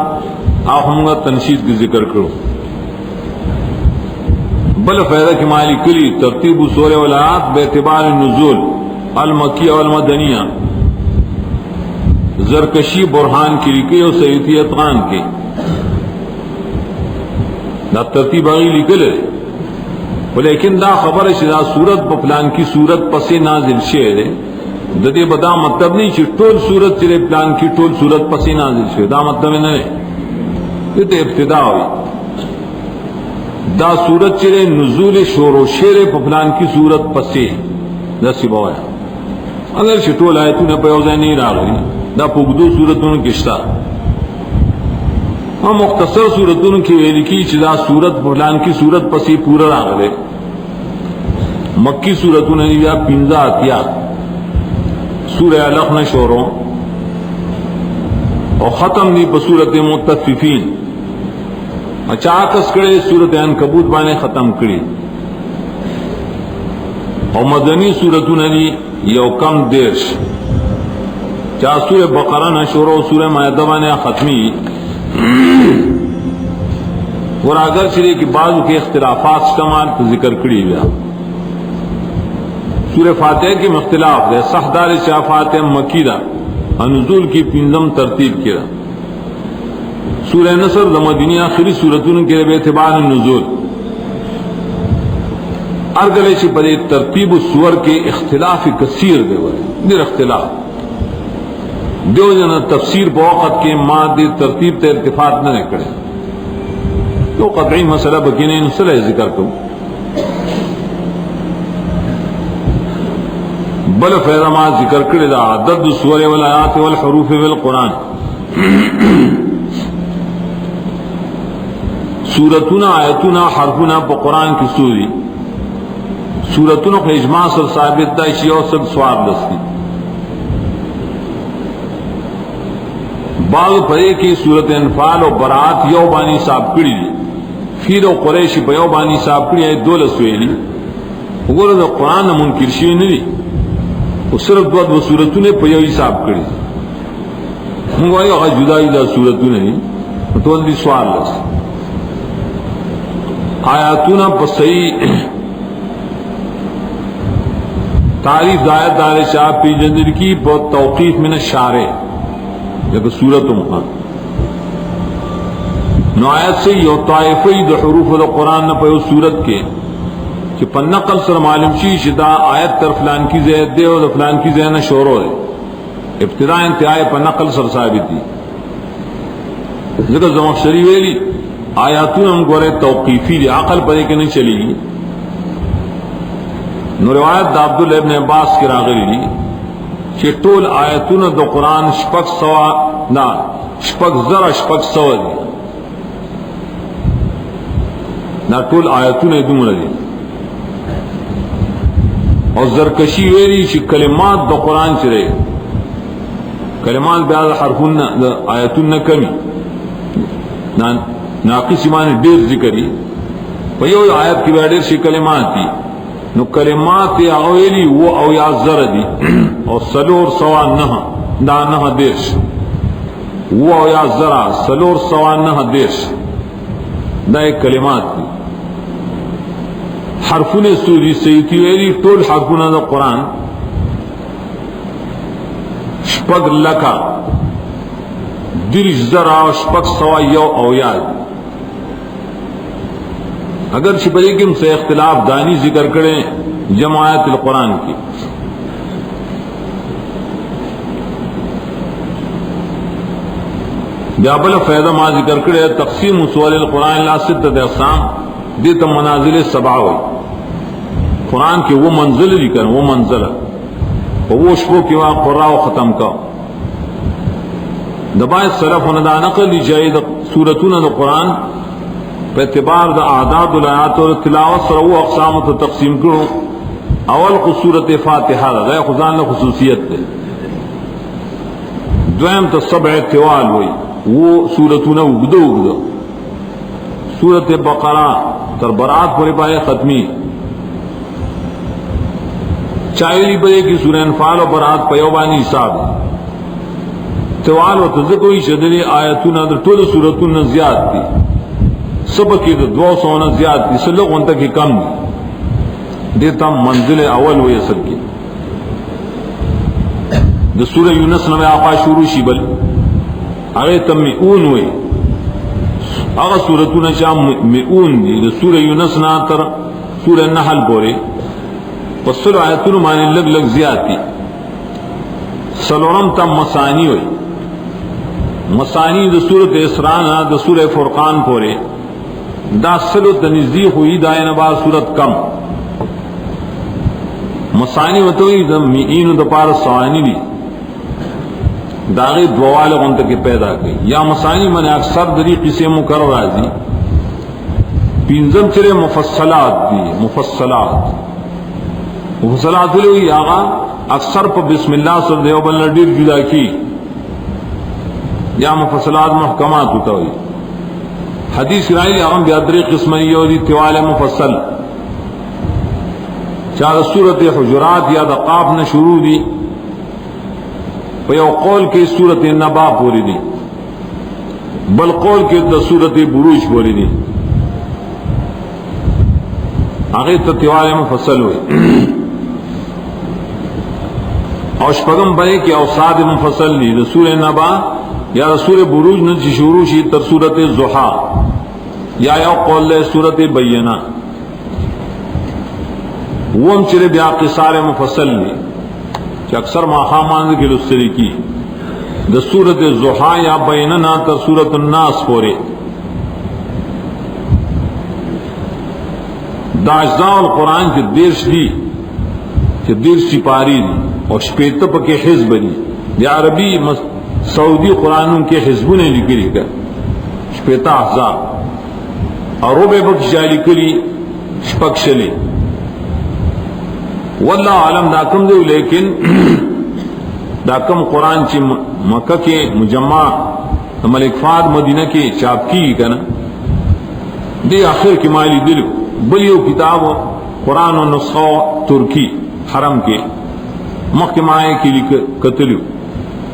آپ ہمگا تنشید کی ذکر کرو. بل فیدہ کی مالی کلی ترتیب سورہ والآیات بے اعتبار نزول المکیہ والمدنیہ زرکشی برہان کی لکھی اور سیدی اتقان کی دا ترتیب آگی لکھل ہے لیکن دا خبر ہے دا صورت پلان کی صورت پس نازل شہر ہے دا دے بدا مطلب نہیں چھے ٹول صورت چلے پلان کی ٹول صورت پس نازل شہر دا مطلب نہیں یہ تو ابتدا ہوئی. دا صورت چلے نزول شور و شیر پلان کی صورت پس دا سی بوایا اگر چھٹول آئے تو نے پیوزہ نہیں را گئی دا پگدو صورتوں کشتا ہم مختصر صورتوں کی لکھی چدا صورت فلان کی صورت پسی پورا راغلے. مکی صورتوں نے یا پنزا آتیا سورہ علق نے شوروں اور ختم دی بصورت متففین اچاکس کڑے صورت عنکبوت بانے ختم کڑی اور مدنی صورتوں نے یو کم دیرش چاہ سورہ بقرہ نہ شروع سورہ مائدہ بانے ختمی اور اگر چلے کہ بعض کے اختلافات استعمال تو ذکر کری گیا سورہ فاتحہ کی مختلاف ہے، صحدار شاہ فاتحہ مکی دا نزول کی پنجم ترتیب کی دا. سورہ نصر دا مدینی آخری سورتون کے بے اعتبار نزول ارگلے سے پر ترتیب السور کے اختلاف کثیر دے ہوئے دیر اختلاف دیو جنا تفسیر بوقت کے مادی ترتیب تے ارتفاق نہ کرے تو قطعی مسئلہ بکینے نسلہ ذکر کروں بل فیض ما ذکر کرے دا عدد السور والآیات والحروف والقرآن سورتنا آیتنا حرفنا پا قرآن کی سوری سورتنا کا اجماع سر ثابت دا شیعہ سب سوار دستی بعض پڑے کی سورت انفال و برات یو بانی صاحب کری دی فیر و قریش پا یو بانی صاحب کری ہے دول سویلی وگولا دا قرآن منکر شوی ندی وہ صرف دو دو سورتنے پا یو صاحب کری منگو آئی اگر جدائی دا سورتنے دی تو دی سوار دستی آیاتنا پس صحیح تعریف دایت دار شاہ پی جندر کی بہت توقیف من الشارع لیکن سورت مخان نو آیت سے یو طائفی دو حروف دو قرآن نا پیو سورت کے کہ پن نقل سر معلوم شی شدا آیت تر فلان کی زید دے و فلان کی زید شورو دے ابتداء انتہائی پن نقل سر ثابت دی ذکر زمخشری ویلی آیاتون ہم گورے توقیفی دی عقل پڑے کہ نہیں چلی گی نو روایت دا عبداللہ ابن عباس کی راغلی دی کہ طول آیاتون دو قرآن شپک سوا نا شپک ذرا شپک سوا دی نا طول آیاتون دون دی اور زرکشی ویری چی کلمات دو قرآن چرے کلمات بیاد حرفون دا آیاتون کمی ناقص ایمان دیر ذکری پیو آیت کی بیادر سی کلمات دی نو کلمات اویلی وہ او یا زر دی اور سلور سوا نہ دا نہ دیش وہ او یا زرا سلور سوا نہ دیش دا ایک کلمات دی حرفون سوری سیتی ویلی طول حرفون دا قرآن شپگ لکا درش زرا شپگ سوا یو او یا دی اگر شپری کی سے اختلاف دانی ذکر کریں جماعت القرآن کی جابل فیضہ ما ذکر کرے تقسیم سور القرآن لا ستت اقسام دیتا منازل سبع ہوئی قرآن کے وہ منزل ذکر وہ منزل وہ شپو کی وہاں قرآن ختم کا دبائے سلف وندہ نقل جائد سورتون دا قرآن پہ اعتبار دا اعداد الآیات اور تلاوت سر وہ اقسام تو تقسیم کرو اول خصورت فاتحہ دا غیر خزان نے خصوصیت دے دویم تا سبع تیوال ہوئی وہ سورتون اگدو اگدو سورت بقرہ تر برات پوری پائے ختمی چائلی بڑے کی سورہ انفال و برات پیوبانی حساب تیوال و تذکوی شدری آیتون در طول سورتون زیاد تھی سب کی تو 200 زیاد تھی سلوگ ان تک ہی کم دیتا منزل اول ہوئی اصل کی دا سورہ یونس نوے آقا شروع شی بل اگر تم میعون ہوئی اگر سورتون چاہ میعون دی دا سورہ یونس نا تر سورہ نحل بورے وصل آیتون معنی لگ لگ زیاد تھی سلورم تم مسانی ہوئی مسانی دا سورت اسرانا دا سورہ فرقان پورے دا سلو تنزی ہوئی دائن بعض صورت کم مسانی وطوئی دا میئین دا پار سوانی دی داغی دوال غنط کے پیدا کی یا مسانی من اکثر دری قصے مکرر آزی پینزم چلے مفصلات دی مفصلات ہوئی آغا اکثر پا بسم اللہ سر دیو بلنڈیر جدا کی یا مفصلات محکمات ہوتا ہوئی حدیث رائلی اغم بیادری قسمنی اور تیوال مفصل چاہ صورت حجرات یا دا قاف نہ شروع دی پیو قول کی صورت نبا پوری دی بل قول کی دا صورت بروج پوری دی آخر تا تیوال مفصل ہوئی اور شپغم بنے کہ اوساد مفصل لی رسول نبا یا رسول بروج نہ شروع شی تر صورت زحا یا یو قول لے صورت بینہ وہ ہم چرے بیا قصار مفصل لی کہ اکثر ماہامان کے لسری کی دا صورت زحا یا بینہ نا تر صورت الناس پورے دا اجزاء القرآن کی دیرش دی کہ دیرش سپاری دی اور شپیتہ پا کے حزب دی دی عربی سعودی قرآنوں کے حزبوں نے لکلی کر شپیتہ احزاب اور ربع بخش جا لکلی شپکشلی واللہ عالم دا کم دے لیکن دا کم قرآن چی مکہ کے مجمع ملک فہد مدینہ کے چاپ کی کنا دی آخر کی مالی دلو بلیو کتاب قرآن و نسخہ ترکی حرم کے محکمائے کی قتلو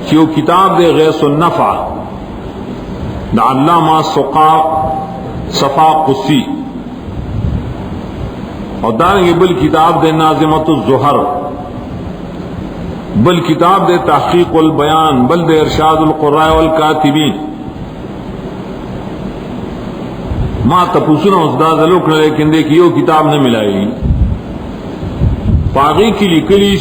کہ وہ کتاب دے غیث النفع دا علامہ صفا قسی اور دارنگے بل کتاب دے ناظمت الزہر بل کتاب دے تحقیق البیان بل دے ارشاد القراء والکاتبین ما تپوسنا اس دا ذلوک نہ لیکن دیکھئے کتاب نہ ملائی پاغی کی لکلی